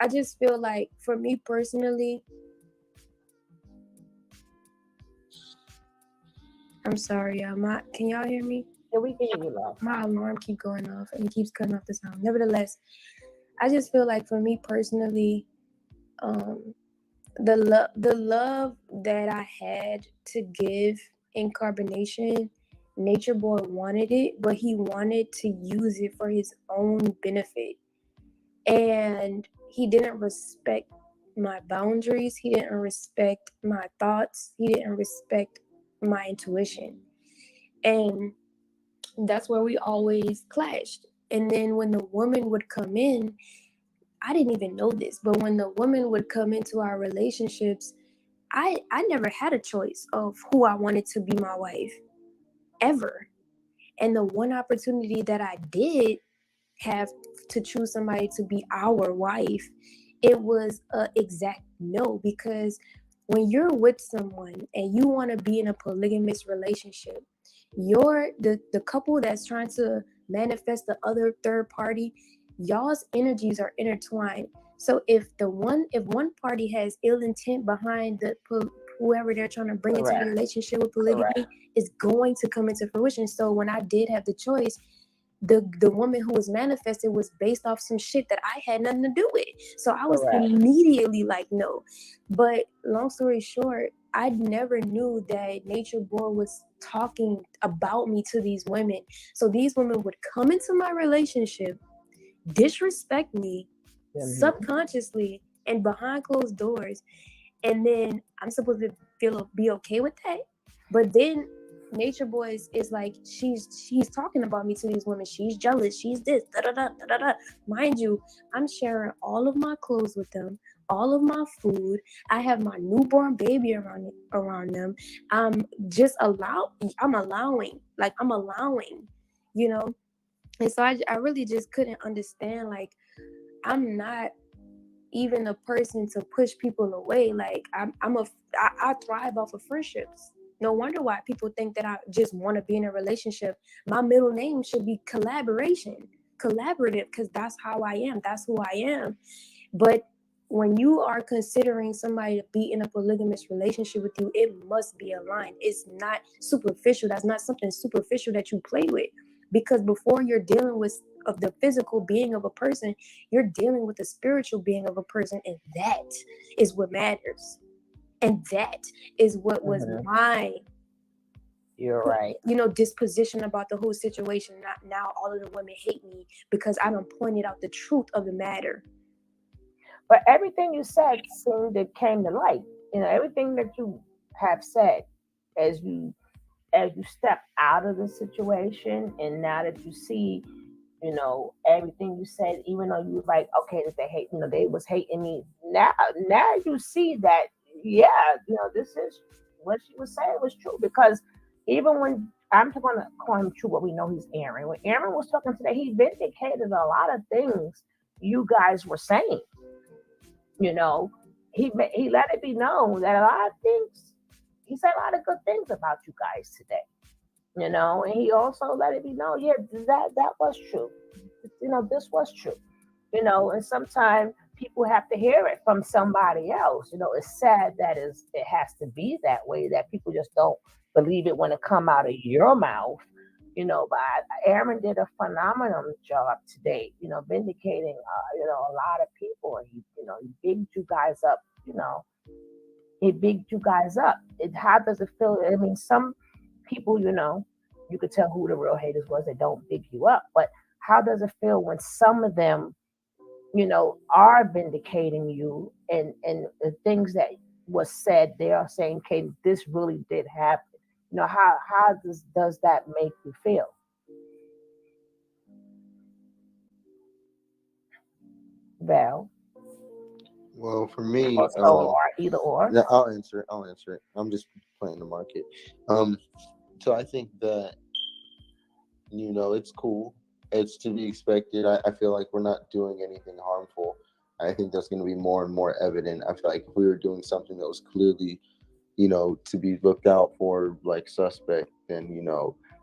[SPEAKER 4] I just feel like for me personally, I'm sorry, can y'all hear me?
[SPEAKER 1] Yeah, we can hear you, love.
[SPEAKER 4] My alarm keep going off and it keeps cutting off the sound. Nevertheless, I just feel like for me personally, um, the love that I had to give in carbonation, Nature Boy wanted it, but he wanted to use it for his own benefit. And he didn't respect my boundaries. He didn't respect my thoughts. He didn't respect my intuition. And that's where we always clashed. And then when the woman would come in, I didn't even know this, but when the woman would come into our relationships, I never had a choice of who I wanted to be my wife, ever. And the one opportunity that I did have to choose somebody to be our wife, it was a exact no. Because when you're with someone and you want to be in a polygamous relationship, you're the couple that's trying to manifest the other third party, y'all's energies are intertwined. So if one party has ill intent behind whoever they're trying to bring into the
[SPEAKER 1] Correct.
[SPEAKER 4] relationship with
[SPEAKER 1] Correct.
[SPEAKER 4] polygamy, is going to come into fruition. So when I did have the choice, the woman who was manifested was based off some shit that I had nothing to do with. So I was
[SPEAKER 1] Correct.
[SPEAKER 4] immediately like, no. But long story short, I never knew that Nature Boy was talking about me to these women. So these women would come into my relationship, disrespect me
[SPEAKER 1] Hmm.
[SPEAKER 4] subconsciously and behind closed doors, and then I'm supposed to be okay with that. But then Nature Boy is like, she's talking about me to these women. She's jealous. She's this. Da da da da da da. Mind you, I'm sharing all of my clothes with them, all of my food. I have my newborn baby around them. I'm just allow. I'm allowing. Like, I'm allowing. You know. And so I really just couldn't understand. Like, I'm not even a person to push people away. Like, I thrive off of friendships. No wonder why people think that I just want to be in a relationship. My middle name should be collaborative, because that's how I am. That's who I am. But when you are considering somebody to be in a polygamous relationship with you, it must be aligned. It's not superficial. That's not something superficial that you play with. Because before you're dealing with of the physical being of a person, you're dealing with the spiritual being of a person, and that is what matters. And that is what was
[SPEAKER 1] Hmm.
[SPEAKER 4] my
[SPEAKER 1] You're right.
[SPEAKER 4] disposition about the whole situation. Not now all of the women hate me because I don't pointed out the truth of the matter.
[SPEAKER 1] But everything you said seemed to came to light. You know, everything that you have said as you as you step out of the situation, and now that you see, everything you said, even though you was like, okay, that they hate, they was hating me. Now you see that, yeah, this is what she was saying was true, because even when I'm going to call him true, but we know he's Aaron. When Aaron was talking today, he vindicated a lot of things you guys were saying. You know, he let it be known that a lot of things. He said a lot of good things about you guys today. And he also let it be known, yeah, that was true. This was true. And sometimes people have to hear it from somebody else. It's sad that it has to be that way, that people just don't believe it when it come out of your mouth. But Aaron did a phenomenal job today, vindicating, a lot of people. And he bigged you guys up, he bigged you guys up. How does it feel? I mean, some people, you could tell who the real haters was. They don't big you up. But how does it feel when some of them, are vindicating you, and the things that was said, they are saying, okay, this really did happen. How does that make you feel? Val?
[SPEAKER 2] Well, for me,
[SPEAKER 1] Or Solar, either or.
[SPEAKER 2] yeah, I'll answer it. I'm just playing the market. So I think that it's cool. It's to be expected. I feel like we're not doing anything harmful. I think that's going to be more and more evident. I feel like if we were doing something that was clearly, to be looked out for, like suspect, then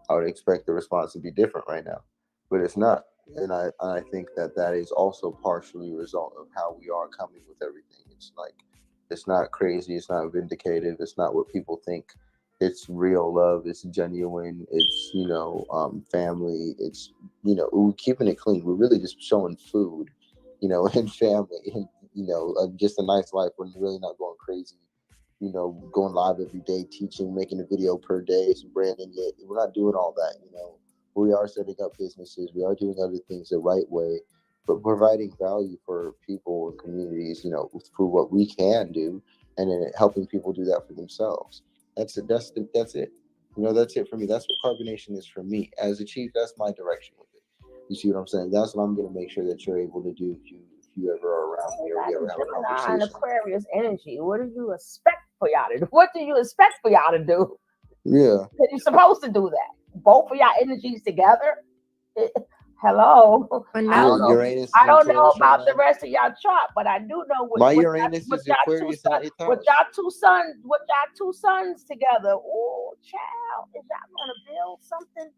[SPEAKER 2] I would expect the response to be different right now, but it's not. And I think that is also partially a result of how we are coming with everything. It's like, it's not crazy. It's not vindicative. It's not what people think. It's real love. It's genuine. It's family. It's we're keeping it clean. We're really just showing food, and family, and just a nice life. We're really not going crazy. Going live every day, teaching, making a video per day, some branding. Yet we're not doing all that. We are setting up businesses. We are doing other things the right way, but providing value for people and communities. For what we can do, and then helping people do that for themselves. That's it. That's it. That's it for me. That's what carbonation is for me. As a chief, that's my direction with it. You see what I'm saying? That's what I'm going to make sure that you're able to do if you ever are around me, or we ever have a
[SPEAKER 1] Gemini and
[SPEAKER 2] conversation.
[SPEAKER 1] Aquarius energy. What do you expect for y'all to do? What do you expect for y'all to do?
[SPEAKER 2] Yeah.
[SPEAKER 1] Because you're supposed to do that. Both of y'all energies together. Hello.
[SPEAKER 4] But
[SPEAKER 1] I
[SPEAKER 4] now,
[SPEAKER 1] don't know.
[SPEAKER 2] Uranus is
[SPEAKER 1] I
[SPEAKER 2] in
[SPEAKER 1] don't know
[SPEAKER 2] Taurus right
[SPEAKER 1] about the
[SPEAKER 2] now.
[SPEAKER 1] rest of y'all chart, but I do know
[SPEAKER 2] My Uranus is Aquarius in the 8th
[SPEAKER 1] with
[SPEAKER 2] house.
[SPEAKER 1] y'all two sons together. Oh, child, is y'all gonna build something?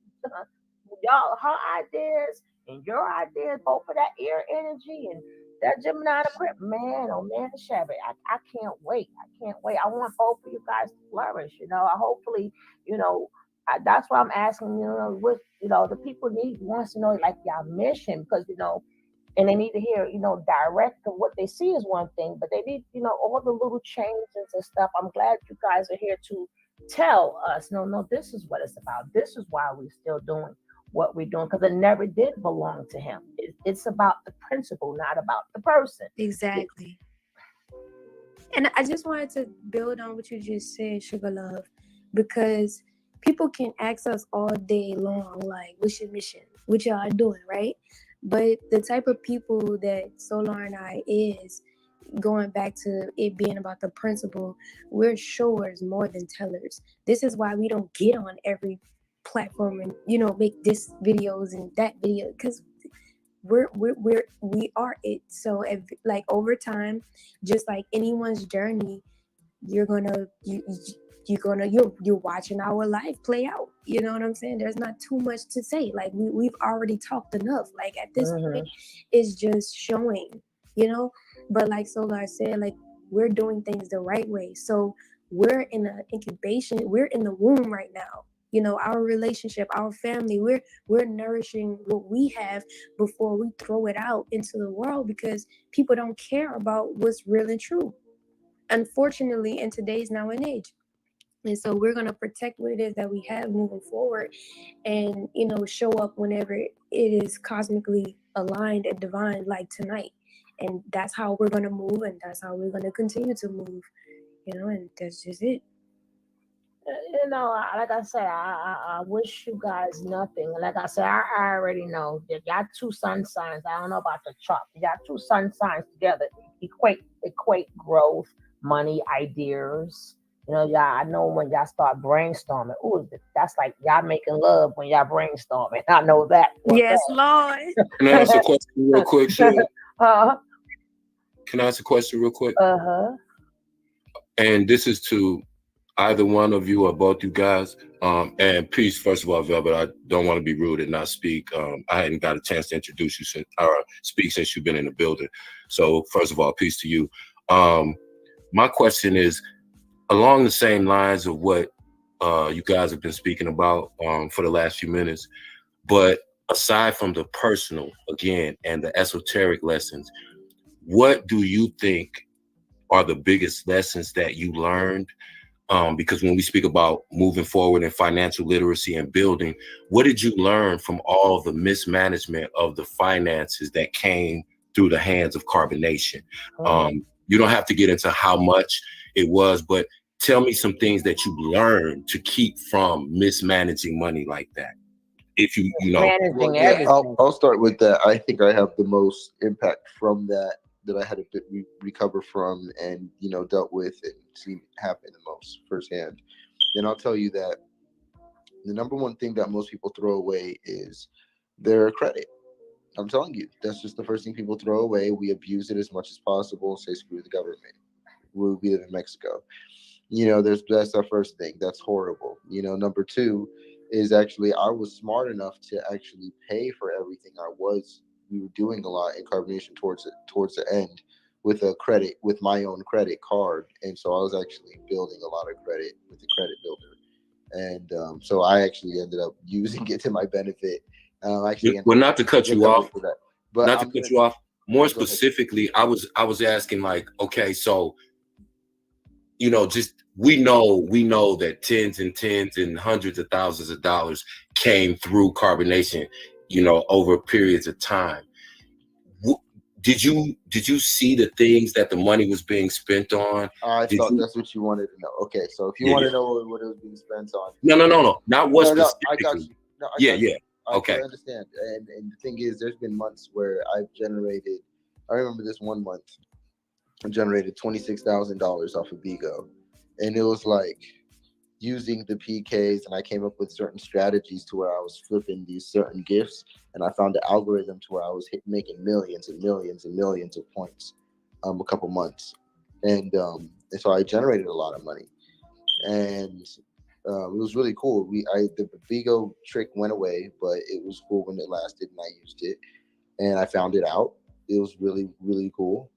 [SPEAKER 1] Y'all, her ideas and your ideas, both of that air energy and that Gemini grip, man, oh man, Shabbat. I can't wait. I can't wait. I want both of you guys to flourish. I hopefully, you know, that's why I'm asking, what, the people wants to know, like, your mission, because, and they need to hear, direct, and what they see is one thing, but they need, all the little changes and stuff. I'm glad you guys are here to tell us, no, this is what it's about. This is why we're still doing what we're doing, because it never did belong to him. It's about the principle, not about the person.
[SPEAKER 4] exactly. And I just wanted to build on what you just said, Sugar Love, because people can ask us all day long, like, what's your mission? What y'all are doing, right? But the type of people that Solar and I is, going back to it being about the principle, we're showers more than tellers. This is why we don't get on every platform and, make this videos and that video, because we are it. So if, like, over time, just like anyone's journey, you're gonna you're watching our life play out. You know what I'm saying? There's not too much to say. Like, we've already talked enough. Like, at this point, it's just showing, but like Solar said, like, we're doing things the right way. So we're in an incubation, we're in the womb right now. Our relationship, our family, we're nourishing what we have before we throw it out into the world, because people don't care about what's real and true, unfortunately, in today's now and age. And so we're going to protect what it is that we have moving forward, and show up whenever it is cosmically aligned and divine, like tonight. And that's how we're going to move, and that's how we're going to continue to move, and that's just it.
[SPEAKER 1] Like I said, I wish you guys nothing. Like I said, I already know that y'all two sun signs. I don't know about the chart. Y'all two sun signs together equate growth, money, ideas. Y'all. I know when y'all start brainstorming. Ooh, that's like y'all making love when y'all brainstorming. I know that for a
[SPEAKER 4] Yes, Lord.
[SPEAKER 3] Can I ask a question real quick, Sheila?
[SPEAKER 1] uh
[SPEAKER 3] Can I ask a question real quick?
[SPEAKER 1] huh.
[SPEAKER 3] And this is to either one of you or both you guys. And peace, first of all, Velvet. I don't want to be rude and not speak. I hadn't got a chance to introduce you since or speak since you've been in the building. So first of all, peace to you. My question is along the same lines of what you guys have been speaking about for the last few minutes, but aside from the personal again and the esoteric lessons, what do you think are the biggest lessons that you learned? Because when we speak about moving forward in financial literacy and building, what did you learn from all the mismanagement of the finances that came through the hands of carbonation? You don't have to get into how much it was, but tell me some things that you learned to keep from mismanaging money like that. If you know.
[SPEAKER 1] Managing
[SPEAKER 2] Yeah,
[SPEAKER 1] everything.
[SPEAKER 2] I'll start with that. I think I have the most impact from that I had to recover from and dealt with and seen it happen the most firsthand. And I'll tell you that the number one thing that most people throw away is their credit. I'm telling you, that's just the first thing people throw away. We abuse it as much as possible. Say screw the government. We live in Mexico. That's our first thing. That's horrible. Number two is actually I was smart enough to actually pay for everything we were doing a lot in carbonation towards the end with my own credit card, and so I was actually building a lot of credit with the credit builder, and so I actually ended up using it to my benefit. Actually ended
[SPEAKER 3] Well,
[SPEAKER 2] up
[SPEAKER 3] not to cut you
[SPEAKER 2] recovering
[SPEAKER 3] off,
[SPEAKER 2] for that. But
[SPEAKER 3] not to
[SPEAKER 2] I'm
[SPEAKER 3] cut
[SPEAKER 2] gonna
[SPEAKER 3] you off. More
[SPEAKER 2] go ahead.
[SPEAKER 3] specifically, I was asking like, okay, so just we know that tens and hundreds of thousands of dollars came through carbonation, over periods of time. Did you see the things that the money was being spent on?
[SPEAKER 2] I
[SPEAKER 3] Did
[SPEAKER 2] thought
[SPEAKER 3] you?
[SPEAKER 2] that's what you wanted to know. Okay, so if you
[SPEAKER 3] Yeah,
[SPEAKER 2] want to
[SPEAKER 3] yeah.
[SPEAKER 2] know what it was being spent on,
[SPEAKER 3] No. Not what
[SPEAKER 2] no, I got
[SPEAKER 3] specifically.
[SPEAKER 2] you. No, I
[SPEAKER 3] Yeah,
[SPEAKER 2] got you.
[SPEAKER 3] yeah.
[SPEAKER 2] I
[SPEAKER 3] Okay.
[SPEAKER 2] fully understand. And the thing is, there's been months where I've generated. I remember this one month, I generated $26,000 off of Bigo, and it was like using the PKs, and I came up with certain strategies to where I was flipping these certain gifts, and I found the algorithm to where I was making millions and millions and millions of points, a couple months, and so I generated a lot of money, and it was really cool. The Vigo trick went away, but it was cool when it lasted, and I used it, and I found it out. It was really really cool,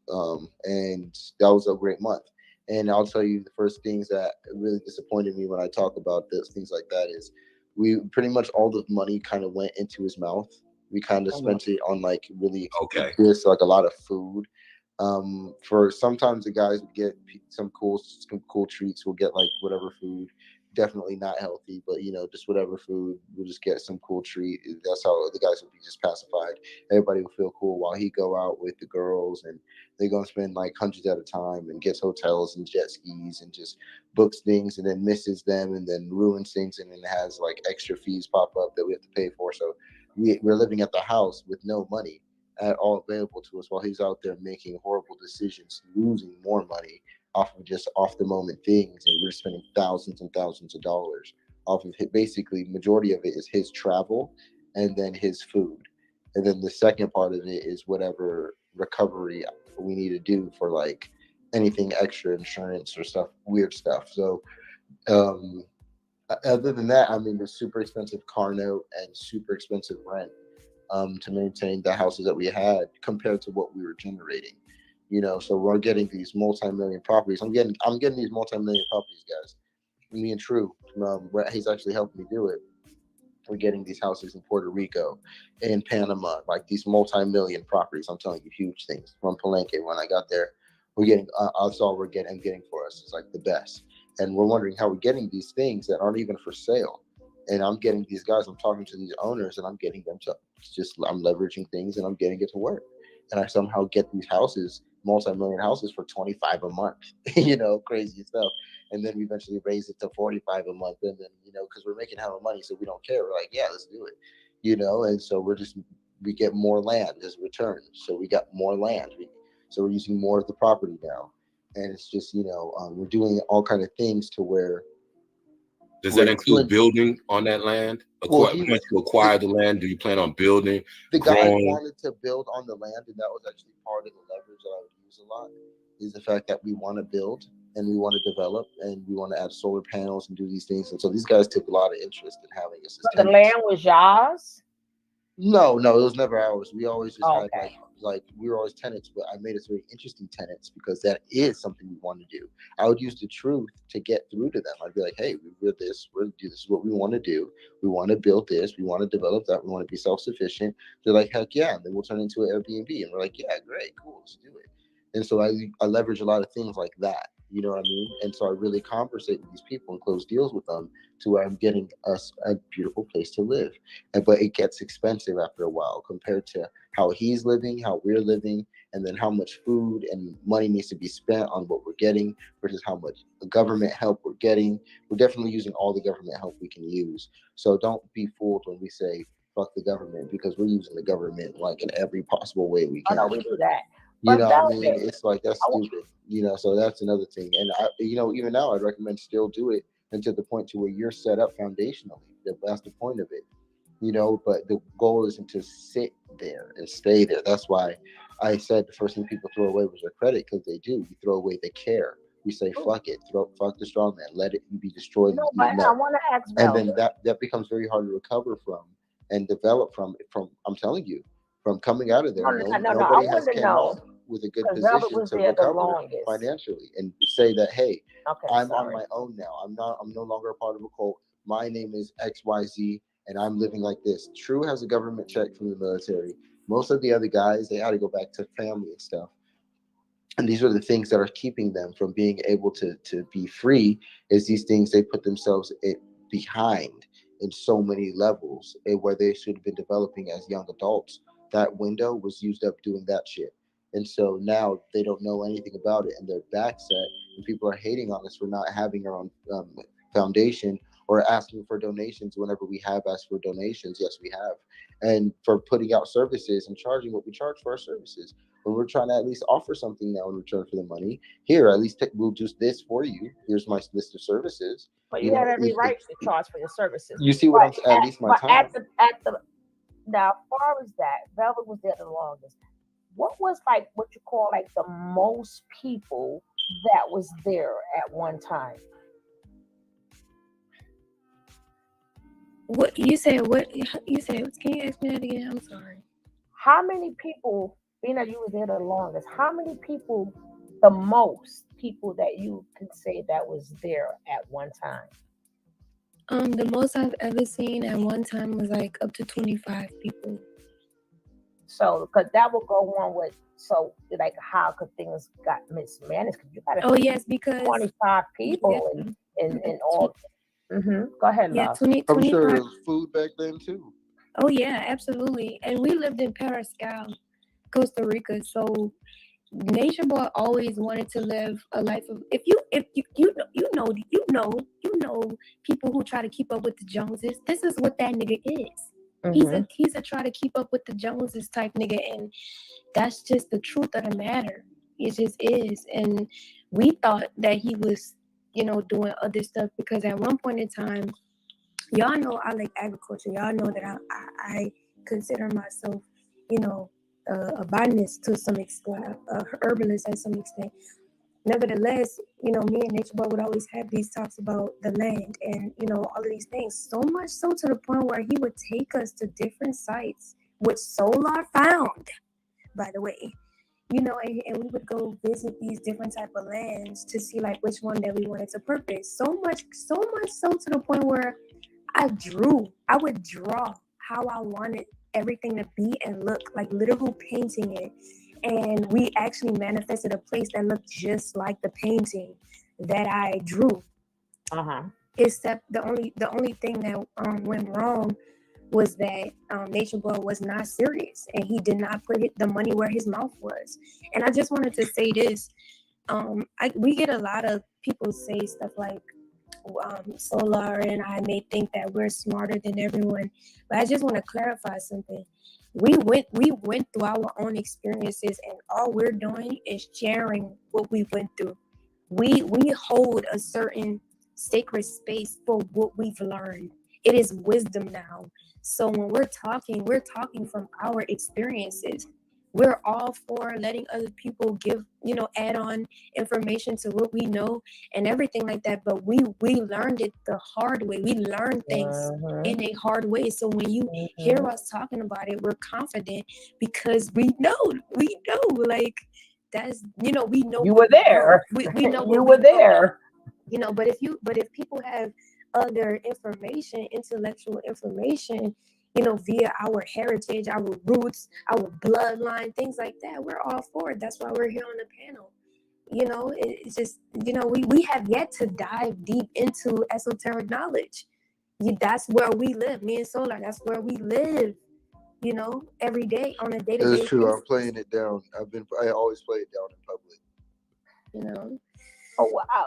[SPEAKER 2] and that was a great month. And I'll tell you, the first things that really disappointed me when I talk about this things like that is we pretty much all the money kind of went into his mouth. We kind of spent it on like really
[SPEAKER 3] Okay.
[SPEAKER 2] this like a lot of food. For sometimes the guys would get some cool treats. We'll get like whatever food, definitely not healthy, but just whatever food. We'll just get some cool treat. That's how the guys would be just pacified. Everybody would feel cool while he go out with the girls, and they're gonna spend like hundreds at a time and gets hotels and jet skis and just books things and then misses them and then ruins things and then has like extra fees pop up that we have to pay for. So we're living at the house with no money at all available to us while he's out there making horrible decisions, losing more money off the moment things, and we're spending thousands and thousands of dollars off of it. Basically, majority of it is his travel, and then his food, and then the second part of it is whatever recovery we need to do for like anything extra insurance or stuff, weird stuff. So um, other than that, I mean, the super expensive car note and super expensive rent to maintain the houses that we had compared to what we were generating. So we're getting these multi-million properties. I'm getting these multi-million properties, guys. Me and True, he's actually helping me do it. We're getting these houses in Puerto Rico, in Panama, like these multi-million properties. I'm telling you, huge things from Palenque. When I got there, we're getting. That's all we're getting. I'm getting for us. It's like the best, and we're wondering how we're getting these things that aren't even for sale. And I'm getting these guys. I'm talking to these owners, and I'm getting them to. I'm leveraging things, and I'm getting it to work. And I somehow get these houses multi-million houses for 25 a month, you know, crazy stuff. And then we eventually raised it to 45 a month. And then, you know, because we're making hella money, so we don't care. We're like, yeah, let's do it, you know. And so we get more land as a return. So we got more land. So we're using more of the property now. And it's just, you know, we're doing all kind of things to where
[SPEAKER 3] Does that
[SPEAKER 2] we're
[SPEAKER 3] include
[SPEAKER 2] doing.
[SPEAKER 3] building on that land?
[SPEAKER 2] Well,
[SPEAKER 3] Once you acquire the land, do you plan on building,
[SPEAKER 2] the guy
[SPEAKER 3] growing?
[SPEAKER 2] wanted to build on the land, and that was actually part of the leverage that I would use a lot. Is the fact that we want to build and we want to develop and we want to add solar panels and do these things. And so these guys took a lot of interest in having us as
[SPEAKER 1] So the
[SPEAKER 2] tenants.
[SPEAKER 1] land was yours.
[SPEAKER 2] No, no, it was never ours. We always just had
[SPEAKER 1] Okay.
[SPEAKER 2] like we were always tenants, but I made us very interesting tenants because that is something we want to do. I would use the truth to get through to them. I'd be like, hey, we're this, we're do this is what we want to do. We want to build this, we want to develop that, we want to be self-sufficient. They're like, heck yeah, and then we'll turn it into an Airbnb. And we're like, yeah, great, cool, let's do it. And so I leverage a lot of things like that. You know what I mean? And so I really conversate with these people and close deals with them to where I'm getting us a beautiful place to live. But it gets expensive after a while compared to how he's living, how we're living, and then how much food and money needs to be spent on what we're getting versus how much government help we're getting. We're definitely using all the government help we can use. So don't be fooled when we say fuck the government because we're using the government like in every possible way we
[SPEAKER 1] Oh no,
[SPEAKER 2] can.
[SPEAKER 1] we do that.
[SPEAKER 2] You
[SPEAKER 1] But
[SPEAKER 2] know what I mean?
[SPEAKER 1] Velvet,
[SPEAKER 2] It's like that's
[SPEAKER 1] I wa-
[SPEAKER 2] stupid. You know, so that's another thing. And I, you know, even now, I'd recommend still do it until the point to where you're set up foundationally. That's the point of it. You know, but the goal isn't to sit there and stay there. That's why I said the first thing people throw away was their credit because they do. We throw away the care. We say fuck it, fuck the strong man, let it be destroyed and
[SPEAKER 1] no, but
[SPEAKER 2] eaten
[SPEAKER 1] I
[SPEAKER 2] up,
[SPEAKER 1] want to ask
[SPEAKER 2] and then
[SPEAKER 1] Velvet
[SPEAKER 2] that becomes very hard to recover from and develop from. I'm telling you, from coming out of
[SPEAKER 1] No,
[SPEAKER 2] there,
[SPEAKER 1] no,
[SPEAKER 2] no
[SPEAKER 1] no, no, no. I
[SPEAKER 2] nobody
[SPEAKER 1] want
[SPEAKER 2] has
[SPEAKER 1] to
[SPEAKER 2] came
[SPEAKER 1] know
[SPEAKER 2] out with a good
[SPEAKER 1] because Velvet
[SPEAKER 2] position
[SPEAKER 1] was
[SPEAKER 2] to
[SPEAKER 1] there the
[SPEAKER 2] recover
[SPEAKER 1] longest.
[SPEAKER 2] financially and say that hey,
[SPEAKER 1] Okay,
[SPEAKER 2] I'm
[SPEAKER 1] sorry.
[SPEAKER 2] my own now. I'm no longer a part of a cult. My name is XYZ and I'm living like this. True has a government check from the military. Most of the other guys, they had to go back to family and stuff. And these are the things that are keeping them from being able to be free is these things they put themselves behind in so many levels where they should have been developing as young adults. That window was used up doing that shit. And so now they don't know anything about it and they're back set and people are hating on us for not having our own foundation or asking for donations whenever we have asked for donations. Yes, we have. And for putting out services and charging what we charge for our services when we're trying to at least offer something now in return for the money. Here, at least we'll do this for you. Here's my list of services.
[SPEAKER 1] But
[SPEAKER 2] You
[SPEAKER 1] you
[SPEAKER 2] know,
[SPEAKER 1] have every right to charge for your services.
[SPEAKER 2] you see what
[SPEAKER 1] But
[SPEAKER 2] I'm at least my
[SPEAKER 1] at
[SPEAKER 2] time.
[SPEAKER 1] the now, as far as that, Velvet was there the longest. What was like what you call like the most people that was there at one time?
[SPEAKER 4] What you said? What you said? Can you ask me that again? I'm sorry.
[SPEAKER 1] How many people, being that you were there the longest, how many people, the most people that you could say that was there at one time?
[SPEAKER 4] The most I've ever seen at one time was like up to 25 people.
[SPEAKER 1] So, because that will go on with, so like how could things got mismanaged? Because you got to
[SPEAKER 4] Oh yes, because
[SPEAKER 1] 25 people
[SPEAKER 4] yeah,
[SPEAKER 1] and all. Go ahead,
[SPEAKER 4] yeah,
[SPEAKER 1] love.
[SPEAKER 4] 20,
[SPEAKER 2] I'm sure
[SPEAKER 4] 25.
[SPEAKER 2] there was food back then too.
[SPEAKER 4] Oh yeah, absolutely. And we lived in Parascal, Costa Rica. So Nature Boy always wanted to live a life of if you know people who try to keep up with the Joneses. This is what that nigga is.
[SPEAKER 1] Mm-hmm.
[SPEAKER 4] He's a try to keep up with the Joneses type nigga, and that's just the truth of the matter. It just is. And we thought that he was, doing other stuff because at one point in time, y'all know I like agriculture. Y'all know that I consider myself, you know, a botanist to some extent, a herbalist at some extent. Nevertheless, me and Nature Boy would always have these talks about the land and, all of these things. So much so to the point where he would take us to different sites, which Solar found, by the way. And we would go visit these different type of lands to see like which one that we wanted to purpose. So much so to the point where I would draw how I wanted everything to be and look, like literal painting it. And we actually manifested a place that looked just like the painting that I drew.
[SPEAKER 1] Uh-huh.
[SPEAKER 4] Except the only thing that went wrong was that Nature Boy was not serious and he did not put the money where his mouth was. And I just wanted to say this. We get a lot of people say stuff like Solar and I may think that we're smarter than everyone, but I just want to clarify something. We went through our own experiences, and all we're doing is sharing what we went through. We hold a certain sacred space for what we've learned. It is wisdom now. So when we're talking from our experiences. We're all for letting other people give, add on information to what we know and everything like that. But we learned it the hard way. We learned things in a hard way. So when you hear us talking about it, we're confident because we know, like that's, we know
[SPEAKER 1] You were there.
[SPEAKER 4] we know
[SPEAKER 1] You
[SPEAKER 4] what
[SPEAKER 1] were there.
[SPEAKER 4] but if people have other information, intellectual information, via our heritage, our roots, our bloodline, things like that, we're all for it. That's why we're here on the panel. It's just, we have yet to dive deep into esoteric knowledge. That's where we live. Me and Solar, that's where we live, every day on a day-to-day
[SPEAKER 2] That's true.
[SPEAKER 4] basis.
[SPEAKER 2] I'm playing it down. I always play it down in public.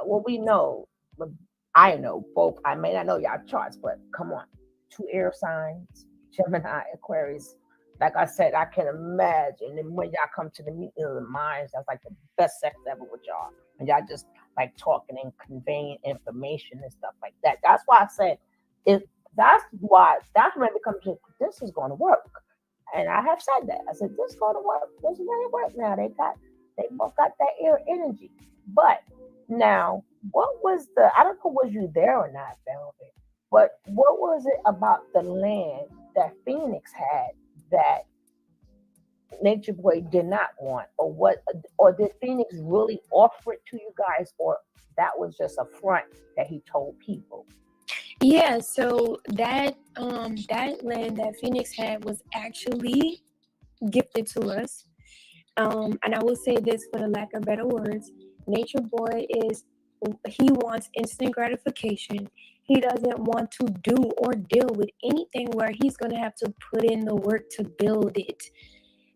[SPEAKER 1] Well, we know, but I know both. I may not know y'all charts, but come on, 2 air signs, Gemini, Aquarius. Like I said, I can imagine. And when y'all come to the meeting of the minds, that's like the best sex ever with y'all. And y'all just like talking and conveying information and stuff like that. That's why I said, that's when it becomes, this is going to work. And I have said that. I said, this is going to work. This is going to work now. They both got that air energy. But now, what was I don't know, was you there or not, Velvet? But what was it about the land that Phoenix had that Nature Boy did not want? Or did Phoenix really offer it to you guys, or that was just a front that he told people?
[SPEAKER 4] Yeah, so that land that Phoenix had was actually gifted to us. And I will say this for the lack of better words, Nature Boy he wants instant gratification. He doesn't want to do or deal with anything where he's going to have to put in the work to build it.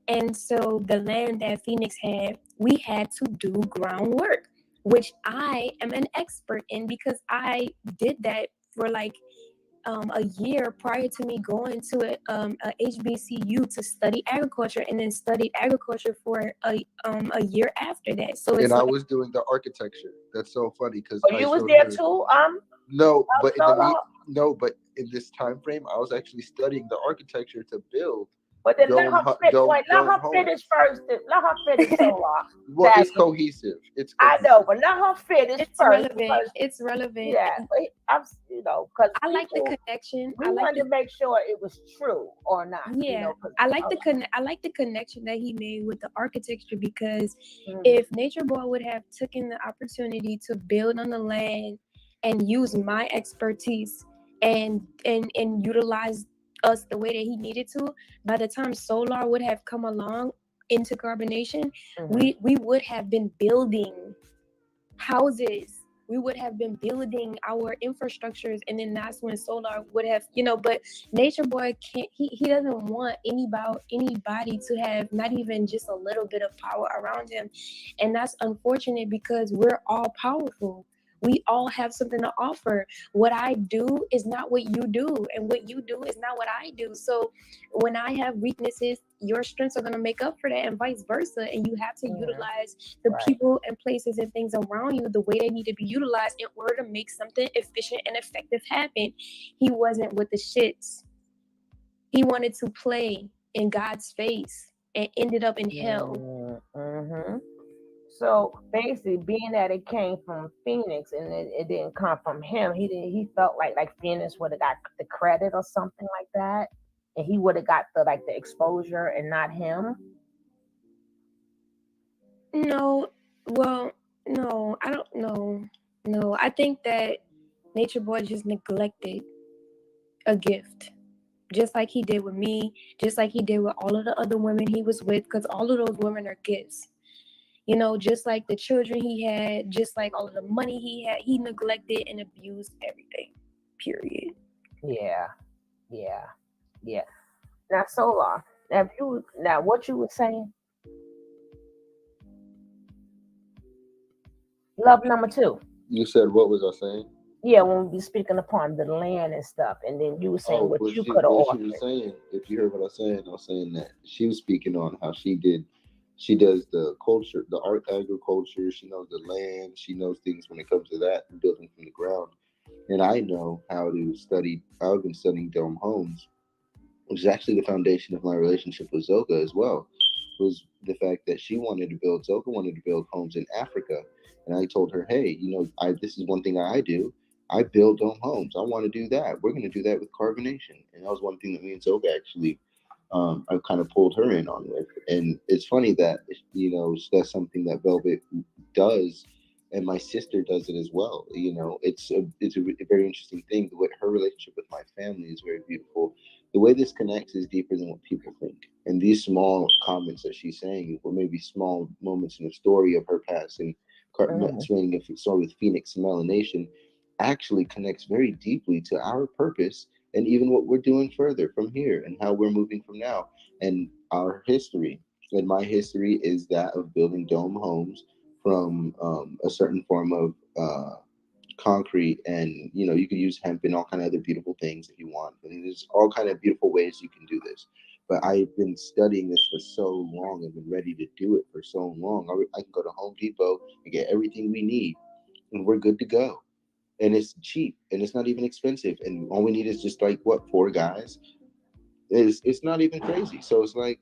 [SPEAKER 4] And so the land that Phoenix had, we had to do groundwork, which I am an expert in because I did that for like a year prior to me going to a HBCU to study agriculture, and then studied agriculture for a year after that. So
[SPEAKER 2] and I was doing the architecture. That's so funny because
[SPEAKER 1] you was there too.
[SPEAKER 2] No, but in this time frame, I was actually studying the architecture to build.
[SPEAKER 1] But then let her finish first. Let her finish so
[SPEAKER 2] Well, it's cohesive.
[SPEAKER 1] I know, but let her finish
[SPEAKER 4] it's
[SPEAKER 1] first.
[SPEAKER 4] It's relevant.
[SPEAKER 1] Yeah, I'm, because
[SPEAKER 4] I like the connection.
[SPEAKER 1] We wanted to make sure it was true or not.
[SPEAKER 4] Yeah, I like the connection that he made with the architecture because if Nature Boy would have taken the opportunity to build on the land and use my expertise and utilize us the way that he needed to, by the time Solar would have come along into carbonation, we would have been building houses. We would have been building our infrastructures, and then that's when Solar would have, but Nature Boy can't, he doesn't want anybody to have not even just a little bit of power around him. And that's unfortunate because we're all powerful. We all have something to offer. What I do is not what you do, and what you do is not what I do. So when I have weaknesses, your strengths are going to make up for that, and vice versa. And you have to utilize the people and places and things around you the way they need to be utilized in order to make something efficient and effective happen. He wasn't with the shits. He wanted to play in God's face and ended up in hell.
[SPEAKER 1] So basically, being that it came from Phoenix and it didn't come from him, he felt like Phoenix would have got the credit or something like that, and he would have got the exposure and not him.
[SPEAKER 4] No, well, no, I don't know. No, I think that Nature Boy just neglected a gift, just like he did with me, just like he did with all of the other women he was with, because all of those women are gifts. Just like the children he had, just like all of the money he had, he neglected and abused everything. Period.
[SPEAKER 1] Yeah. Yeah. Now, Solar. Now, if you now what you were saying, love number two.
[SPEAKER 2] You said what was I saying?
[SPEAKER 1] Yeah, when we be speaking upon the land and stuff, and then you were saying
[SPEAKER 2] Oh,
[SPEAKER 1] what you could have
[SPEAKER 2] what she was
[SPEAKER 1] offered.
[SPEAKER 2] saying, if you heard what I was saying that she was speaking on how she does the culture, the art, agriculture. She knows the land. She knows things when it comes to that and building from the ground. And I know how to study. I've been studying dome homes, which is actually the foundation of my relationship with Zoka as well, was the fact that Zoka wanted to build homes in Africa. And I told her, hey, this is one thing I do. I build dome homes. I want to do that. We're going to do that with carbonation. And that was one thing that me and Zoka actually, I kind of pulled her in on with. And it's funny that, that's something that Velvet does. And my sister does it as well. It's a very interesting thing. Her relationship with my family is very beautiful. The way this connects is deeper than what people think. And these small comments that she's saying, or maybe small moments in the story of her past and
[SPEAKER 1] Mhm.
[SPEAKER 2] explaining a story with Phoenix and Melanation, actually connects very deeply to our purpose and even what we're doing further from here and how we're moving from now and our history. And my history is that of building dome homes from a certain form of concrete, and you can use hemp and all kind of other beautiful things if you want, and there's all kind of beautiful ways you can do this. But I've been studying this for so long and been ready to do it for so long. I can go to Home Depot and get everything we need, and we're good to go. And it's cheap and it's not even expensive, and all we need is just like what, four guys. It's not even crazy. So it's like,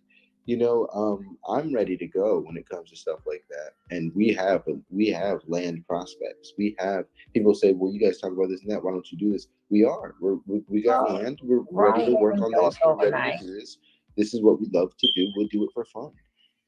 [SPEAKER 2] I'm ready to go when it comes to stuff like that. And we have land prospects. We have people say, well, you guys talk about this and that. Why don't you do this? We got
[SPEAKER 1] Well,
[SPEAKER 2] land. We're ready
[SPEAKER 1] Rome
[SPEAKER 2] to work
[SPEAKER 1] wasn't
[SPEAKER 2] on
[SPEAKER 1] built
[SPEAKER 2] this. We're ready to
[SPEAKER 1] overnight.
[SPEAKER 2] do this. This is what we love to do. We'll do it for fun.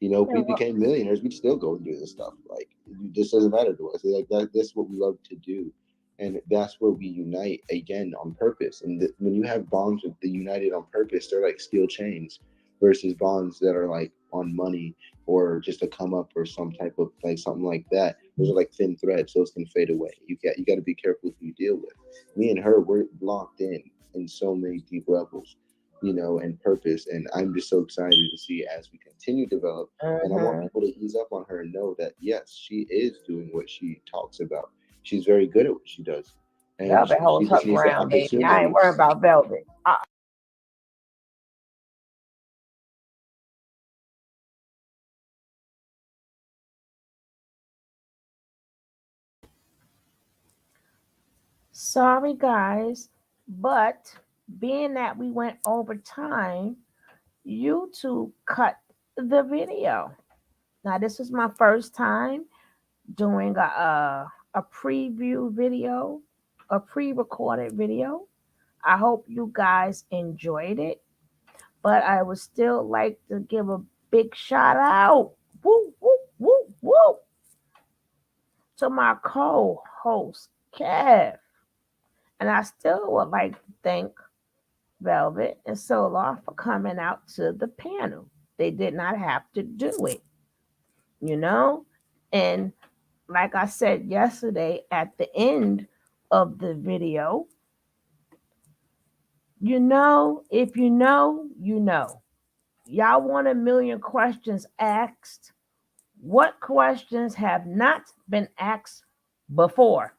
[SPEAKER 2] If
[SPEAKER 1] Yeah,
[SPEAKER 2] we became millionaires, we'd still go and do this stuff. Like, it just doesn't matter to us. Like that. That's what we love to do, and that's where we unite again on purpose. And when you have bonds with the united on purpose, they're like steel chains, versus bonds that are like on money or just a come up or some type of like something like that. Those are like thin threads; those can fade away. You got to be careful who you deal with. Me and her, we're locked in so many deep levels, and purpose. And I'm just so excited to see as we continue to develop. And I want
[SPEAKER 1] mm-hmm.
[SPEAKER 2] people to ease up on her and know that yes, she is doing what she talks about. She's very good at what she does, and
[SPEAKER 1] Velvet
[SPEAKER 2] she
[SPEAKER 1] holds her
[SPEAKER 2] just needs the
[SPEAKER 1] ground, baby. I ain't worried
[SPEAKER 2] opportunities.
[SPEAKER 1] about Velvet. Sorry, guys, but being that we went over time, YouTube cut the video. Now, this is my first time doing a preview video, a pre-recorded video. I hope you guys enjoyed it, but I would still like to give a big shout out, woo, woo, woo, woo, to my co-host Kev, and I still would like to thank Velvet and Solar for coming out to the panel. They did not have to do it, you know? And like I said yesterday at the end of the video, if you know, you know. Y'all want a million questions asked. What questions have not been asked before?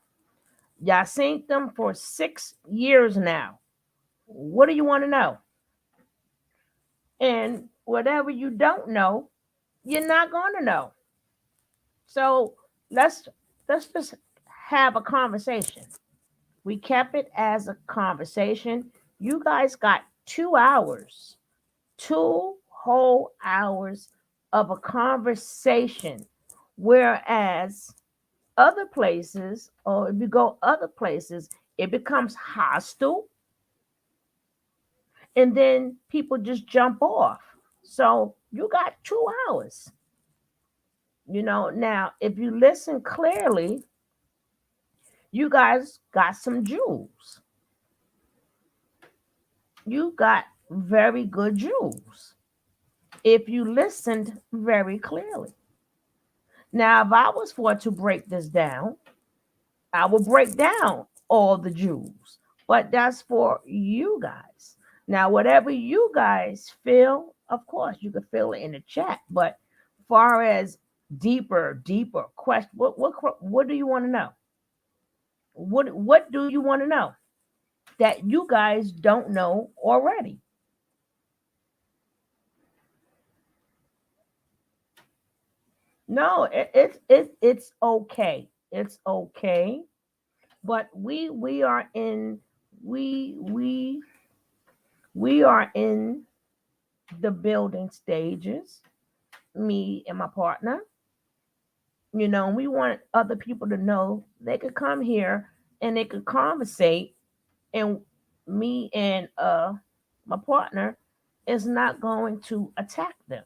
[SPEAKER 1] Y'all seen them for 6 years now. What do you want to know? And whatever you don't know, you're not going to know. So let's let's just have a conversation. We kept it as a conversation. You guys got 2 hours, 2 whole hours of a conversation. Whereas other places, or if you go other places, it becomes hostile and then people just jump off. So you got 2 hours. Now if you listen clearly, you guys got some jewels. You got very good jewels if you listened very clearly. Now, if I was for to break this down, I will break down all the jewels, but that's for you guys. Now, whatever you guys feel, of course, you can feel it in the chat. But far as deeper question, what do you want to know? What do you want to know that you guys don't know already? No, it's okay. It's okay. But we are in we we we are in the building stages. Me and my partner, we want other people to know they could come here and they could conversate, and me and my partner is not going to attack them.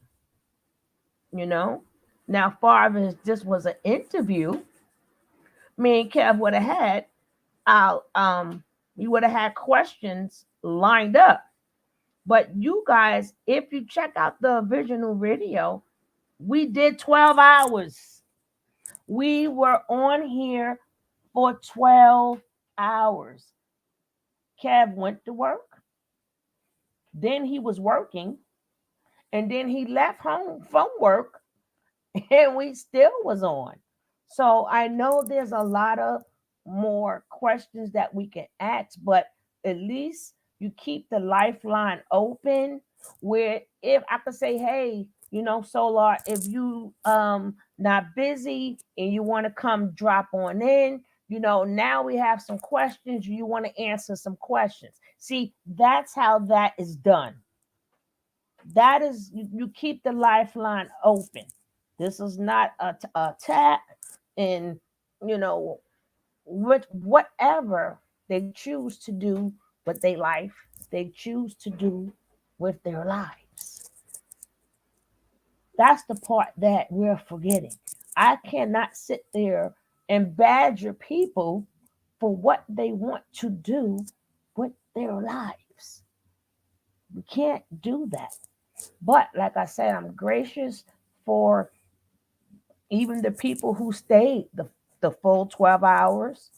[SPEAKER 1] You know. Now, far as this was an interview, me and Kev would have had out we would have had questions lined up. But you guys, if you check out the original video, we did 12 hours. We were on here for 12 hours. Kev went to work, then he was working, and then he left home from work, and we still was on. So I know there's a lot of more questions that we can ask, but at least you keep the lifeline open where if I could say, hey, Solar, if you not busy and you want to come drop on in, now we have some questions, you want to answer some questions. See, that's how that is done. That is, you keep the lifeline open. This is not a attack, and you know whatever they choose to do with their life, they choose to do with their lives. That's the part that we're forgetting. I cannot sit there and badger people for what they want to do with their lives. We can't do that. But like I said, I'm gracious for even the people who stayed the full 12 hours.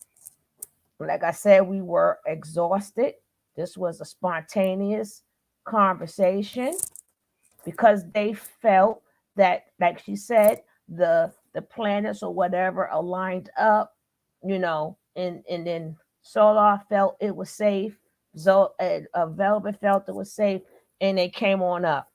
[SPEAKER 1] Like I said, we were exhausted. This was a spontaneous conversation because they felt that, like she said, the planets or whatever aligned up, and then Solar felt it was safe. Velvet felt it was safe, and they came on up.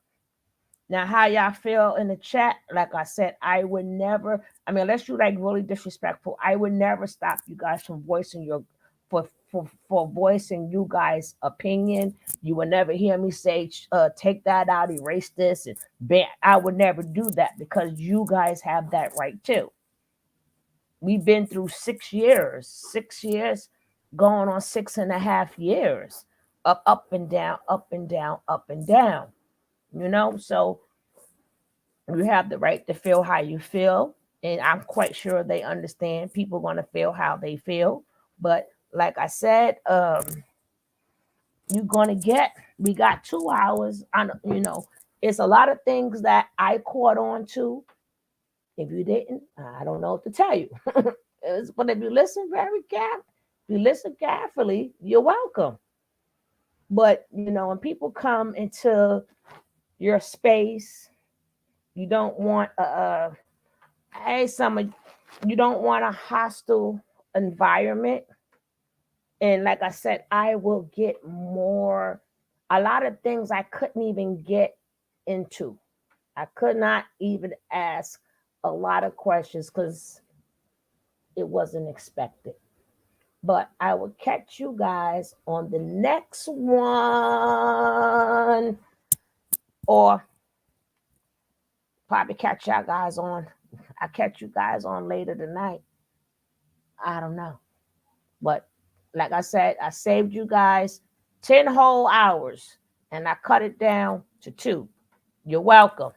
[SPEAKER 1] Now, how y'all feel in the chat? Like I said, I would never. I mean, unless you like really disrespectful, I would never stop you guys from voicing your for voicing you guys' opinion. You would never hear me say, "Take that out, erase this," and ban. I would never do that because you guys have that right too. We've been through 6 years, 6 years, going on 6.5 years, up and down, up and down, up and down. So you have the right to feel how you feel, and I'm quite sure they understand people going to feel how they feel. But like I said, you're going to get, we got 2 hours on, it's a lot of things that I caught on to. If you didn't, I don't know what to tell you. But if you listen if you listen carefully, you're welcome. But when people come into your space, you don't want hey, you don't want a hostile environment. And like I said, I will get a lot of things I couldn't even get into. I could not even ask a lot of questions because it wasn't expected. But I will catch you guys on the next one, or probably catch y'all guys on. I catch you guys on later tonight. I don't know. But like I said, I saved you guys 10 whole hours and I cut it down to 2. You're welcome.